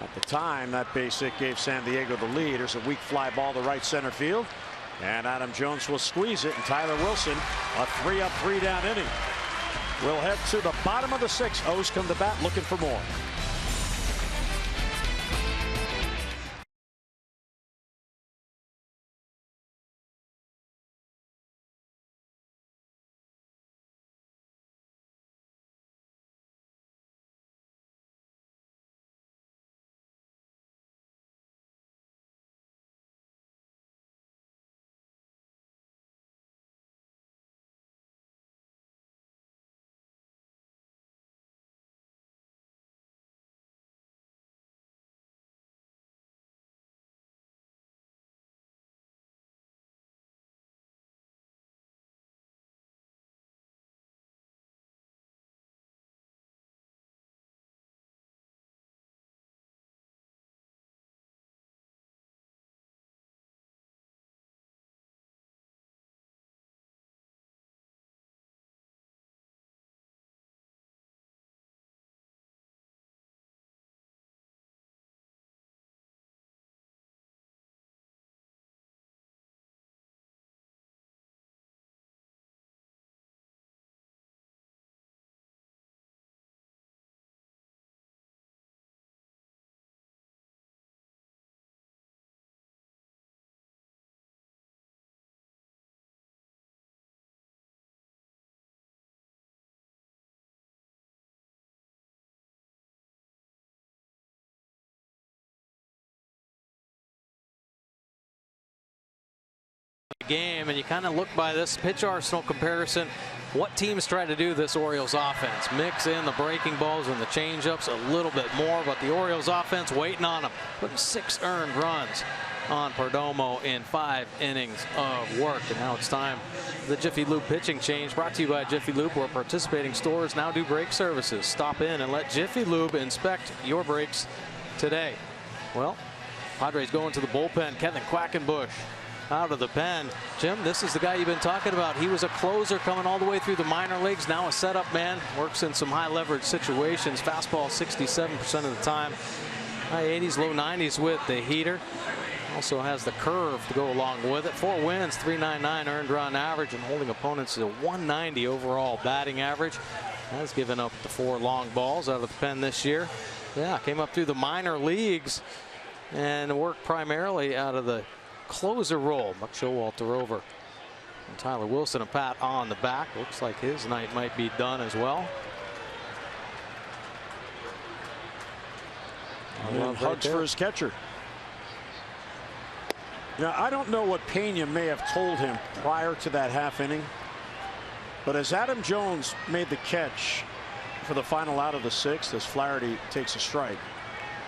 At the time, that base hit gave San Diego the lead. There's a weak fly ball to right center field, and Adam Jones will squeeze it, and Tyler Wilson a 3-up, 3-down inning. We'll head to the bottom of the 6th. O's come to bat looking for more. game, and you kind of look by this pitch arsenal comparison. What teams try to do this Orioles offense? Mix in the breaking balls and the changeups a little bit more, but the Orioles offense waiting on them, putting 6 earned runs on Perdomo in 5 innings of work. And now it's time for the Jiffy Lube pitching change, brought to you by Jiffy Lube, where participating stores now do brake services. Stop in and let Jiffy Lube inspect your brakes today. Well, Padres going to the bullpen. Kevin Quackenbush out of the pen. Jim, this is the guy you've been talking about. He was a closer coming all the way through the minor leagues. Now a setup man. Works in some high leverage situations. Fastball 67% of the time. High 80s, low 90s with the heater. Also has the curve to go along with it. 4 wins, 399 earned run average, and holding opponents to a 190 overall batting average. Has given up the 4 long balls out of the pen this year. Yeah, came up through the minor leagues and worked primarily out of the closer role. Buck Showalter over. And Tyler Wilson a pat on the back. Looks like his night might be done as well. And hugs for his catcher. Now, I don't know what Pena may have told him prior to that half inning, but as Adam Jones made the catch for the final out of the 6th, as Flaherty takes a strike,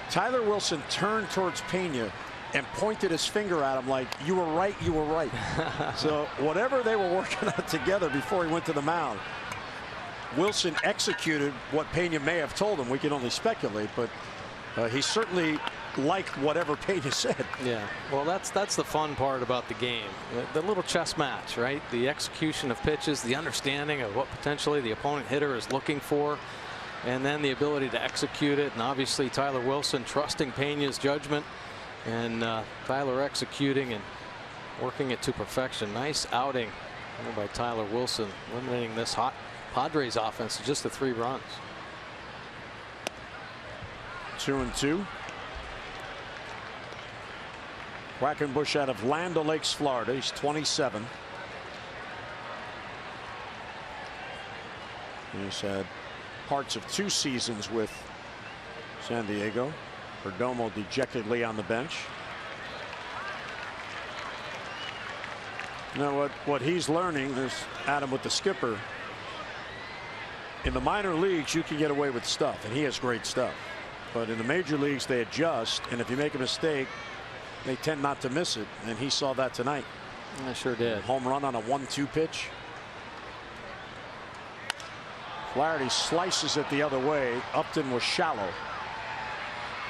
Tyler Wilson turned towards Pena and pointed his finger at him like, "You were right, you were right." So whatever they were working on together before he went to the mound, Wilson executed what Pena may have told him. We can only speculate, but he certainly liked whatever Pena said. Yeah, well, that's the fun part about the game. The little chess match, right? The execution of pitches, the understanding of what potentially the opponent hitter is looking for, and then the ability to execute it. And obviously Tyler Wilson trusting Pena's judgment, and Tyler executing and working it to perfection. Nice outing by Tyler Wilson, eliminating this hot Padres offense to just the 3 runs. 2-2. Quackenbush out of Land O'Lakes, Florida. He's 27. He's had parts of 2 seasons with San Diego. Perdomo dejectedly on the bench. Now what he's learning is, Adam, with the skipper, in the minor leagues you can get away with stuff, and he has great stuff, but in the major leagues they adjust, and if you make a mistake they tend not to miss it, and he saw that tonight. I sure did. Home run on a 1-2 pitch. Flaherty slices it the other way. Upton was shallow,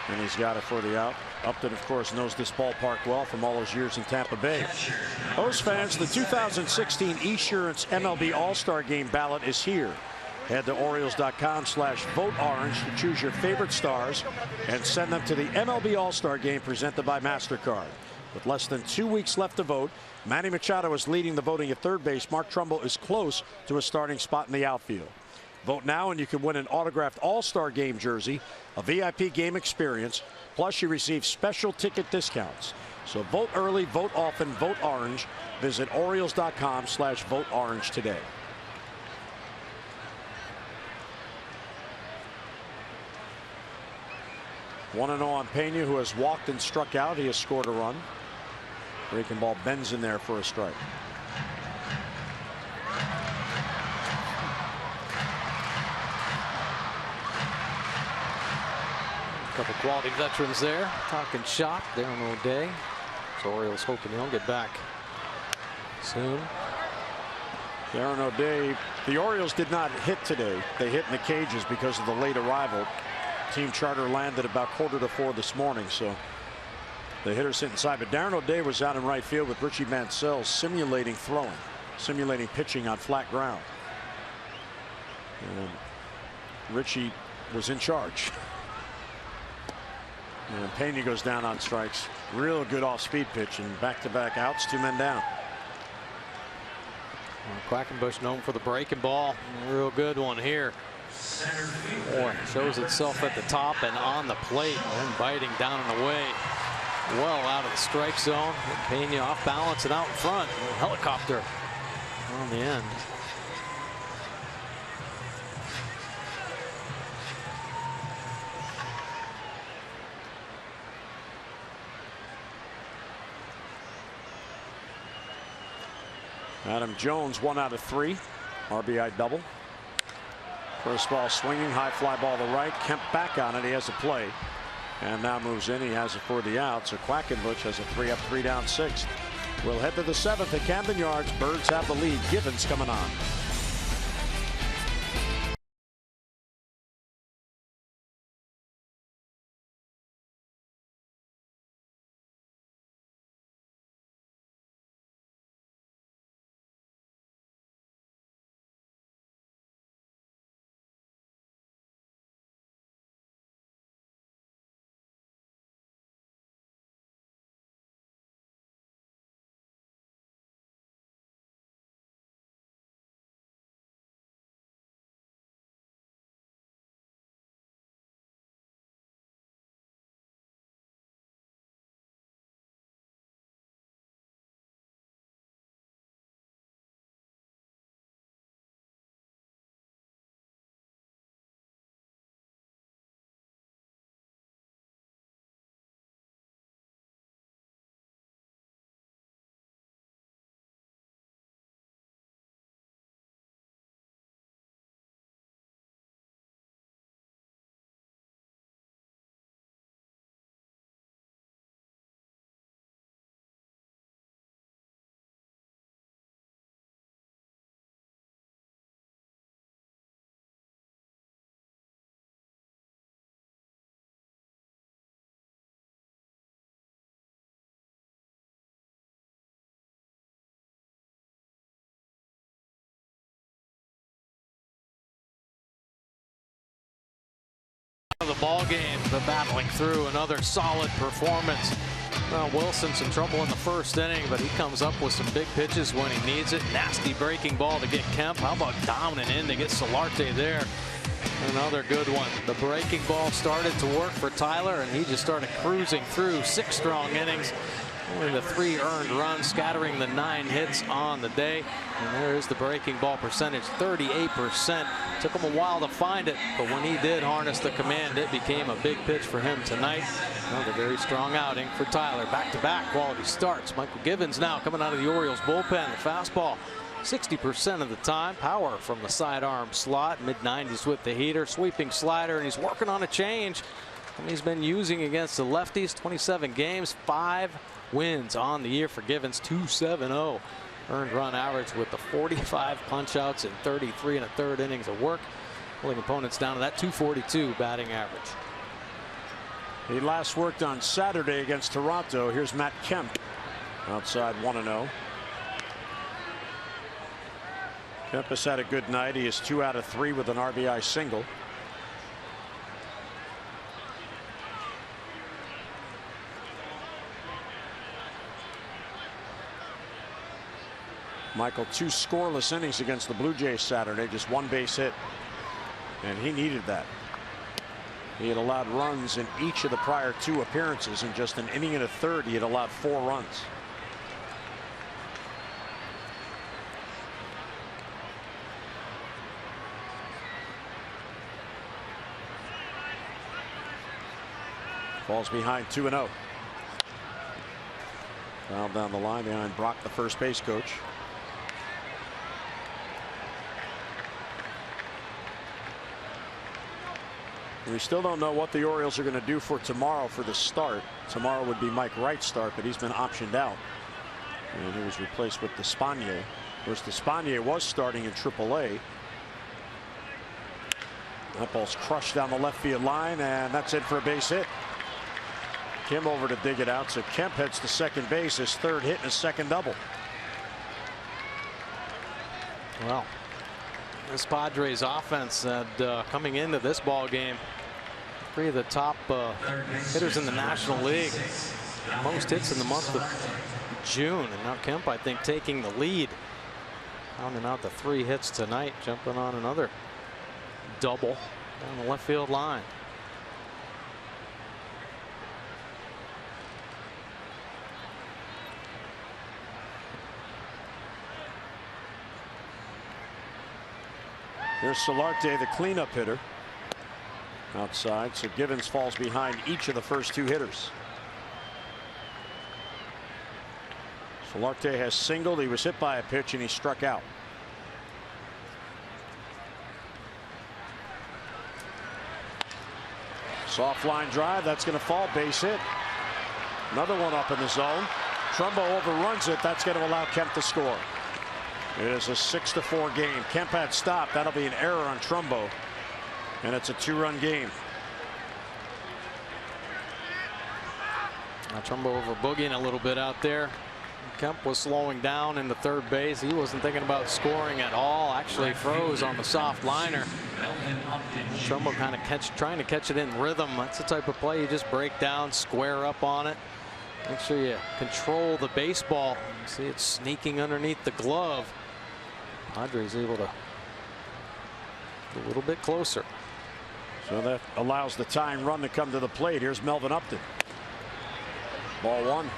and he's got it for the out. Upton, of course, knows this ballpark well from all his years in Tampa Bay. Those fans, the 2016 Esurance MLB All-Star Game ballot is here. Head to Orioles.com/vote-orange to choose your favorite stars and send them to the MLB All-Star Game presented by MasterCard. With less than 2 weeks left to vote, Manny Machado is leading the voting at third base. Mark Trumbo is close to a starting spot in the outfield. Vote now and you can win an autographed All-Star Game jersey, a VIP game experience, plus you receive special ticket discounts. So vote early, vote often, vote orange. Visit Orioles.com/vote-orange today. 1-0 on Pena, who has walked and struck out. He has scored a run. Breaking ball bends in there for a strike. A couple quality veterans there talking shop. Darren O'Day. So Orioles hoping he'll get back soon. Darren O'Day. The Orioles did not hit today. They hit in the cages because of the late arrival. Team charter landed about 3:45 this morning, so the hitters sit inside. But Darren O'Day was out in right field with Richie Mansell simulating throwing, simulating pitching on flat ground. And Richie was in charge. And Pena goes down on strikes. Real good off-speed pitch, and back-to-back outs, 2 men down. Quackenbush known for the breaking ball. A real good one here. Boy, shows itself at the top and on the plate, and biting down and away. Well out of the strike zone. Pena off balance and out in front. Helicopter on the end. Adam Jones 1 out of 3. RBI double. First ball swinging, high fly ball to right. Kemp back on it. He has a play. And now moves in. He has it for the out. So Quackenbush has a 3 up, 3 down, 6. We'll head to the 7th at Camden Yards. Birds have the lead. Givens coming on. The ball game, but battling through another solid performance. Well, Wilson some trouble in the first inning, but he comes up with some big pitches when he needs it. Nasty breaking ball to get Kemp. How about down and in to get Solarte there? Another good one. The breaking ball started to work for Tyler, and he just started cruising through 6 strong innings. Only the 3 earned runs, scattering the 9 hits on the day. And there is the breaking ball percentage, 38%. Took him a while to find it, but when he did harness the command, it became a big pitch for him tonight. Another very strong outing for Tyler. Back-to-back quality starts. Michael Givens now coming out of the Orioles bullpen. The fastball 60% of the time. Power from the sidearm slot. Mid-90s with the heater. Sweeping slider, and he's working on a change. And he's been using against the lefties. 27 games, 5 wins on the year for Givens. 2.70 earned run average with the 45 punch-outs in 33 1/3 innings of work, pulling opponents down to that 242 batting average. He last worked on Saturday against Toronto. Here's Matt Kemp outside 1-0. Kemp has had a good night. He is 2 out of 3 with an RBI single. Michael, 2 scoreless innings against the Blue Jays Saturday, just 1 base hit, and he needed that. He had allowed runs in each of the prior 2 appearances. In just an inning and a third, he had allowed 4 runs. Falls behind 2-0. Foul down the line behind Brock, the first base coach. We still don't know what the Orioles are going to do for tomorrow for the start. Tomorrow would be Mike Wright's start, but he's been optioned out. And he was replaced with Despaigne. Of course, Despaigne was starting in AAA. That ball's crushed down the left field line, and that's it for a base hit. Kim over to dig it out, so Kemp heads to second base, his 3rd hit and his 2nd double. Well, this Padres offense had coming into this ball game, 3 of the top hitters in the National League. Most hits in the month of June, and now Kemp, I think, taking the lead, pounding out the 3 hits tonight, jumping on another double down the left field line. Here's Solarte, the cleanup hitter, outside. So Givens falls behind each of the first 2 hitters. Solarte has singled. He was hit by a pitch and he struck out. Soft line drive. That's going to fall. Base hit. Another one up in the zone. Trumbo overruns it. That's going to allow Kemp to score. It is a 6-4 game. Kemp had stopped. That'll be an error on Trumbo. And it's a 2-run game. Now Trumbo over boogieing a little bit out there. Kemp was slowing down into third base. He wasn't thinking about scoring at all. Actually froze on the soft liner. Trumbo kind of trying to catch it in rhythm. That's the type of play you just break down, square up on it. Make sure you control the baseball. See it sneaking underneath the glove. Padres able to get a little bit closer. So that allows the tying run to come to the plate. Here's Melvin Upton. Ball one.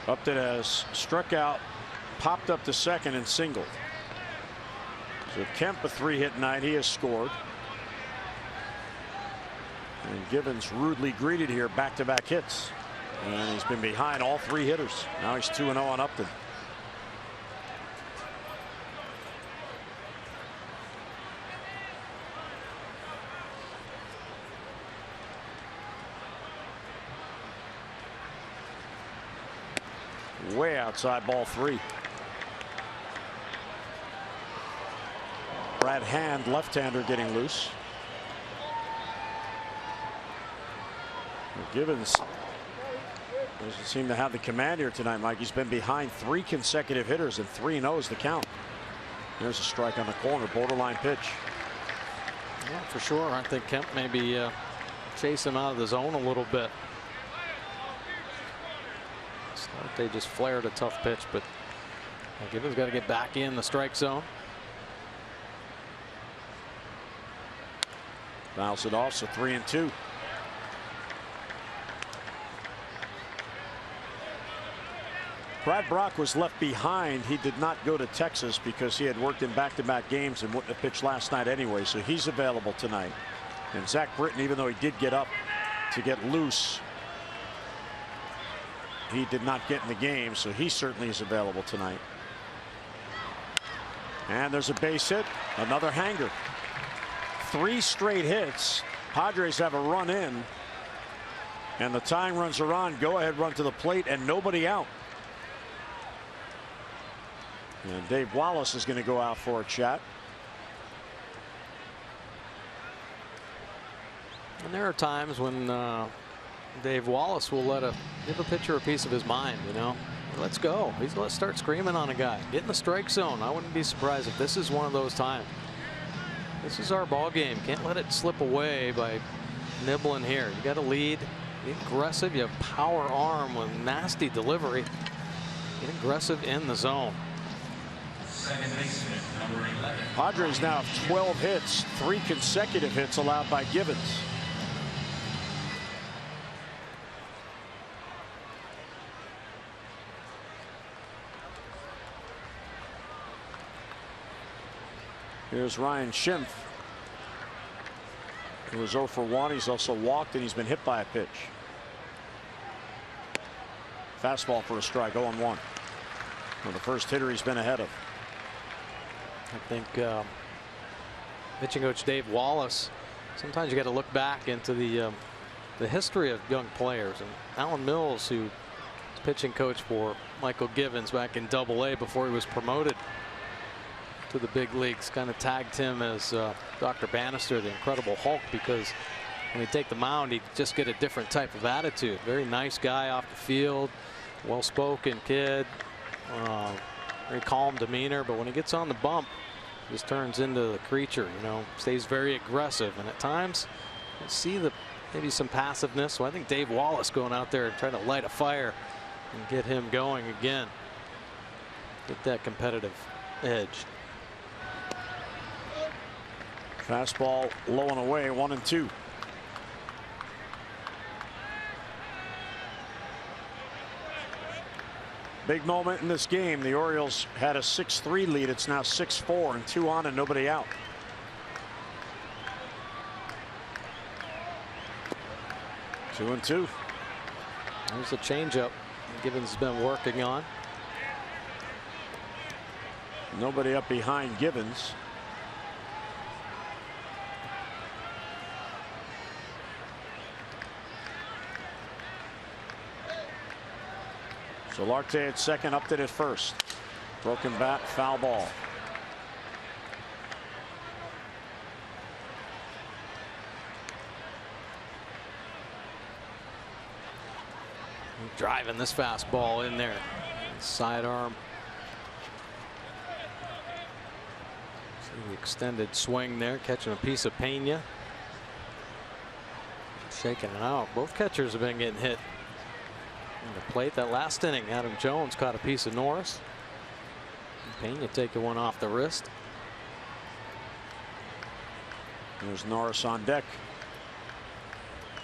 Upton has struck out, popped up to second and singled. So Kemp a 3-hit night. He has scored. And Givens rudely greeted here, back-to-back hits. And he's been behind all 3 hitters. Now he's 2-0 on Upton. Way outside, ball 3. Brad Hand, left-hander, getting loose. Givens doesn't seem to have the command here tonight, Mike. He's been behind 3 consecutive hitters, and 3-0 is the count. There's a strike on the corner, borderline pitch. Yeah, for sure. I think Kemp maybe chase him out of the zone a little bit. They just flared a tough pitch, but Givens got to get back in the strike zone. Fouls it off, so 3-2. Brad Brock was left behind. He did not go to Texas because he had worked in back-to-back games and wouldn't have pitched last night anyway, so he's available tonight. And Zach Britton, even though he did get up to get loose, he did not get in the game, so he certainly is available tonight. And there's a base hit, another hanger. 3 straight hits. Padres have a run in, and the tying runs are on. Go ahead run to the plate and nobody out. And Dave Wallace is going to go out for a chat. And there are times when Dave Wallace will give a pitcher a piece of his mind. You know, let's go. Let's start screaming on a guy. Get in the strike zone. I wouldn't be surprised if this is one of those times. This is our ball game. Can't let it slip away by nibbling here. You got to lead. Be aggressive. You have power arm with nasty delivery. Get aggressive in the zone. Padres now have 12 hits, 3 consecutive hits allowed by Givens. Here's Ryan Schimpf, who was 0 for 1. He's also walked and he's been hit by a pitch. Fastball for a strike, 0-1. Well, the first hitter he's been ahead of. I think pitching coach Dave Wallace, sometimes you got to look back into the history of young players. And Alan Mills, who was pitching coach for Michael Givens back in Double-A before he was promoted to the big leagues, kind of tagged him as Dr. Bannister, the Incredible Hulk, because when he'd take the mound, he'd just get a different type of attitude. Very nice guy off the field, well-spoken kid, very calm demeanor, but when he gets on the bump, he just turns into the creature. You know, stays very aggressive, and at times you see maybe some passiveness. So I think Dave Wallace going out there and trying to light a fire and get him going again, get that competitive edge. Fastball low and away, 1-2. Big moment in this game. The Orioles had a 6-3 lead. It's now 6-4 and 2 on and nobody out. 2-2. There's a changeup Givens has been working on. Nobody up behind Givens. Solarte at second, Upton at first. Broken bat, foul ball. Driving this fastball in there. Sidearm. See the extended swing there, catching a piece of Pena. Shaking it out. Both catchers have been getting hit on the plate. That last inning, Adam Jones caught a piece of Norris. Pena taking one off the wrist. There's Norris on deck.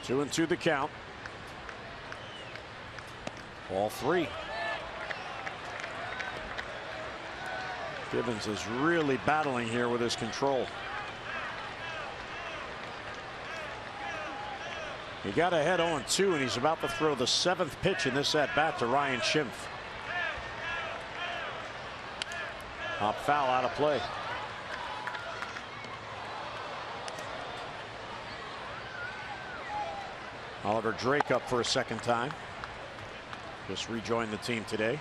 2-2 the count. Ball 3. Givens is really battling here with his control. He got ahead 0-2, and he's about to throw the 7th pitch in this at bat to Ryan Schimpf. Pop foul, out of play. Oliver Drake up for a second time. Just rejoined the team today.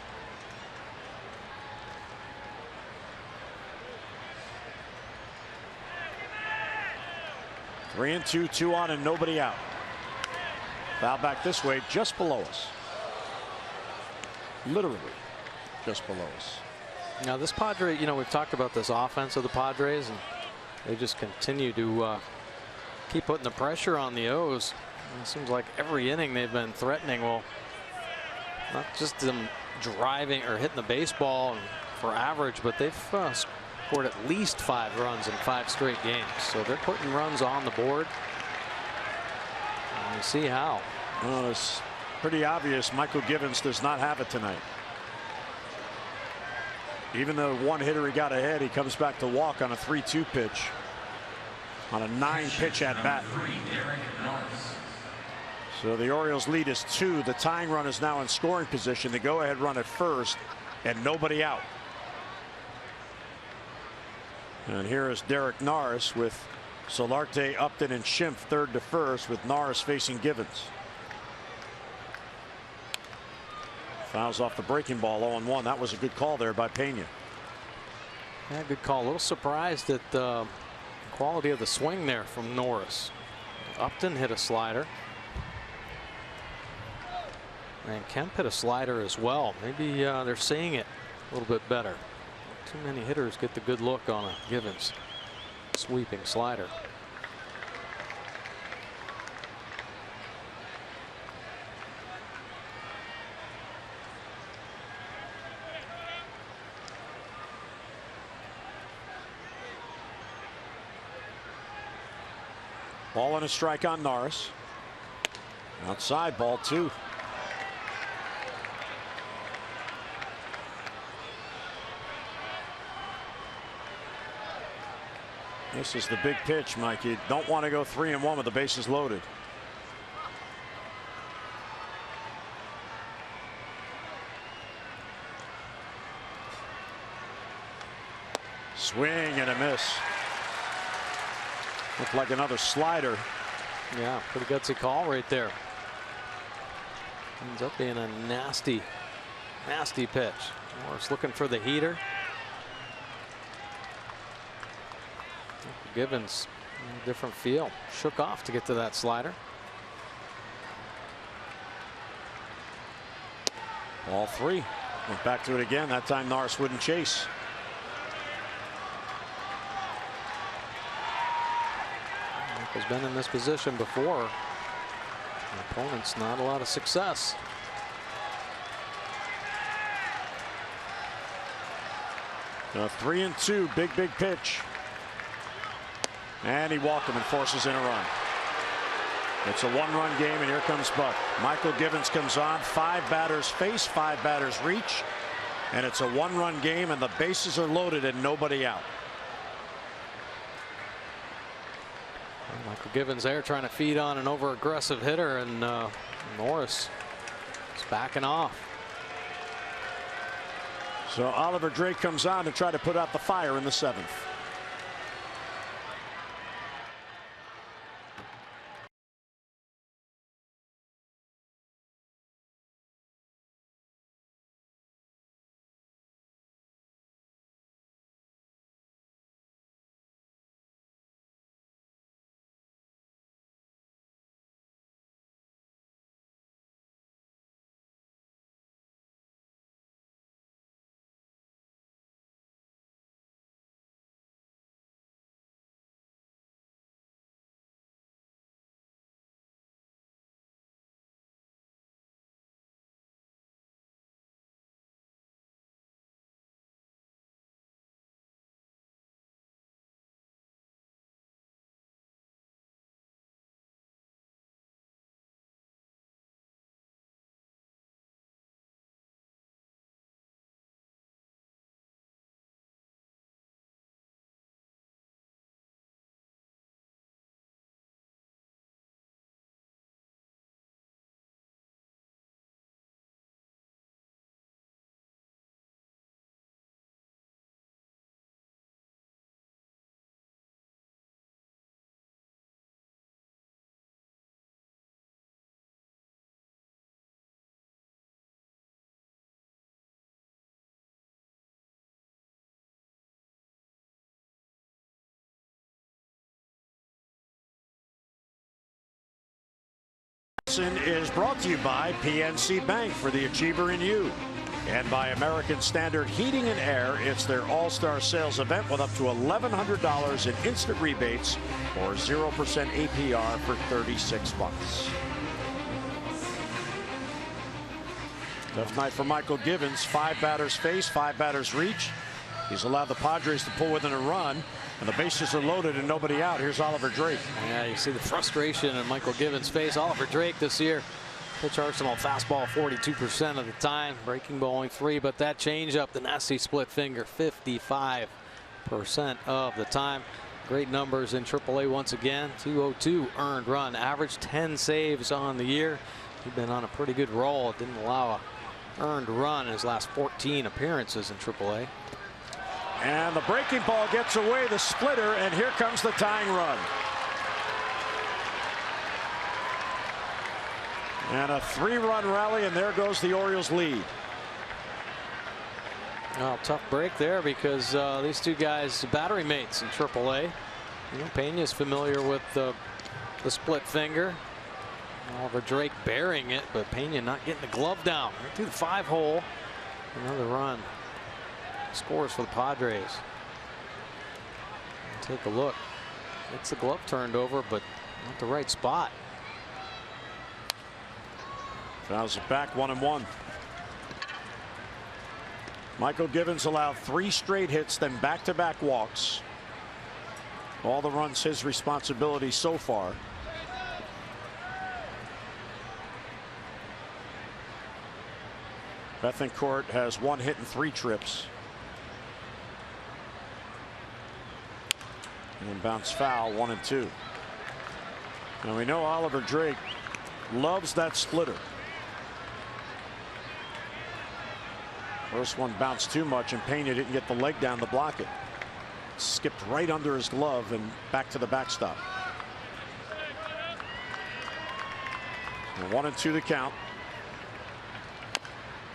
Three and two on and nobody out. Foul back this way, just below us. Literally just below us. Now this Padre, you know, we've talked about this offense of the Padres, and they just continue to keep putting the pressure on the O's. It seems like every inning they've been threatening. Well, not just them driving or hitting the baseball for average, but they've scored at least 5 runs in 5 straight games. So they're putting runs on the board. And you see how. Well, it's pretty obvious Michael Givens does not have it tonight. Even though one hitter he got ahead, he comes back to walk on a 3-2 pitch on a 9-pitch at bat. So the Orioles lead is 2. The tying run is now in scoring position. The go-ahead run at first, and nobody out. And here is Derek Norris with Solarte, Upton, and Schimpf third to first, with Norris facing Givens. Fouls off the breaking ball, 0-1. That was a good call there by Pena. Yeah, good call. A little surprised at the quality of the swing there from Norris. Upton hit a slider. And Kemp hit a slider as well. Maybe they're seeing it a little bit better. Too many hitters get the good look on a Givens sweeping slider. Ball and a strike on Norris. Outside, ball 2. This is the big pitch, Mike. You don't want to go 3-1 with the bases loaded. Swing and a miss. Looked like another slider. Yeah, pretty gutsy call right there. Ends up being a nasty pitch. Morris looking for the heater. Givens, different feel. Shook off to get to that slider. Ball 3. Went back to it again. That time Norris wouldn't chase. Has been in this position before. The opponent's not a lot of success. A 3-2, big pitch. And he walked him and forces in a run. It's a 1-run game, and here comes Buck. Michael Givens comes on. 5 batters face, 5 batters reach. And it's a 1-run game, and the bases are loaded and nobody out. Michael Givens there trying to feed on an over-aggressive hitter, and Norris is backing off. So Oliver Drake comes on to try to put out the fire in the 7th. Is brought to you by PNC Bank for the Achiever in You, and by American Standard Heating and Air. It's their all-star sales event with up to $1,100 in instant rebates or 0% APR for 36 months. Tough night for Michael Givens. 5 batters face, 5 batters reach. He's allowed the Padres to pull within a run, and the bases are loaded and nobody out. Here's Oliver Drake. Yeah, you see the frustration in Michael Givens' face. Oliver Drake this year, pitch arsenal fastball 42% of the time, breaking ball only 3, but that changeup, the nasty split finger, 55% of the time. Great numbers in AAA once again. 202 earned run, average 10 saves on the year. He's been on a pretty good roll. Didn't allow a earned run in his last 14 appearances in AAA. And the breaking ball gets away, the splitter, and here comes the tying run. And a 3-run rally, and there goes the Orioles lead. Well, tough break there because these two guys battery mates in AAA. You know, Pena's familiar with the split finger. Oliver Drake burying it, but Pena not getting the glove down. Right through the 5-hole. Another run. Scores for the Padres. Take a look. Gets the glove turned over, but not the right spot. Fouls it back, 1-1. Michael Givens allowed 3 straight hits, then back-to-back walks. All the runs his responsibility so far. Bethancourt has 1 hit and 3 trips. And bounce foul, 1-2. Now we know Oliver Drake loves that splitter. First one bounced too much, and Pena didn't get the leg down to block it. Skipped right under his glove and back to the backstop. 1-2 the count.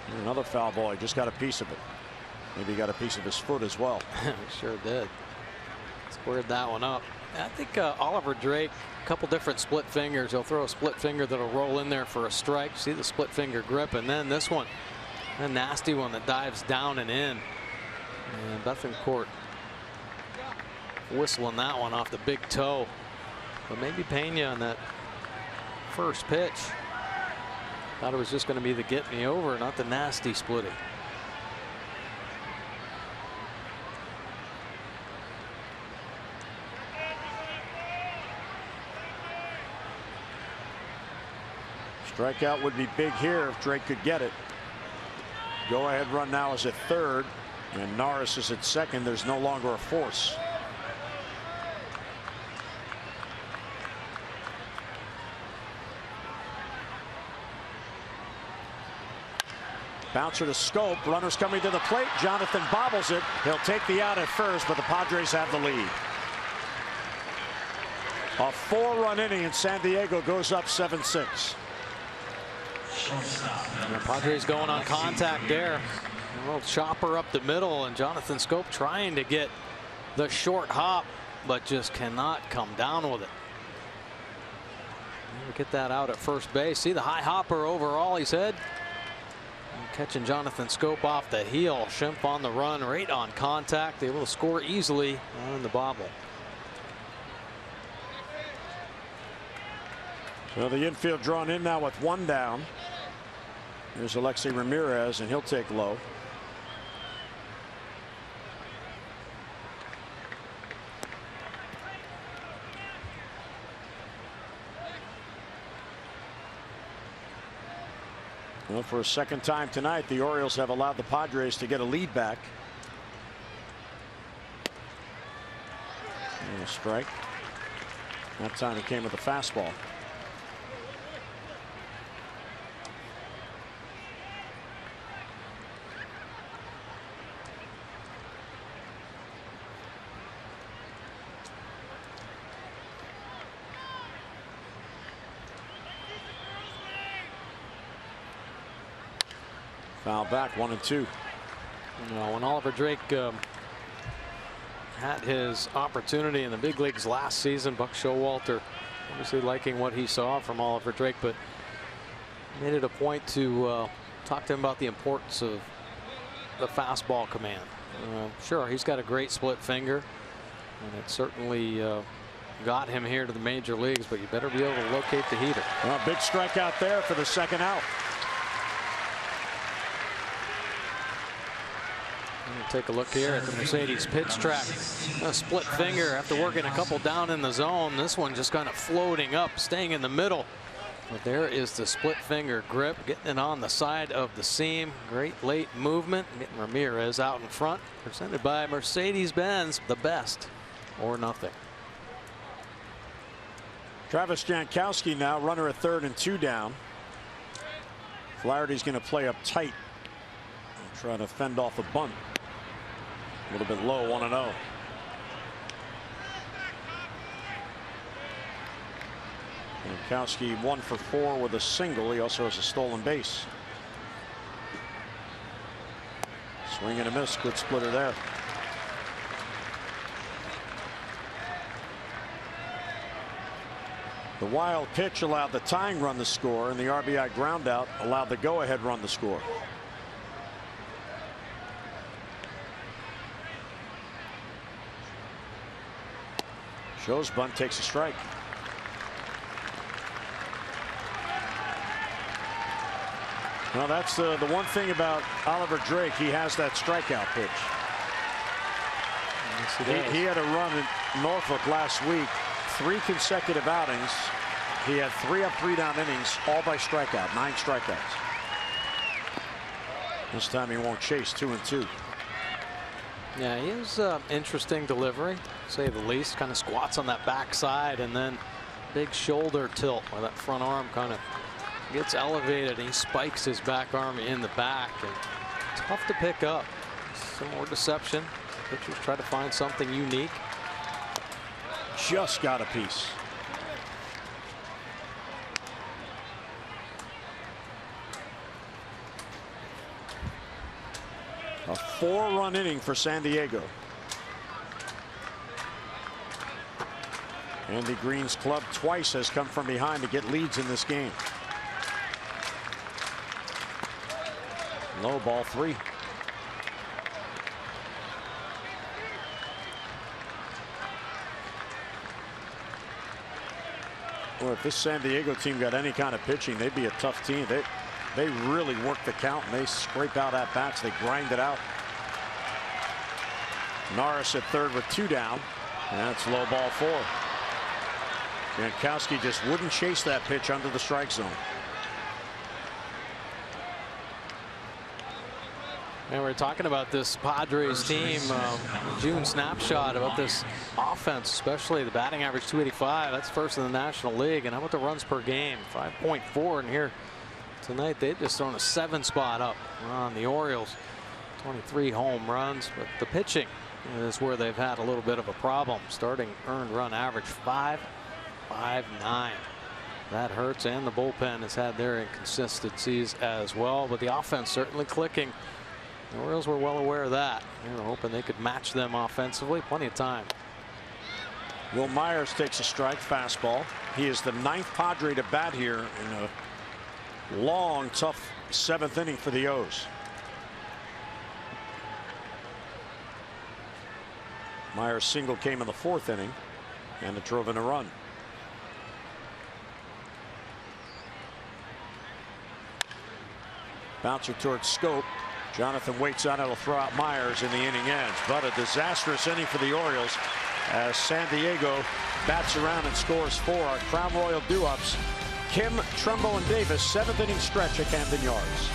And another foul ball. He just got a piece of it. Maybe he got a piece of his foot as well. He sure did. Squared that one up. I think Oliver Drake, a couple different split fingers. He'll throw a split finger that'll roll in there for a strike. See the split finger grip, and then this one, a nasty one that dives down and in. And Bethancourt whistling that one off the big toe. But maybe Pena on that first pitch thought it was just going to be the get me over, not the nasty splitting. Strikeout would be big here if Drake could get it. Go ahead run now is at 3rd, and Norris is at 2nd. There's no longer a force. Bouncer to Scope. Runners coming to the plate. Jonathan bobbles it. He'll take the out at first, but the Padres have the lead. A 4-run inning, and San Diego goes up 7-6. The Padres going on contact there. A little chopper up the middle, and Jonathan Scope trying to get the short hop, but just cannot come down with it. Get that out at first base. See the high hopper overall, he said. And catching Jonathan Scope off the heel. Schimpf on the run, right on contact, able to score easily on the bobble. So the infield drawn in now with 1 down. Here's Alexei Ramirez, and he'll take low. Well, for a second time tonight, the Orioles have allowed the Padres to get a lead back. And a strike. That time it came with a fastball. Foul back, 1-2. You know, when Oliver Drake had his opportunity in the big leagues last season, Buck Showalter obviously liking what he saw from Oliver Drake, but made it a point to talk to him about the importance of the fastball command. Sure, he's got a great split finger, and it certainly got him here to the major leagues, but you better be able to locate the heater. Well, big strikeout there for the second out. Take a look here at the Mercedes pitch track. A split finger after working a couple down in the zone. This one just kind of floating up, staying in the middle. But there is the split finger grip, getting it on the side of the seam. Great late movement, getting Ramirez out in front. Presented by Mercedes-Benz, the best or nothing. Travis Jankowski now, runner at third and 2 down. Flaherty's going to play up tight, trying to fend off a bunt. A little bit low, 1-0. Jankowski 1 for 4 with a single. He also has a stolen base. Swing and a miss. Good splitter there. The wild pitch allowed the tying run to score, and the RBI ground out allowed the go-ahead run to score. Shows bunt, takes a strike. Well, that's the one thing about Oliver Drake. He has that strikeout pitch. Yes, he had a run in Norfolk last week. 3 consecutive outings. He had 3 up, 3 down innings, all by strikeout. 9 strikeouts. This time he won't chase. 2-2. Yeah, he has interesting delivery, to say the least. Kind of squats on that backside, and then big shoulder tilt where that front arm kind of gets elevated. He spikes his back arm in the back, and tough to pick up. Some more deception. Pitchers try to find something unique. Just got a piece. A 4-run inning for San Diego. Andy Green's club twice has come from behind to get leads in this game. Low, ball 3. Well, if this San Diego team got any kind of pitching, they'd be a tough team. They really work the count, and they scrape out at bats. They grind it out. Norris at third with 2 down. And that's low, ball 4. Jankowski just wouldn't chase that pitch under the strike zone. And we're talking about this Padres team, June snapshot about this offense, especially the batting average 285. That's first in the National League. And how about the runs per game? 5.4. And here tonight they've just thrown a 7 spot up on the Orioles. 23 home runs, but the pitching is where they've had a little bit of a problem. Starting earned run average 5.59. That hurts, and the bullpen has had their inconsistencies as well, but the offense certainly clicking. The Orioles were well aware of that. They were hoping they could match them offensively. Plenty of time. Will Myers takes a strike, fastball. He is the 9th Padre to bat here in a long, tough 7th inning for the O's. Myers' single came in the 4th inning, and it drove in a run. Bouncer towards Scope. Jonathan waits on it. He'll throw out Myers, and the inning ends. But a disastrous inning for the Orioles as San Diego bats around and scores 4. Our Crown Royal do-ups: Kim, Trumbo, and Davis. 7th inning stretch at Camden Yards.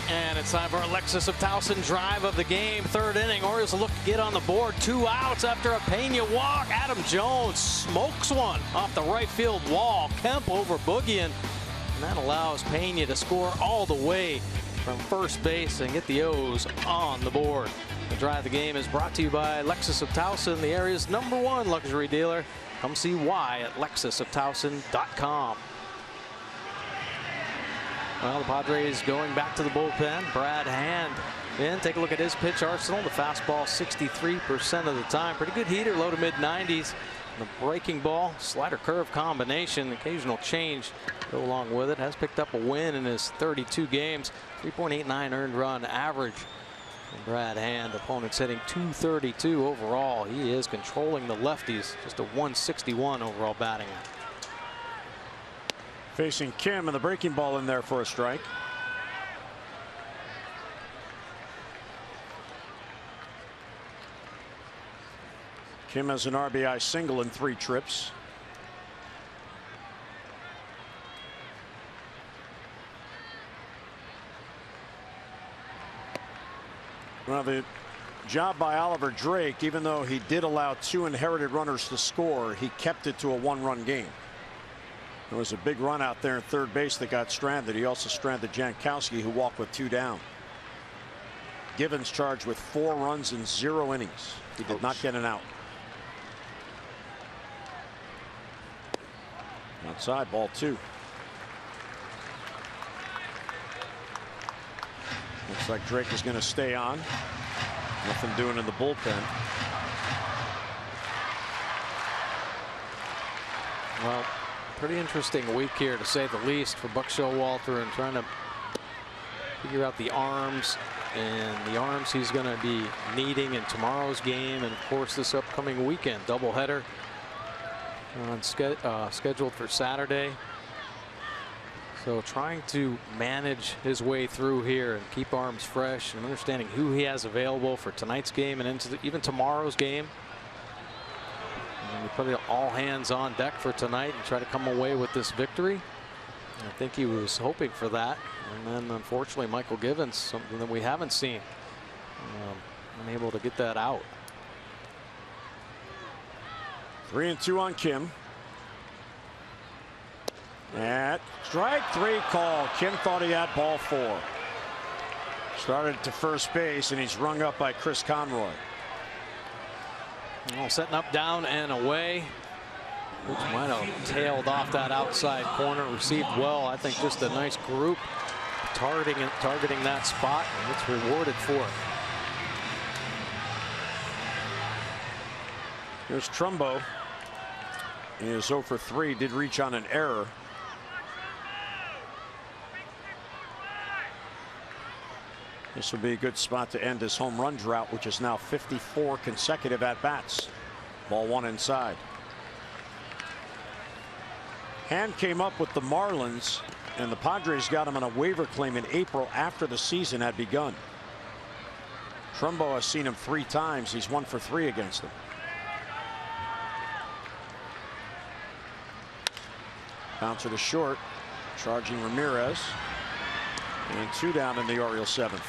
And it's time for Alexis of Towson drive of the game. 3rd inning. Orioles look to get on the board. 2 outs after a Pena walk. Adam Jones smokes one off the right field wall. Kemp over Boogien. And that allows Pena to score all the way from first base and get the O's on the board. The drive of the game is brought to you by Alexis of Towson, the area's #1 luxury dealer. Come see why at LexisofTowson.com. Well, the Padres going back to the bullpen. Brad Hand in. Take a look at his pitch arsenal. The fastball 63% of the time. Pretty good heater, low to mid 90s. The breaking ball, slider curve combination, occasional change go along with it. Has picked up a win in his 32 games. 3.89 earned run average. And Brad Hand, opponents hitting .232 overall. He is controlling the lefties. Just a .161 overall batting. Facing Kim, and the breaking ball in there for a strike. Kim has an RBI single in 3 trips. Well, the job by Oliver Drake, even though he did allow 2 inherited runners to score, he kept it to a 1-run game. There was a big run out there in third base that got stranded. He also stranded Jankowski, who walked with 2 down. Givens charged with 4 runs in 0 innings. He did not get an out. Outside, ball 2. Looks like Drake is going to stay on. Nothing doing in the bullpen. Well, Pretty interesting week here, to say the least, for Buck Showalter, and trying to figure out the arms. And the arms he's going to be needing in tomorrow's game, and of course this upcoming weekend doubleheader on scheduled for Saturday. So trying to manage his way through here and keep arms fresh, and understanding who he has available for tonight's game and into even tomorrow's game. And we put it all hands on deck for tonight and try to come away with this victory. I think he was hoping for that, and then unfortunately Michael Givens, something that we haven't seen, unable to get that out. 3-2 on Kim. At strike 3 call. Kim thought he had ball 4. Started to first base, and he's rung up by Chris Conroy. Well, setting up, down and away, which might have tailed off that outside corner. Received well. I think just a nice group targeting that spot, and it's rewarded for it. Here's Trumbo. He is 0 for 3. Did reach on an error. This will be a good spot to end his home run drought, which is now 54 consecutive at-bats. Ball 1 inside. Hand came up with the Marlins, and the Padres got him on a waiver claim in April after the season had begun. Trumbo has seen him 3 times. He's 1 for 3 against them. Bouncer to short, charging Ramirez, and 2 down in the Orioles 7th.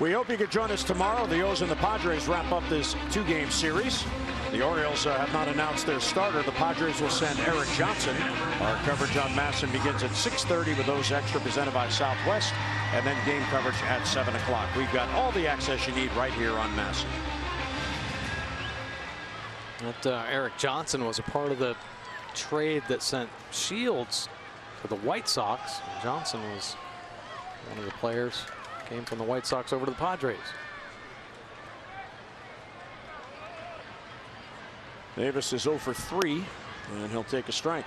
We hope you could join us tomorrow. The O's and the Padres wrap up this 2-game series. The Orioles have not announced their starter. The Padres will send Eric Johnson. Our coverage on MASN begins at 6:30 with those extra presented by Southwest, and then game coverage at 7 o'clock. We've got all the access you need right here on MASN. That Eric Johnson was a part of the trade that sent Shields to the White Sox. Johnson was one of the players. Came from the White Sox over to the Padres. Davis is 0 for 3, and he'll take a strike.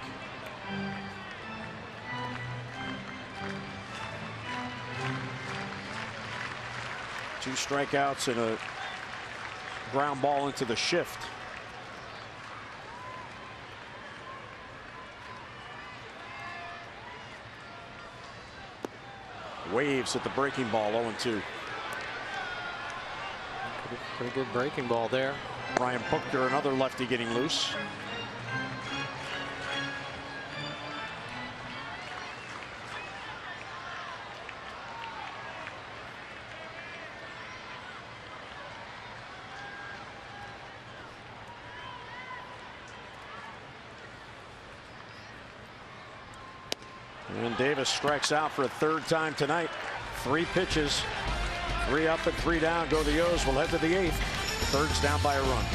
Two strikeouts and a ground ball into the shift. Waves at the breaking ball, 0-2. Pretty good breaking ball there. Ryan Buchter, another lefty, getting loose. And Davis strikes out for a 3rd time tonight. 3 pitches, 3 up and 3 down. Go the O's. We'll head to the 8th. Third's down by a run.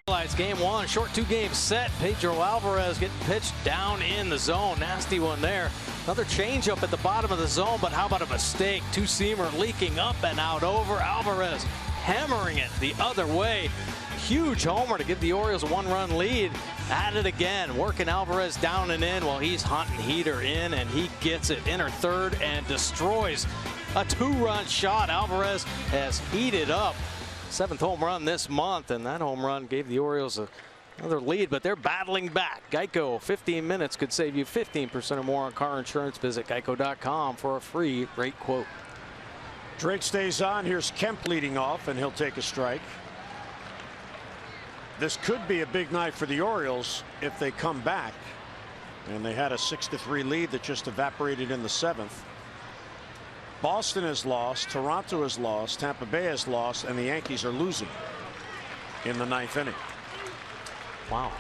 Highlights game one, short 2-game set. Pedro Alvarez getting pitched down in the zone. Nasty one there. Another changeup at the bottom of the zone, but how about a mistake? Two-seamer leaking up and out over. Alvarez hammering it the other way. Huge homer to give the Orioles a 1-run lead. At it again, working Alvarez down and in while he's hunting Heater in, and he gets it inner third and destroys a 2-run shot. Alvarez has heated up. 7th home run this month, and that home run gave the Orioles another lead, but they're battling back. Geico, 15 minutes could save you 15% or more on car insurance. Visit geico.com for a free rate quote. Drake stays on. Here's Kemp leading off, and he'll take a strike. This could be a big night for the Orioles if they come back, and they had a 6-3 lead that just evaporated in the 7th. Boston has lost, Toronto has lost, Tampa Bay has lost, and the Yankees are losing in the 9th inning. Wow.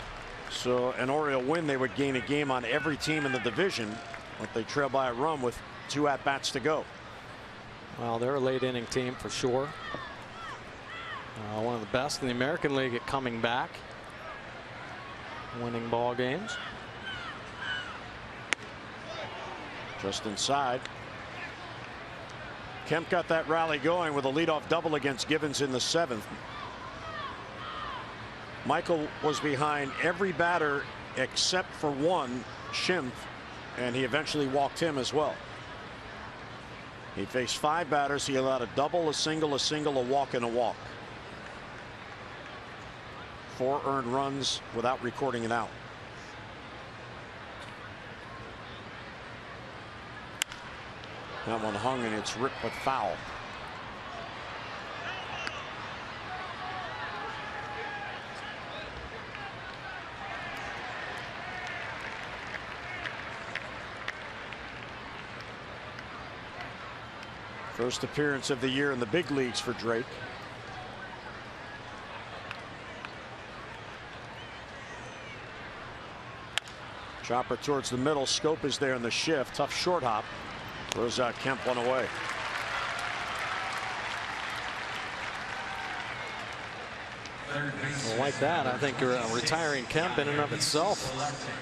So an Oriole win, they would gain a game on every team in the division, but they trail by a run with 2 at-bats to go. Well, they're a late inning team for sure. One of the best in the American League at coming back, winning ball games. Just inside. Kemp got that rally going with a leadoff double against Givens in the 7th. Michael was behind every batter except for one, Schimpf, and he eventually walked him as well. He faced 5 batters. He allowed a double, a single, a walk, and a walk. 4 earned runs without recording it out. That one hung, and it's ripped but foul. First appearance of the year in the big leagues for Drake. Chopper towards the middle. Scope is there in the shift. Tough short hop. Throws out Kemp, one away. Well, like that, I think retiring Kemp in and of itself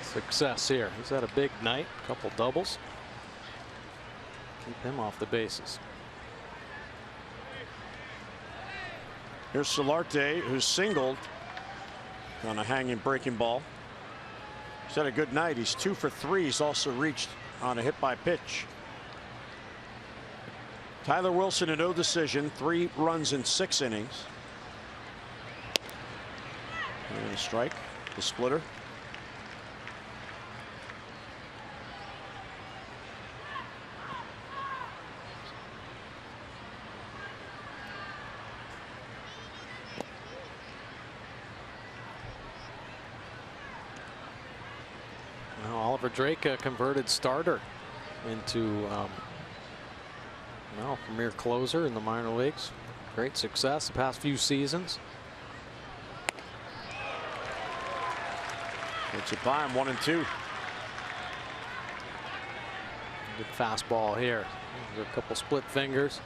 success here. He's had a big night, a couple doubles. Keep him off the bases. Here's Solarte, who's singled on a hanging breaking ball. He's had a good night. He's 2 for 3. He's also reached on a hit by pitch. Tyler Wilson, a no decision, 3 runs in 6 innings. And a strike, the splitter. Now Oliver Drake, a converted starter into premier closer in the minor leagues. Great success the past few seasons. It's a by him, 1-2. Good fastball here. A couple split fingers.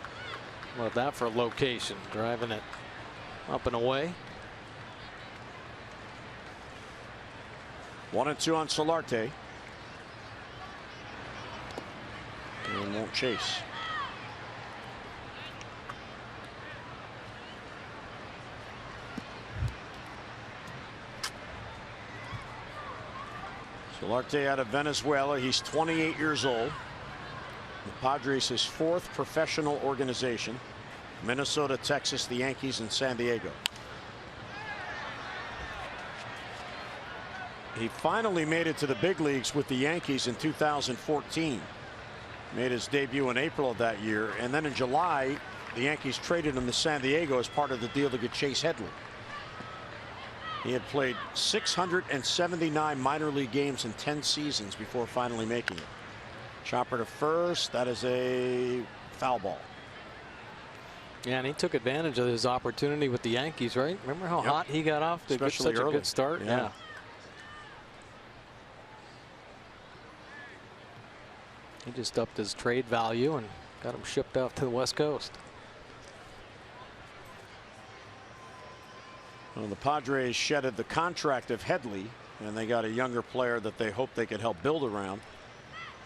Love that for location. Driving it up and away. 1-2 on Solarte. And won't chase. Solarte out of Venezuela. He's 28 years old. The Padres, his 4th professional organization. Minnesota, Texas, the Yankees, and San Diego. He finally made it to the big leagues with the Yankees in 2014. Made his debut in April of that year. And then in July, the Yankees traded him to San Diego as part of the deal to get Chase Headley. He had played 679 minor league games in 10 seasons before finally making it. Chopper to first. That is a foul ball. Yeah, and he took advantage of his opportunity with the Yankees, right? Remember how hot he got off to get such a good start? Yeah. He just upped his trade value and got him shipped out to the West Coast. Well, the Padres shedded the contract of Headley, and they got a younger player that they hope they could help build around.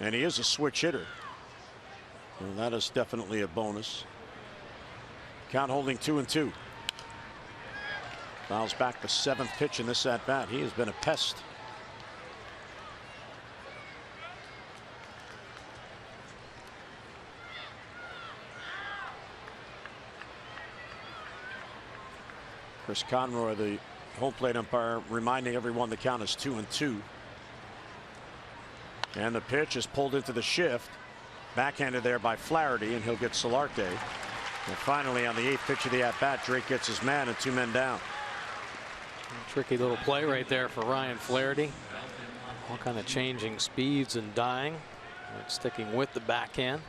And he is a switch hitter. Well, that is definitely a bonus. Count holding 2-2. Fouls back the 7th pitch in this at bat. He has been a pest. Chris Conroy, the home plate umpire, reminding everyone the count is 2-2. And the pitch is pulled into the shift. Backhanded there by Flaherty, and he'll get Solarte. And finally, on the 8th pitch of the at-bat, Drake gets his man and 2 men down. Tricky little play right there for Ryan Flaherty. All kind of changing speeds and dying. But sticking with the backhand.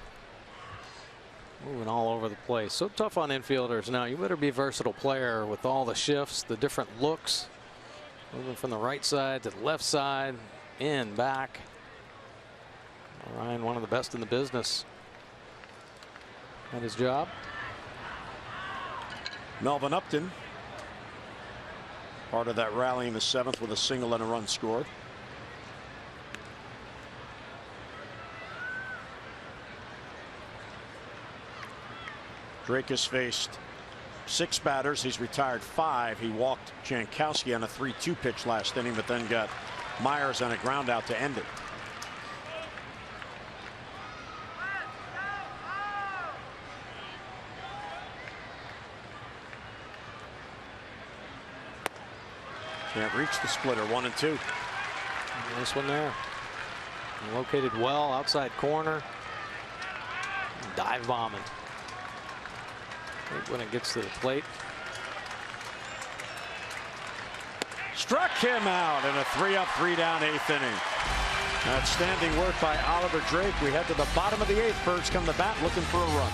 Moving all over the place. So tough on infielders now. You better be a versatile player with all the shifts, the different looks. Moving from the right side to the left side, in, back. Ryan, one of the best in the business at his job. Melvin Upton, part of that rally in the 7th with a single and a run scored. Drake has faced 6 batters. He's retired 5. He walked Jankowski on a 3-2 pitch last inning, but then got Myers on a ground out to end it. Can't reach the splitter. 1-2. Nice one there. Located well outside corner. Dive bombing. When it gets to the plate. Struck him out in a 3-up, 3-down 8th inning. Outstanding work by Oliver Drake. We head to the bottom of the 8th. Birds come to bat looking for a run.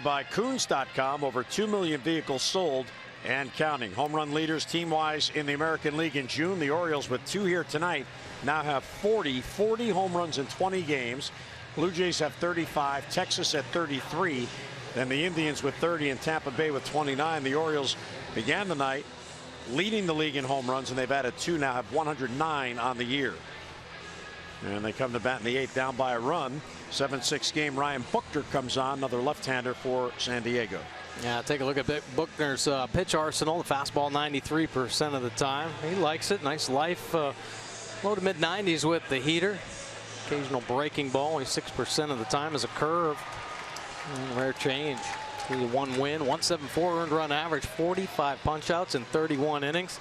By Coons.com, over 2 million vehicles sold and counting. Home run leaders team-wise in the American League in June. The Orioles, with 2 here tonight, now have 40 home runs in 20 games. Blue Jays have 35, Texas at 33, then the Indians with 30, and Tampa Bay with 29. The Orioles began the night leading the league in home runs, and they've added 2, now have 109 on the year. And they come to bat in the 8th, down by a run. 7-6 game. Ryan Buckner comes on, another left-hander for San Diego. Yeah, take a look at Buckner's pitch arsenal. The fastball 93% of the time. He likes it. Nice life. Low to mid-90s with the heater. Occasional breaking ball. Only 6% of the time is a curve. Rare change. 3-1 win. 174 earned run average. 45 punch-outs in 31 innings.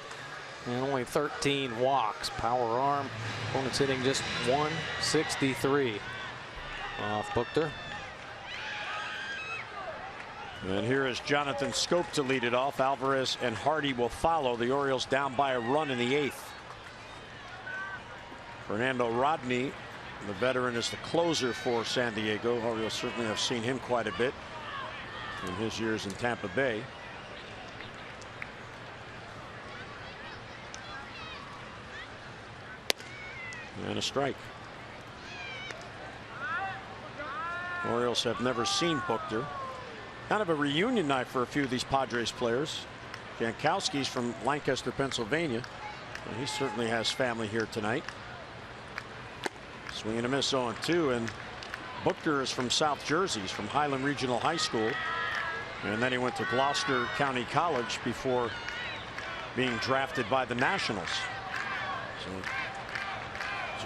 And only 13 walks. Power arm. Opponent's hitting just 163 off Buckner. And here is Jonathan Scope to lead it off. Alvarez and Hardy will follow. The Orioles down by a run in the 8th. Fernando Rodney The veteran is the closer for San Diego. Orioles certainly have seen him quite a bit in his years in Tampa Bay. And a strike. Orioles have never seen Buchter. Kind of a reunion night for a few of these Padres players. Jankowski's from Lancaster, Pennsylvania. And he certainly has family here tonight. Swing and a miss 0-2, and Buchter is from South Jersey. He's from Highland Regional High School, and then he went to Gloucester County College before being drafted by the Nationals. So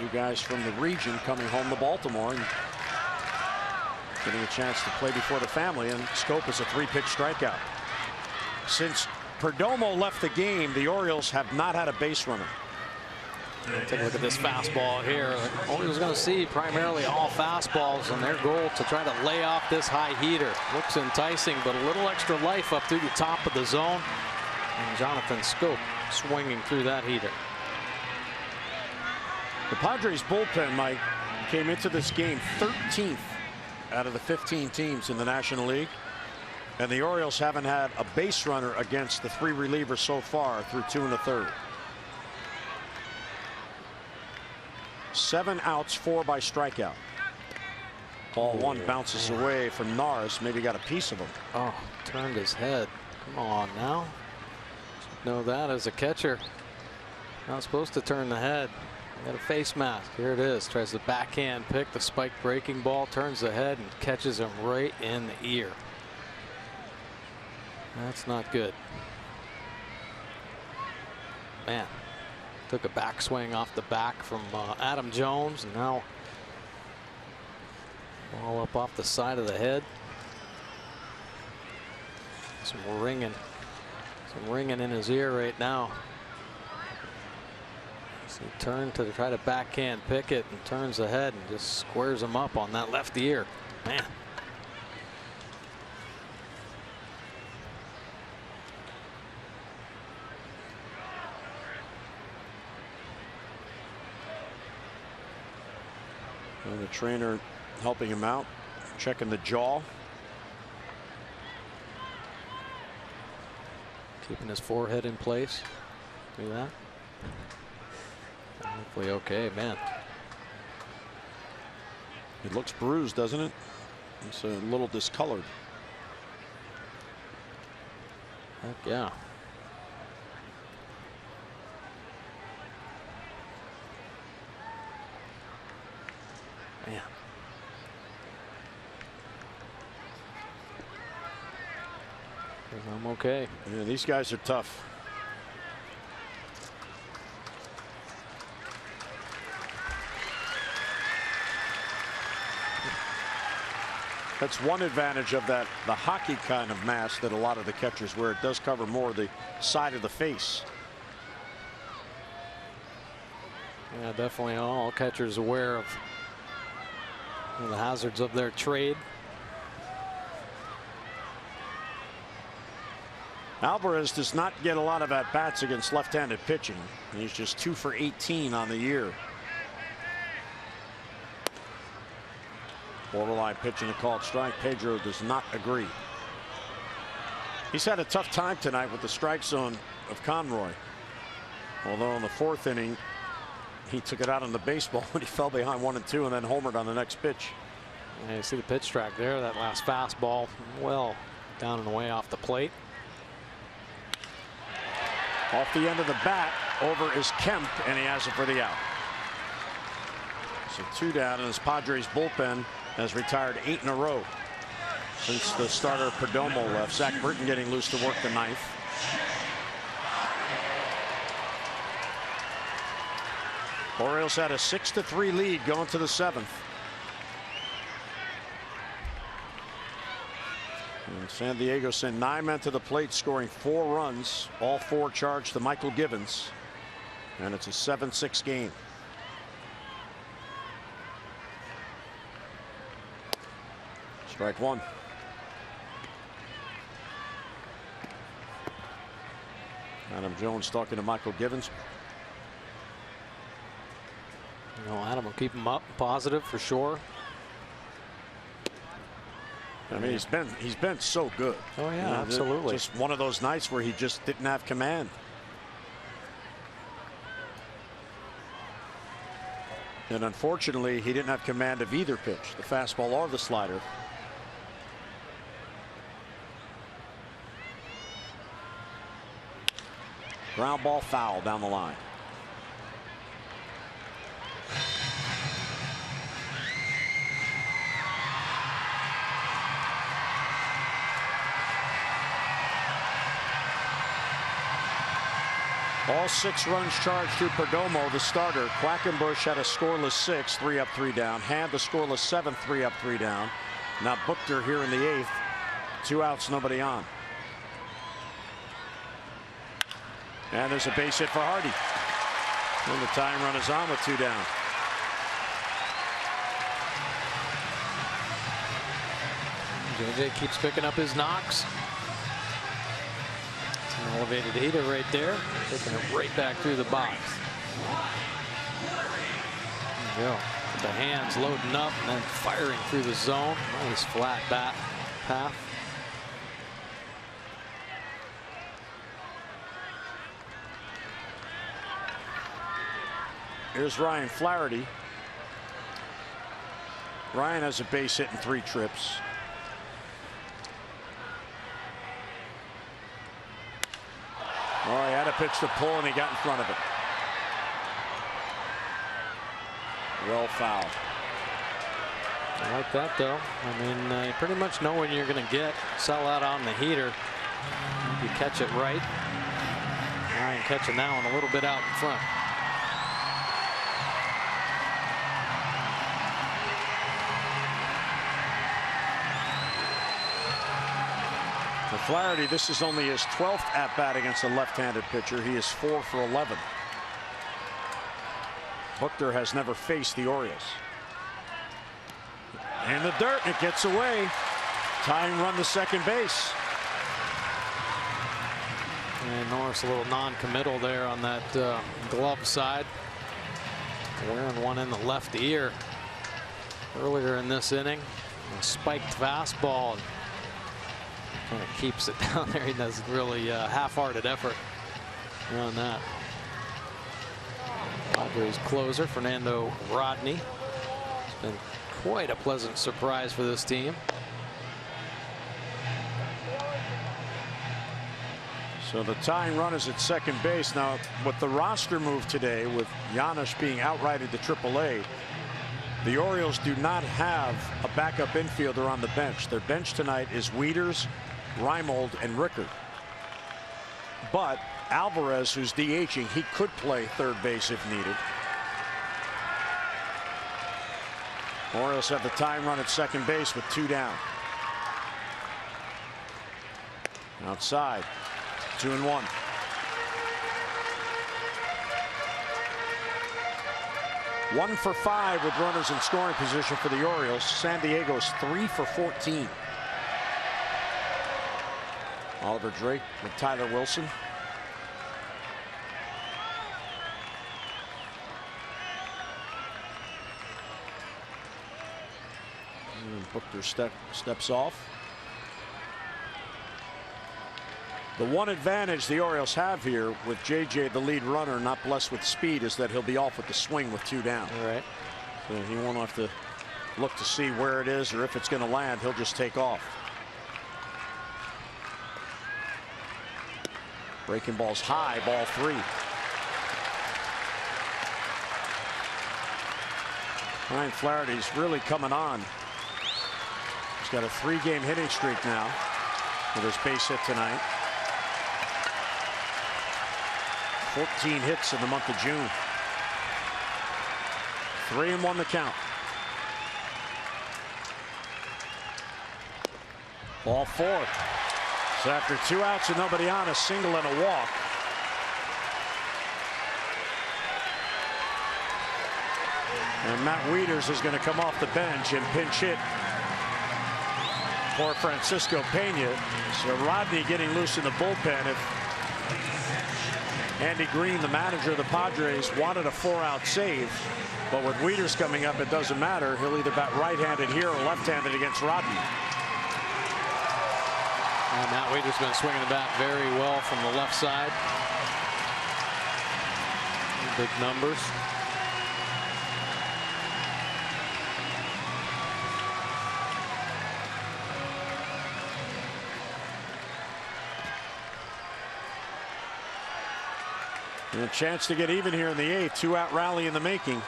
2 guys from the region coming home to Baltimore and getting a chance to play before the family. And Scope is a 3-pitch strikeout. Since Perdomo left the game, the Orioles have not had a base runner. Take a look at this fastball here. Orioles going to see primarily all fastballs, and their goal to try to lay off this high heater. Looks enticing, but a little extra life up through the top of the zone. And Jonathan Scope swinging through that heater. The Padres bullpen, Mike, came into this game 13th out of the 15 teams in the National League. And the Orioles haven't had a base runner against the 3 relievers so far through 2 1/3. 7 outs, 4 by strikeout. Ball 1 bounces away from Norris. Maybe got a piece of him. Oh, turned his head. Come on now. Should know that as a catcher. Not supposed to turn the head. Got a face mask. Here it is. Tries the backhand pick. The spike breaking ball. Turns the head and catches him right in the ear. That's not good. Man. Took a backswing off the back from Adam Jones, and now ball up off the side of the head. Some ringing in his ear right now. So he turned to try to backhand pick it and turns the head and just squares him up on that left ear. Man. And the trainer helping him out, checking the jaw. Keeping his forehead in place. Do that. Hopefully okay, man. It looks bruised, doesn't it? It's a little discolored. Heck yeah. Man. I'm okay. Yeah, these guys are tough. That's one advantage of the hockey kind of mask that a lot of the catchers wear. It does cover more of the side of the face. Yeah, definitely all catchers aware of the hazards of their trade. Alvarez does not get a lot of at-bats against left-handed pitching. He's just 2 for 18 on the year. Borderline pitching a called strike. Pedro does not agree. He's had a tough time tonight with the strike zone of Conroy. Although in the 4th inning, he took it out on the baseball when he fell behind 1-2 and then homered on the next pitch. Yeah, you see the pitch track there. That last fastball well down and away off the plate. Off the end of the bat, over is Kemp, and he has it for the out. So 2 down, and his Padres bullpen has retired 8 in a row since the starter Perdomo left. Zach Britton getting loose to work the 9th. Orioles had a 6-3 lead going to the 7th. And San Diego sent 9 men to the plate, scoring 4 runs, all 4 charged to Michael Givens, and it's a 7-6 game. Strike 1. Adam Jones talking to Michael Givens. You know, Adam will keep him up, positive for sure. I mean, he's been so good. Oh yeah, you know, absolutely. Just one of those nights where he just didn't have command. And unfortunately, he didn't have command of either pitch, the fastball or the slider. Ground ball foul down the line. All 6 runs charged through Perdomo, the starter. Quackenbush had a scoreless 6, 3 up, 3 down. Hand the scoreless 7, 3 up, 3 down. Now Buchter here in the 8th. 2 outs, nobody on. And there's a base hit for Hardy. And the tying run is on with 2 down. JJ keeps picking up his knocks. An elevated heater right there, taking it right back through the box. There you go. With the hands loading up and then firing through the zone. Nice flat bat path. Here's Ryan Flaherty. Ryan has a base hit in 3 trips. Oh, he had a pitch to pull and he got in front of it. Well fouled. I like that though. I mean, you pretty much know when you're going to get. Sell out on the heater. You catch it right. Ryan catching that one a little bit out in front. For Flaherty, this is only his 12th at-bat against a left-handed pitcher. He is 4 for 11. Buchter has never faced the Orioles. In the dirt, it gets away. Tying run to second base. And Norris a little non-committal there on that glove side. Wearing one in the left ear earlier in this inning. A spiked fastball. Kind of keeps it down there. He does really half-hearted effort on that. Padres closer Fernando Rodney. It's been quite a pleasant surprise for this team. So the tying run is at second base. Now with the roster move today, with Giannis being outrighted to AAA, the Orioles do not have a backup infielder on the bench. Their bench tonight is Wieters, Reimold, and Rickard. But Alvarez, who's DHing, he could play third base if needed. Orioles have the tying run at second base with 2 down. Outside, 2-1. One for 5 with runners in scoring position for the Orioles. San Diego's 3 for 14. Oliver Drake with Tyler Wilson. And Buchter steps off. The one advantage the Orioles have here with JJ, the lead runner, not blessed with speed, is that he'll be off with the swing with 2 down. All right. So he won't have to look to see where it is or if it's going to land. He'll just take off. Breaking ball's high, ball 3. Ryan Flaherty's really coming on. He's got a 3-game hitting streak now with his base hit tonight. 14 hits in the month of June. 3-1 the count. Ball 4. So after 2 outs and nobody on, a single and a walk. And Matt Wieters is going to come off the bench and pinch hit for Francisco Pena. So Rodney getting loose in the bullpen. Andy Green, the manager of the Padres, wanted a 4-out save. But with Wieters coming up, it doesn't matter. He'll either bat right-handed here or left-handed against Rodney. Matt Wieters been swinging the bat very well from the left side. Big numbers. And a chance to get even here in the 8th. 2-out rally in the making.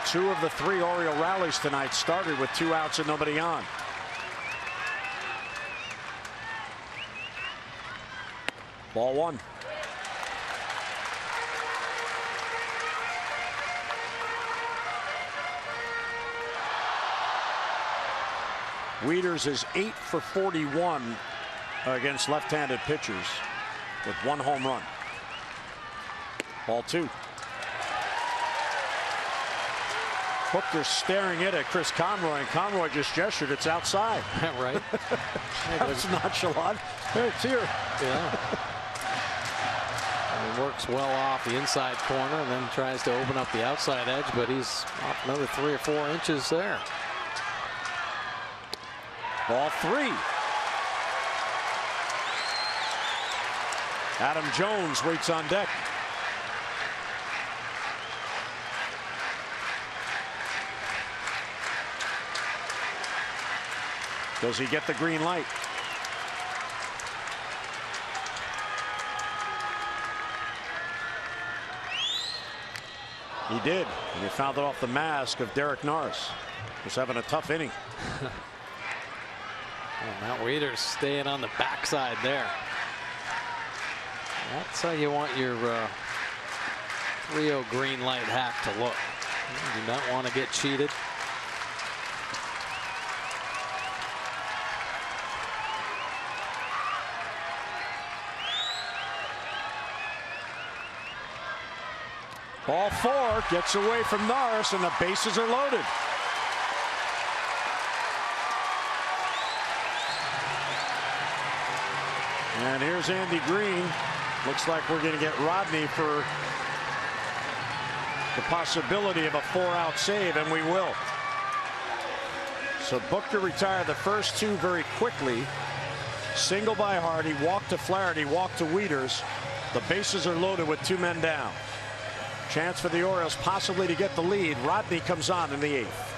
Two of the 3 Oriole rallies tonight started with 2 outs and nobody on. Ball 1. Wieters is 8 for 41 against left-handed pitchers with 1 home run. Ball 2. Hooker staring it at Chris Conroy, and Conroy just gestured it's outside. Right. That was nonchalant. Hey, it's here. Yeah. He works well off the inside corner and then tries to open up the outside edge, but he's off another 3 or 4 inches there. Ball 3. Adam Jones waits on deck. Does he get the green light? He did. And he found it off the mask of Derek Norris. He's having a tough inning. Matt Wieters staying on the backside there. That's how you want your 3-0 green light hack to look. You do not want to get cheated. Ball 4 gets away from Norris and the bases are loaded. And here's Andy Green. Looks like we're going to get Rodney for the possibility of a 4-out save, and we will. So Booker retired the first 2 very quickly. Single by Hardy, walk to Flaherty, walk to Wieters. The bases are loaded with 2 men down. Chance for the Orioles possibly to get the lead. Rodney comes on in the 8th.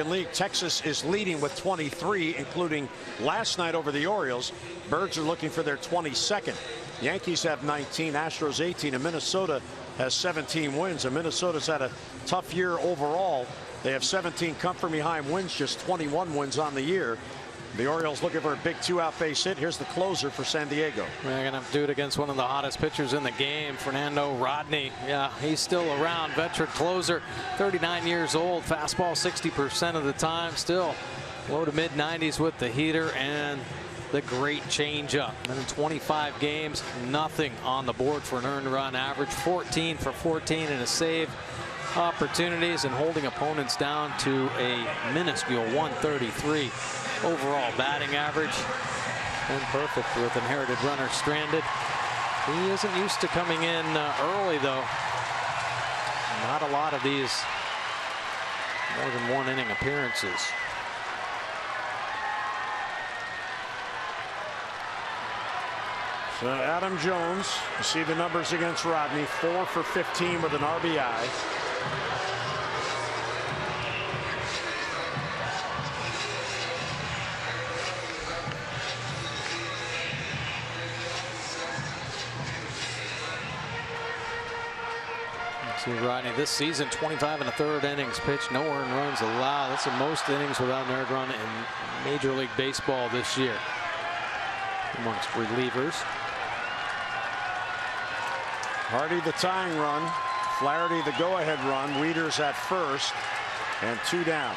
League. Texas is leading with 23, including last night over the Orioles. Birds are looking for their 22nd. Yankees have 19, Astros 18, and Minnesota has 17 wins. And Minnesota's had a tough year overall. They have 17 come from behind wins, just 21 wins on the year. The Orioles looking for a big 2-out base hit. Here's the closer for San Diego. They're going to have to do it against one of the hottest pitchers in the game, Fernando Rodney. Yeah, he's still around. Veteran closer, 39 years old. Fastball 60% of the time. Still low to mid 90s with the heater and the great changeup. And in 25 games, nothing on the board for an earned run average. 14 for 14 in a save opportunities and holding opponents down to a minuscule 133 overall batting average. And perfect with inherited runner stranded. He isn't used to coming in early, though. Not a lot of these more than one inning appearances. So Adam Jones, you see the numbers against Rodney, 4 for 15 with an RBI. See Rodney this season, 25 1/3 innings pitched, no earned runs allowed. That's the most innings without an earned run in Major League Baseball this year amongst relievers. Hardy the tying run, Flaherty the go-ahead run, Wieters at first, and 2 down.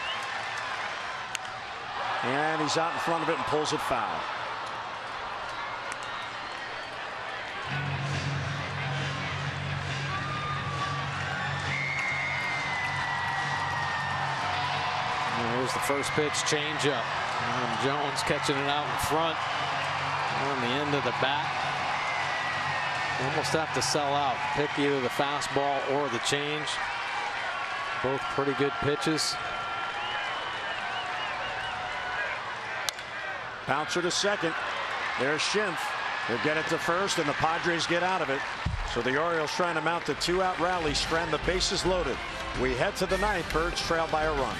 And he's out in front of it and pulls it foul. Here's the first pitch, changeup. Jones catching it out in front on the end of the bat. Almost have to sell out. Pick either the fastball or the change. Both pretty good pitches. Bouncer to second. There's Schimpf. He'll get it to first, and the Padres get out of it. So the Orioles trying to mount the 2-out rally, strand the bases loaded. We head to the ninth. Birds trail by a run.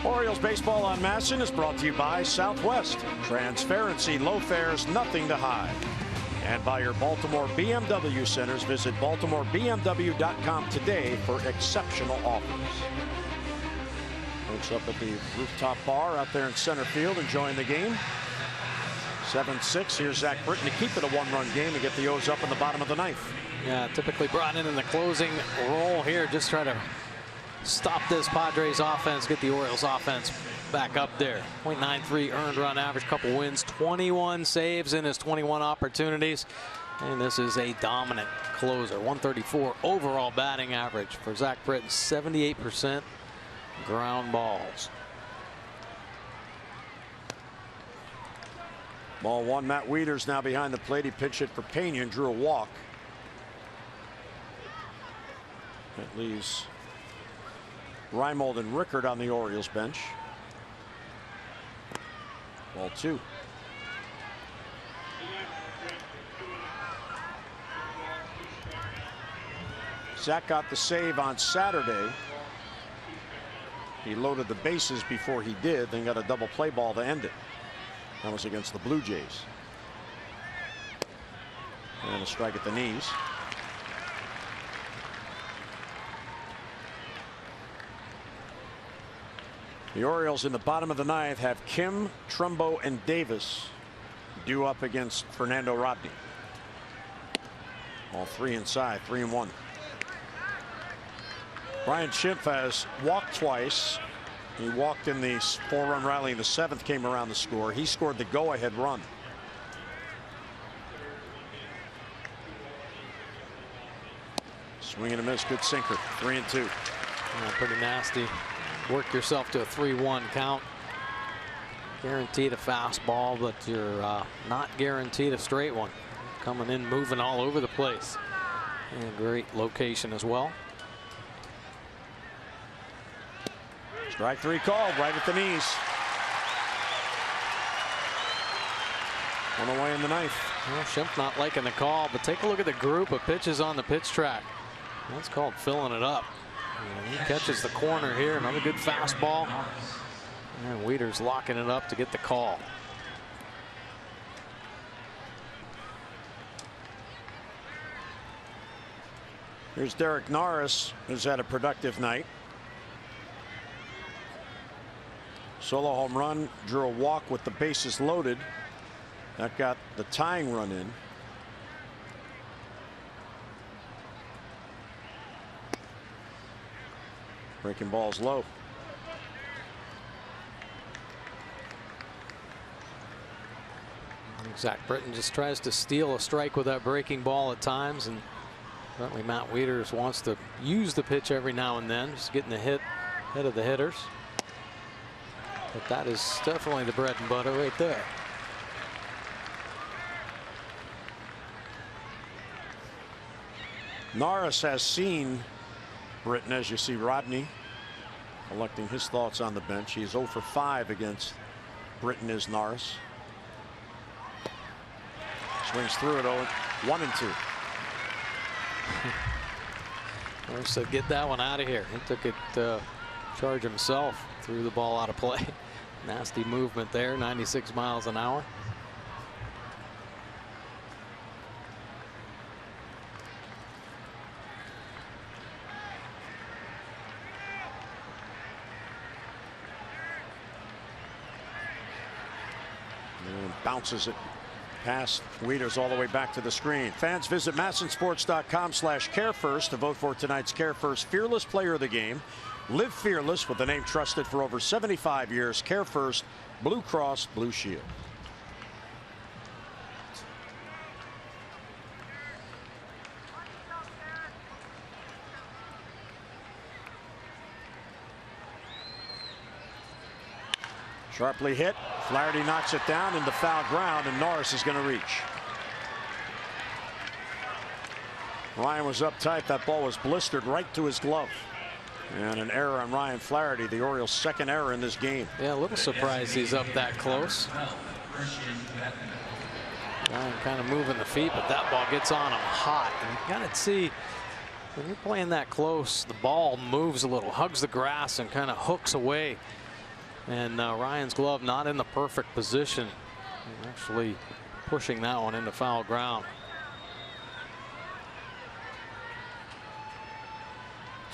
Orioles baseball on MASN is brought to you by Southwest. Transparency, low fares, nothing to hide. And by your Baltimore BMW centers. Visit BaltimoreBMW.com today for exceptional offers. Folks up at the rooftop bar out there in center field enjoying the game. 7-6. Here's Zach Britton to keep it a 1-run game and get the O's up in the bottom of the ninth. Yeah, typically brought in the closing role here. Just try to stop this Padres offense, get the Orioles offense back up there. .93 earned run average, couple wins, 21 saves in his 21 opportunities. And this is a dominant closer. 134 overall batting average for Zach Britton, 78% ground balls. Ball 1, Matt Wieters now behind the plate. He pitched it for Pena and drew a walk. That leaves Reimold and Rickard on the Orioles bench. Ball 2. Zach got the save on Saturday. He loaded the bases before he did, then got a double play ball to end it. That was against the Blue Jays. And a strike at the knees. The Orioles in the bottom of the ninth have Kim, Trumbo, and Davis due up against Fernando Rodney. All three inside, 3-1. Brian Schimpf has walked twice. He walked in the 4-run rally in the 7th, came around the score. He scored the go-ahead run. Swing and a miss, good sinker, 3-2. Pretty nasty. Work yourself to a 3-1 count. Guaranteed a fastball, but you're not guaranteed a straight one. Coming in, moving all over the place. And a great location as well. Strike 3 called right at the knees. One away in the ninth. Well, Schimpf not liking the call, but take a look at the group of pitches on the pitch track. That's called filling it up. And he catches the corner here. Another good fastball. And Wieters locking it up to get the call. Here's Derek Norris, who's had a productive night. Solo home run, drew a walk with the bases loaded. That got the tying run in. Breaking balls low. Zach Britton just tries to steal a strike with that breaking ball at times, and certainly Matt Wieters wants to use the pitch every now and then, just getting the hit ahead of the hitters. But that is definitely the bread and butter right there. Norris has seen Britton, as you see Rodney collecting his thoughts on the bench. He is 0 for 5 against Britton is Norris. Swings through it, 1-2. Norris said, get that one out of here. He took it charge himself, threw the ball out of play. Nasty movement there, 96 miles an hour. And bounces it past Wieters all the way back to the screen. Fans, visit MASNsports.com/CareFirst to vote for tonight's CareFirst Fearless Player of the Game. Live fearless with the name trusted for over 75 years. CareFirst, Blue Cross Blue Shield. Sharply hit. Flaherty knocks it down into foul ground, and Norris is going to reach. Ryan was up tight. That ball was blistered right to his glove. And an error on Ryan Flaherty, the Orioles' second error in this game. Yeah, a little surprised he's up that close. Ryan kind of moving the feet, but that ball gets on him hot. And you kind of see when you're playing that close, the ball moves a little, hugs the grass, and kind of hooks away. And Ryan's glove not in the perfect position. Actually pushing that one into foul ground.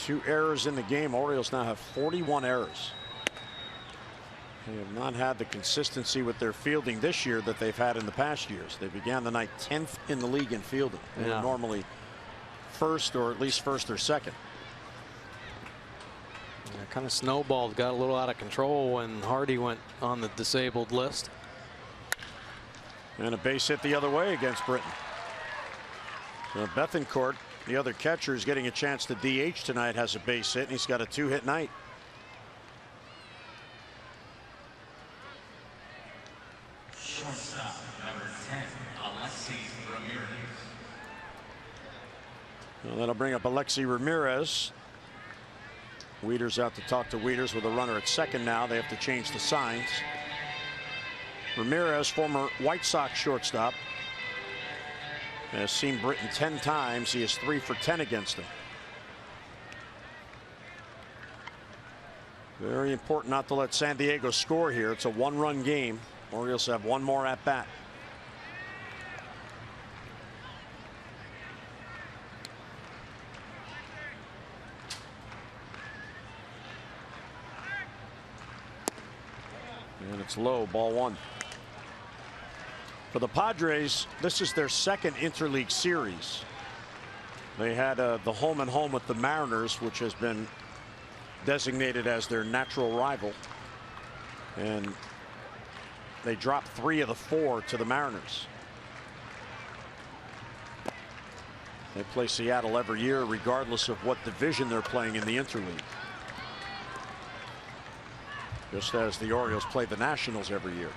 2 errors in the game. Orioles now have 41 errors. They have not had the consistency with their fielding this year that they've had in the past years. They began the night 10th in the league in fielding. They were normally first, or at least first or second. Kind of snowballed, got a little out of control when Hardy went on the disabled list. And a base hit the other way against Britton. So Bethancourt, the other catcher, is getting a chance to DH tonight, has a base hit, and he's got a 2-hit night. Shortstop number 10, Alexi Ramirez. Well, that'll bring up Alexi Ramirez. Wieters out to talk to Wieters with a runner at second now. They have to change the signs. Ramirez, former White Sox shortstop, has seen Britton 10 times. He is 3 for 10 against him. Very important not to let San Diego score here. It's a one-run game. Orioles have one more at bat. And it's low, ball one. For the Padres, this is their second interleague series. They had the home and home with the Mariners, which has been designated as their natural rival. And they dropped 3 of the 4 to the Mariners. They play Seattle every year, regardless of what division they're playing in the interleague. Just as the Orioles play the Nationals every year.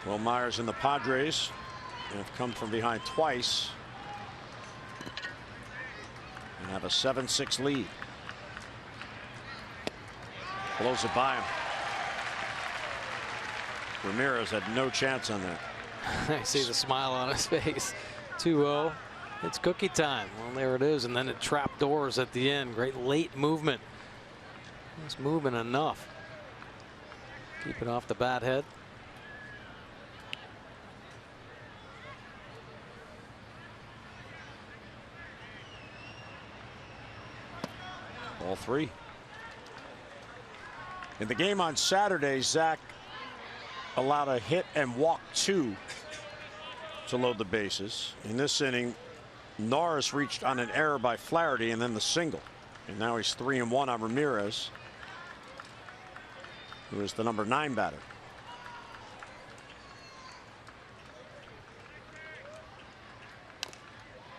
Will Myers and the Padres have come from behind twice and have a 7-6 lead. Blows it by him. Ramirez had no chance on that. I see the smile on his face. 2-0. It's cookie time. Well, there it is, and then it trap doors at the end. Great late movement. It's moving enough. Keep it off the bat head. All 3. In the game on Saturday, Zach allowed a hit and walk 2 to load the bases. In this inning, Norris reached on an error by Flaherty and then the single. And now he's 3-1 on Ramirez, who is the number 9 batter.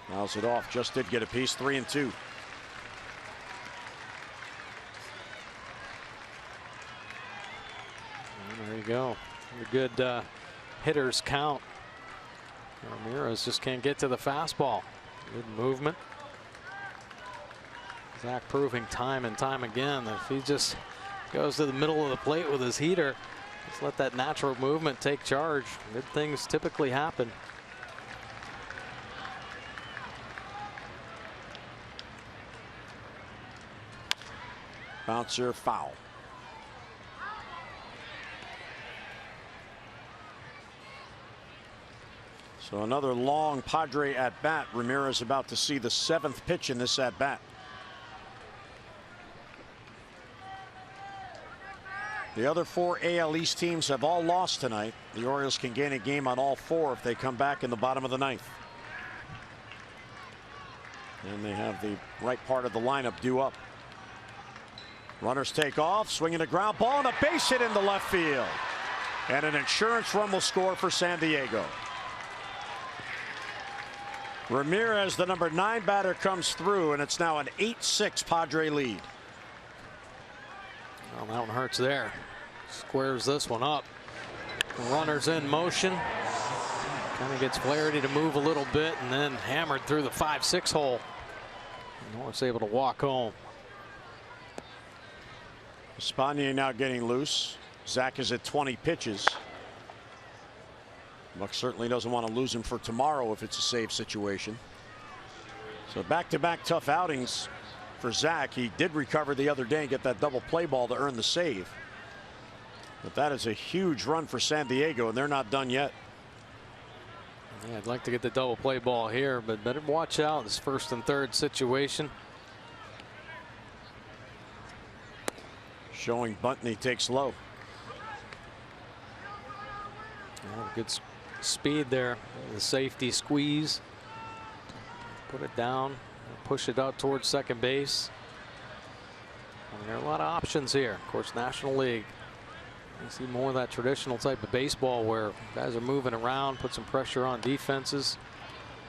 Fouls it off. Just did get a piece. 3-2. There you go. A good hitters count. Ramirez just can't get to the fastball. Good movement. Zach proving time and time again that if he just goes to the middle of the plate with his heater, just let that natural movement take charge, good things typically happen. Bouncer, foul. So another long Padre at bat. Ramirez about to see the 7th pitch in this at bat. The other 4 AL East teams have all lost tonight. The Orioles can gain a game on all 4 if they come back in the bottom of the 9th. And they have the right part of the lineup due up. Runners take off, swinging a ground ball and a base hit into left field. And an insurance run will score for San Diego. Ramirez, the number 9 batter, comes through, and it's now an 8-6 Padre lead. Well, that one hurts there. Squares this one up. Runners in motion. Kind of gets Flaherty to move a little bit and then hammered through the 5-6 hole. Norris able to walk home. Espana now getting loose. Zach is at 20 pitches. Buck certainly doesn't want to lose him for tomorrow if it's a save situation. So back-to-back tough outings for Zach. He did recover the other day and get that double play ball to earn the save. But that is a huge run for San Diego, and they're not done yet. Yeah, I'd like to get the double play ball here, but better watch out this 1st and 3rd situation. Showing bunt, and he takes low. Oh, good speed there. The safety squeeze. Put it down. Push it out towards second base. And there are a lot of options here. Of course, National League. You see more of that traditional type of baseball where guys are moving around, put some pressure on defenses.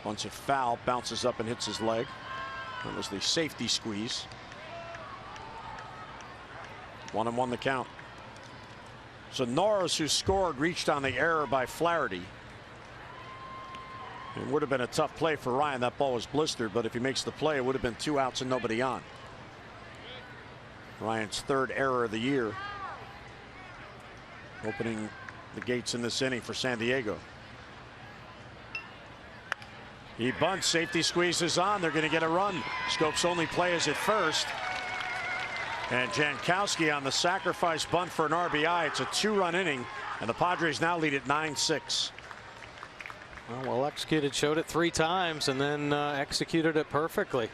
Once a foul, bounces up and hits his leg. That was the safety squeeze. 1-1 the count. So Norris, who scored, reached on the error by Flaherty. It would have been a tough play for Ryan. That ball was blistered, but if he makes the play, it would have been 2 outs and nobody on. Ryan's 3rd error of the year. Opening the gates in this inning for San Diego. He bunts. Safety squeezes on. They're going to get a run. Schoop's only play is at first. And Jankowski on the sacrifice bunt for an RBI. It's a 2-run inning, and the Padres now lead at 9-6. Well executed. Showed it 3 times and then executed it perfectly.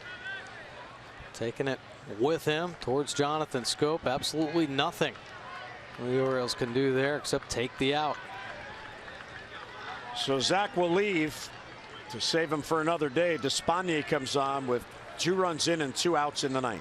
Taking it with him towards Jonathan Schoop. Absolutely nothing the Orioles can do there except take the out. So Zach will leave to save him for another day. Despaigne comes on with 2 runs in and 2 outs in the 9th.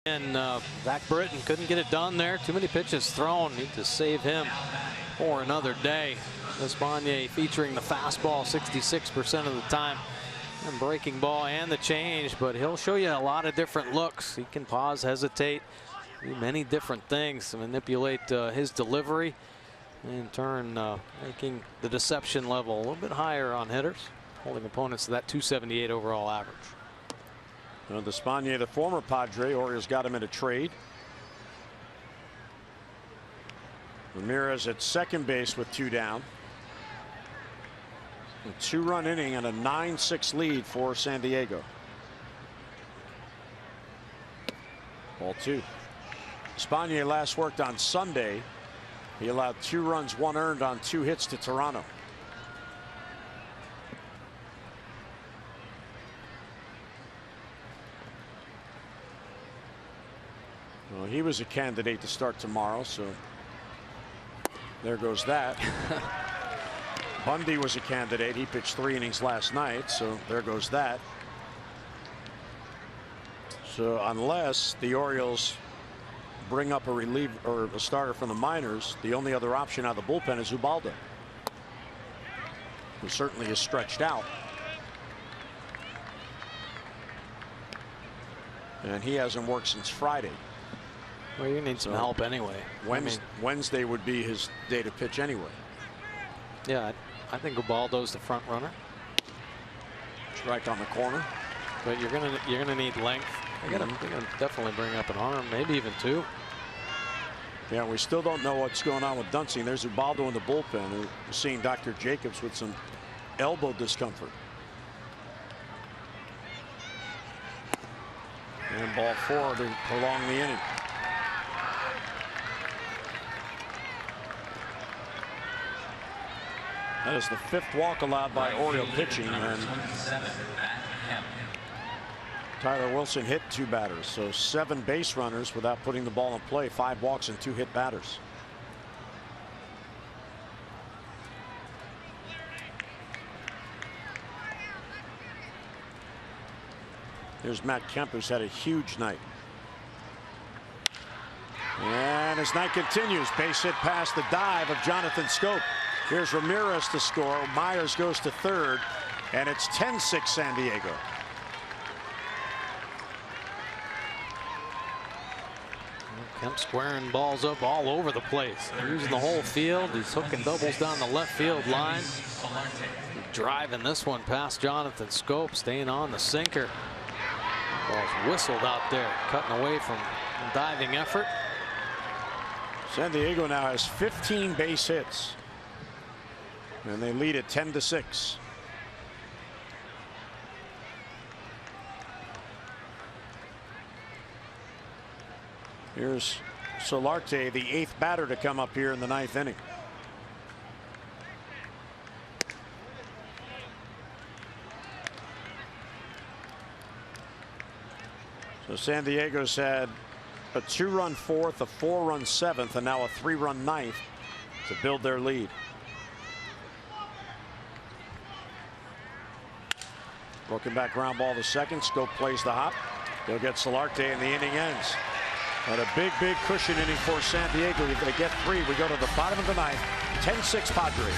And Zach Britton couldn't get it done there. Too many pitches thrown. Need to save him for another day. Despaigne featuring the fastball 66% of the time, and breaking ball and the change, but he'll show you a lot of different looks. He can pause, hesitate, do many different things to manipulate his delivery, in turn making the deception level a little bit higher on hitters, holding opponents to that 278 overall average. Well, Despaigne, the former Padre, Orioles got him in a trade. Ramirez at second base with 2 down. A 2-run inning and a 9-6 lead for San Diego. Ball 2. Despaigne last worked on Sunday. He allowed 2 runs, 1 earned on 2 hits to Toronto. Well, he was a candidate to start tomorrow, so there goes that. Bundy was a candidate. He pitched 3 innings last night, so there goes that. So unless the Orioles bring up a reliever or a starter from the minors, the only other option out of the bullpen is Ubaldo, who certainly is stretched out. And he hasn't worked since Friday. Well, you need some help anyway. Wednesday would be his day to pitch anyway. Yeah, I think Ubaldo's the front runner. Strike on the corner. But you're gonna need length. They're gonna definitely bring up an arm, maybe even 2. Yeah, we still don't know what's going on with Dunsing. There's Ubaldo in the bullpen. We're seeing Dr. Jacobs with some elbow discomfort. And ball 4 to prolong the inning. That is the 5th walk allowed by Oriole pitching, and Tyler Wilson hit 2 batters, so 7 base runners without putting the ball in play. 5 walks and 2 hit batters. Here's Matt Kemp, who's had a huge night. And his night continues. Base hit past the dive of Jonathan Schoop. Here's Ramirez to score. Myers goes to third, and it's 10-6 San Diego. Kemp squaring balls up all over the place. Using the whole field. He's hooking doubles down the left field line. Driving this one past Jonathan Scope, staying on the sinker. Ball's whistled out there, cutting away from a diving effort. San Diego now has 15 base hits, and they lead it 10-6. Here's Solarte, the 8th batter to come up here in the 9th inning. So San Diego's had a 2-run 4th, a 4-run 7th, and now a 3-run 9th to build their lead. Broken back ground ball to second. Scope plays the hop. They'll get Solarte, and the inning ends. And a big cushion inning for San Diego. If they get 3, we go to the bottom of the 9th. 10-6 Padres.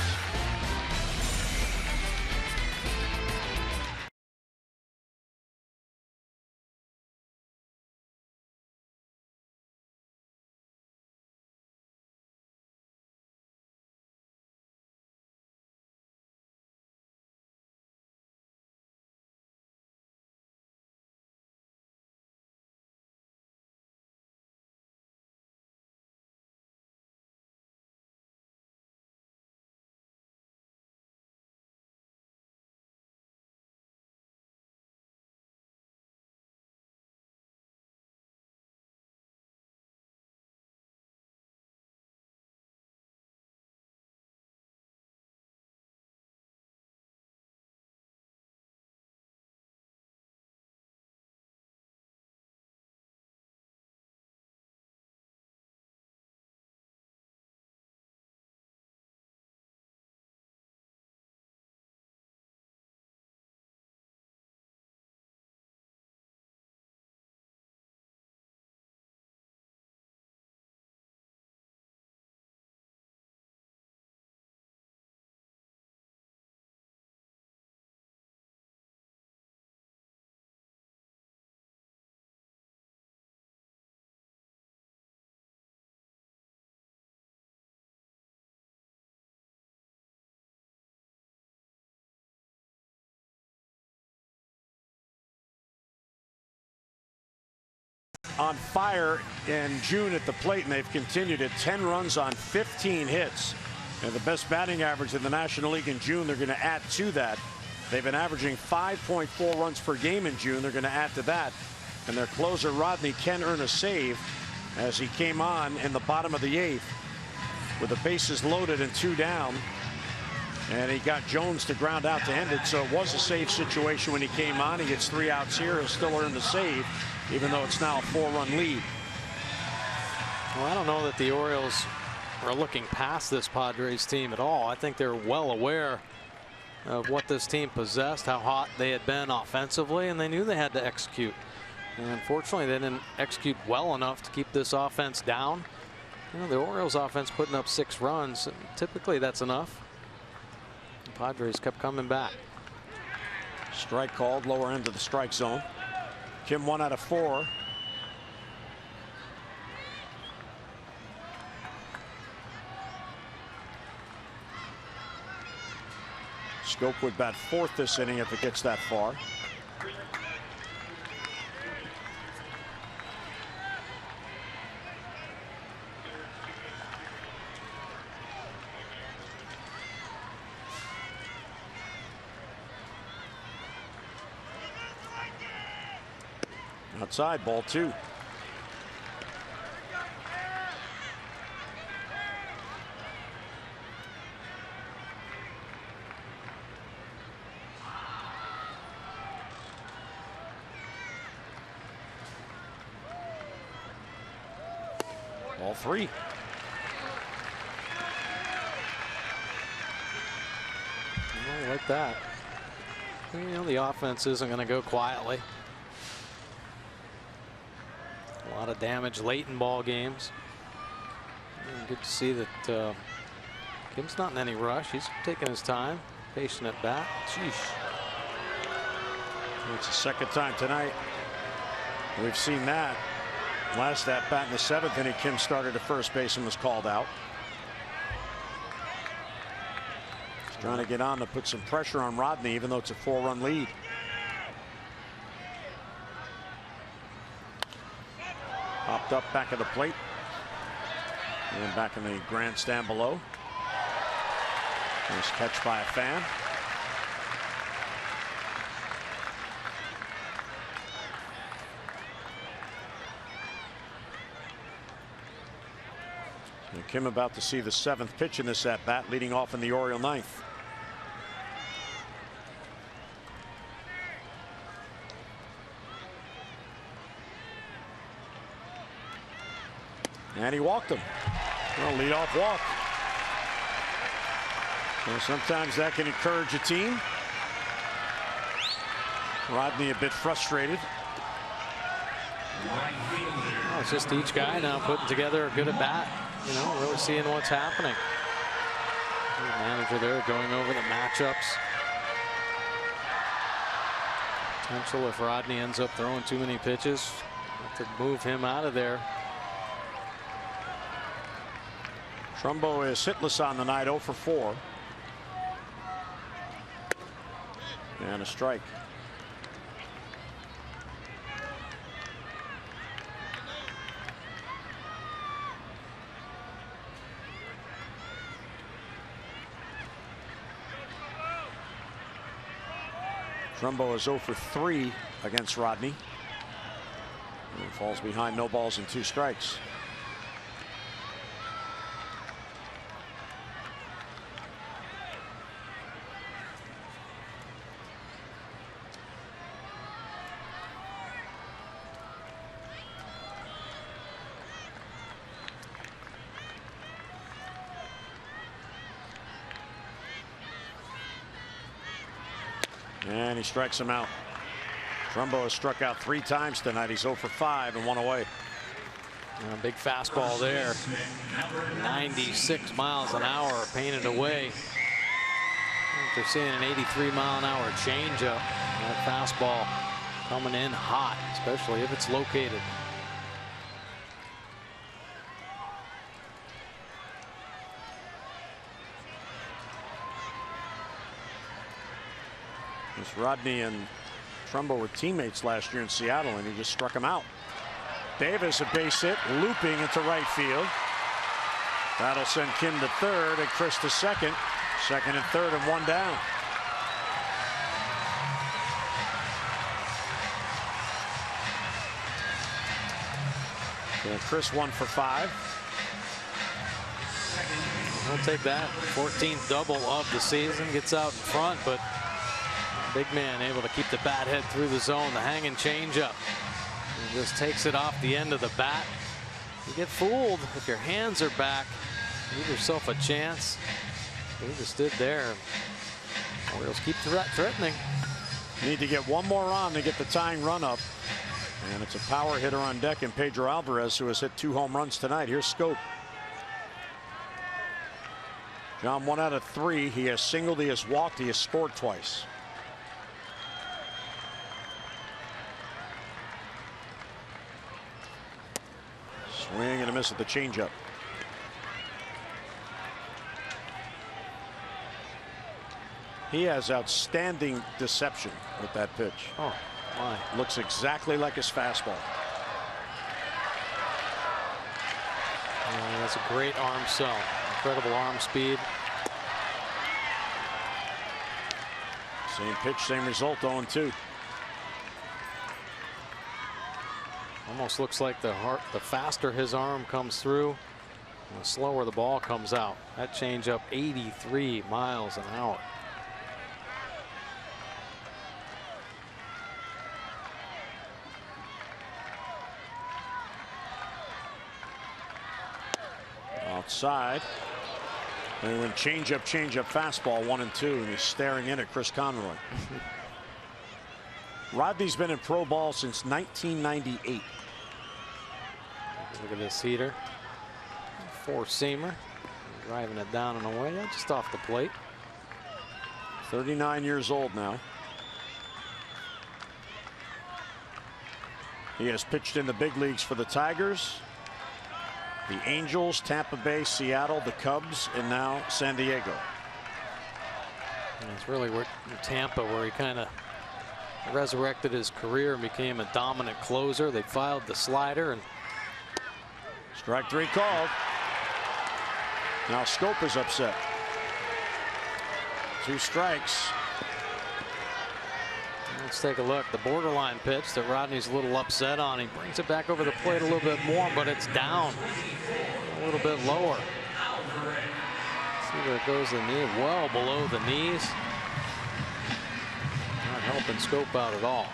On fire in June at the plate, and they've continued it. 10 runs on 15 hits, and the best batting average in the National League in June. They're going to add to that. They've been averaging 5.4 runs per game in June. They're going to add to that, and their closer Rodney can earn a save as he came on in the bottom of the 8th with the bases loaded and 2 down, and he got Jones to ground out to end it. So it was a save situation when he came on. He gets 3 outs here. He'll still earn the save, even though it's now a 4-run lead. Well, I don't know that the Orioles are looking past this Padres team at all. I think they're well aware of what this team possessed, how hot they had been offensively, and they knew they had to execute. And unfortunately, they didn't execute well enough to keep this offense down. You know, the Orioles offense putting up 6 runs. Typically, that's enough. The Padres kept coming back. Strike called, lower end of the strike zone. Kim 1 out of 4. Scope would bat 4th this inning if it gets that far. Outside, ball 2. Ball 3. Oh, like that. You know, the offense isn't going to go quietly. A lot of damage late in ball games. And good to see that Kim's not in any rush. He's taking his time, patient at bat. Sheesh. It's the second time tonight we've seen that. Last at bat in the 7th inning, Kim started at first base and was called out. He's trying to get on to put some pressure on Rodney, even though it's a 4-run lead. Popped up back of the plate. And back in the grandstand below. Nice catch by a fan. And Kim about to see the 7th pitch in this at bat, leading off in the Oriole 9th. And he walked him. Well, leadoff walk. So sometimes that can encourage a team. Rodney a bit frustrated. Well, it's just each guy now putting together a good at bat. You know, really seeing what's happening. The manager there going over the matchups. Potential if Rodney ends up throwing too many pitches to move him out of there. Trumbo is hitless on the night, 0 for 4. And a strike. Trumbo is 0 for 3 against Rodney. And falls behind, no balls and 2 strikes. And he strikes him out. Trumbo has struck out 3 times tonight. He's 0 for 5 and 1 away. And a big fastball there. 96 miles an hour painted away. They're seeing an 83-mile-an-hour changeup. That fastball coming in hot, especially if it's located. Rodney and Trumbo were teammates last year in Seattle, and he just struck him out. Davis, a base hit, looping into right field. That'll send Kim to third and Chris to second. Second and third and 1 down. And Chris 1 for 5. He'll take that 14th double of the season. Gets out in front, but big man able to keep the bat head through the zone. The hanging changeup. And just takes it off the end of the bat. You get fooled if your hands are back. Give yourself a chance. He just stood there. Orioles keep threatening. Need to get one more on to get the tying run up. And it's a power hitter on deck in Pedro Alvarez, who has hit 2 home runs tonight. Here's Scope. John, 1 out of 3. He has singled, he has walked, he has scored twice. Swing and a miss at the changeup. He has outstanding deception with that pitch. Oh, my. Looks exactly like his fastball. That's a great arm sell. Incredible arm speed. Same pitch, same result, 0-2. Almost looks like the faster his arm comes through, the slower the ball comes out. That changeup 83 miles an hour. Outside. And when changeup, fastball 1-2, and he's staring in at Chris Conroy. Rodney's been in pro ball since 1998. Look at this heater. 4-seamer. Driving it down and away, just off the plate. 39 years old now. He has pitched in the big leagues for the Tigers, the Angels, Tampa Bay, Seattle, the Cubs, and now San Diego. And it's really where Tampa, where he kind of resurrected his career and became a dominant closer. They filed the slider, and strike 3 called. Now Scope is upset. 2 strikes. Let's take a look. The borderline pitch that Rodney's a little upset on. He brings it back over the plate a little bit more, but it's down a little bit lower. See where it goes, the knee, well below the knees. Not helping Scope out at all.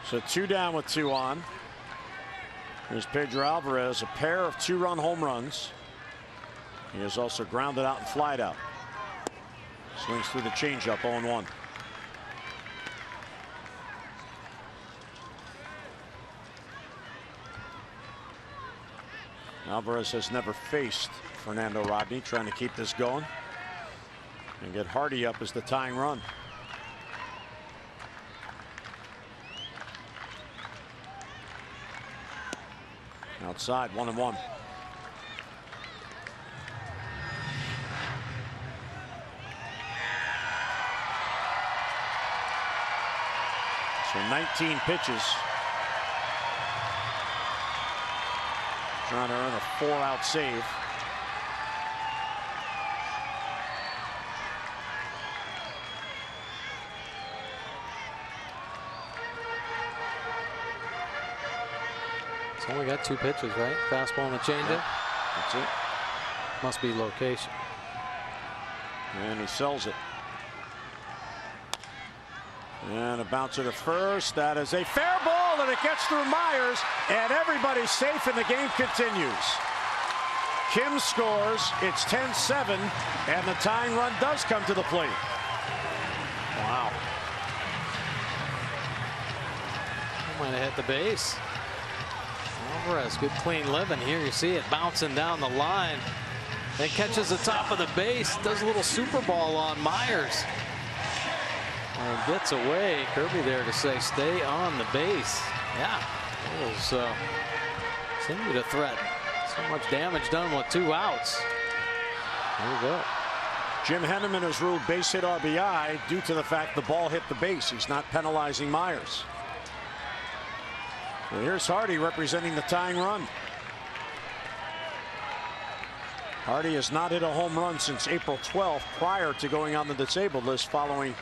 So 2 down with 2 on. Here's Pedro Alvarez, a pair of 2-run home runs. He has also grounded out and flied out. Swings through the changeup, 0-1. Alvarez has never faced Fernando Rodney, trying to keep this going and get Hardy up as the tying run. Outside, 1-1. So 19 pitches. Trying to earn a 4-out save. It's only got 2 pitches, right? Fastball and a changeup. Yep. That's it. Must be location. And he sells it. And a bouncer to first. That is a fair ball, and it gets through Myers, and everybody's safe, and the game continues. Kim scores. It's 10-7, and the tying run does come to the plate. Wow. Might have hit the base. Alvarez, good clean living here. You see it bouncing down the line. It catches the top of the base. Does a little super ball on Myers. And gets away. Kirby there to say stay on the base. Yeah. Orioles continue to threaten. So much damage done with 2 outs. There we go. Jim Henneman has ruled base hit RBI due to the fact the ball hit the base. He's not penalizing Myers. So here's Hardy representing the tying run. Hardy has not hit a home run since April 12th, prior to going on the disabled list following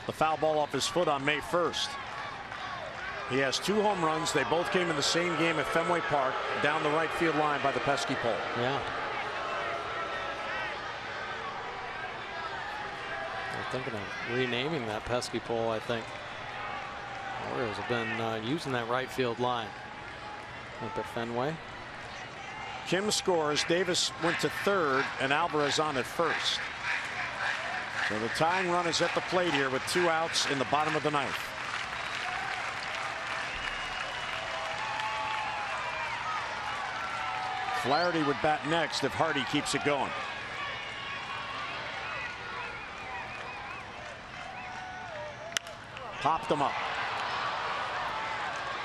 the foul ball off his foot on May 1st. He has 2 home runs. They both came in the same game at Fenway Park, down the right field line by the pesky pole. Yeah. They're thinking of renaming that pesky pole, I think. Orioles have been using that right field line at the Fenway. Kim scores. Davis went to third, and Alvarez on at first. So the tying run is at the plate here with 2 outs in the bottom of the 9th. Flaherty would bat next if Hardy keeps it going. Popped him up.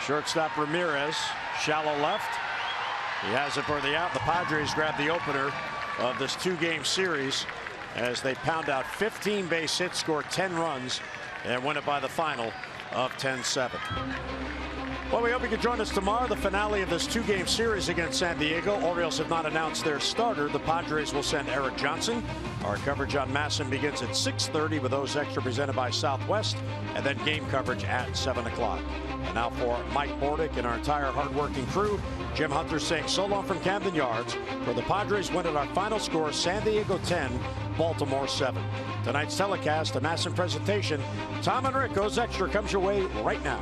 Shortstop Ramirez, shallow left. He has it for the out. The Padres grab the opener of this 2-game series as they pound out 15 base hits, score 10 runs, and win it by the final of 10-7. Well, we hope you can join us tomorrow, the finale of this 2-game series against San Diego. Orioles have not announced their starter. The Padres will send Eric Johnson. Our coverage on MASN begins at 6:30 with those extra presented by Southwest, and then game coverage at 7 o'clock. And now for Mike Bordick and our entire hardworking crew, Jim Hunter saying so long from Camden Yards, where the Padres win at our final score, San Diego 10, Baltimore 7. Tonight's telecast, a MASN presentation. Tom and Rick goes extra comes your way right now.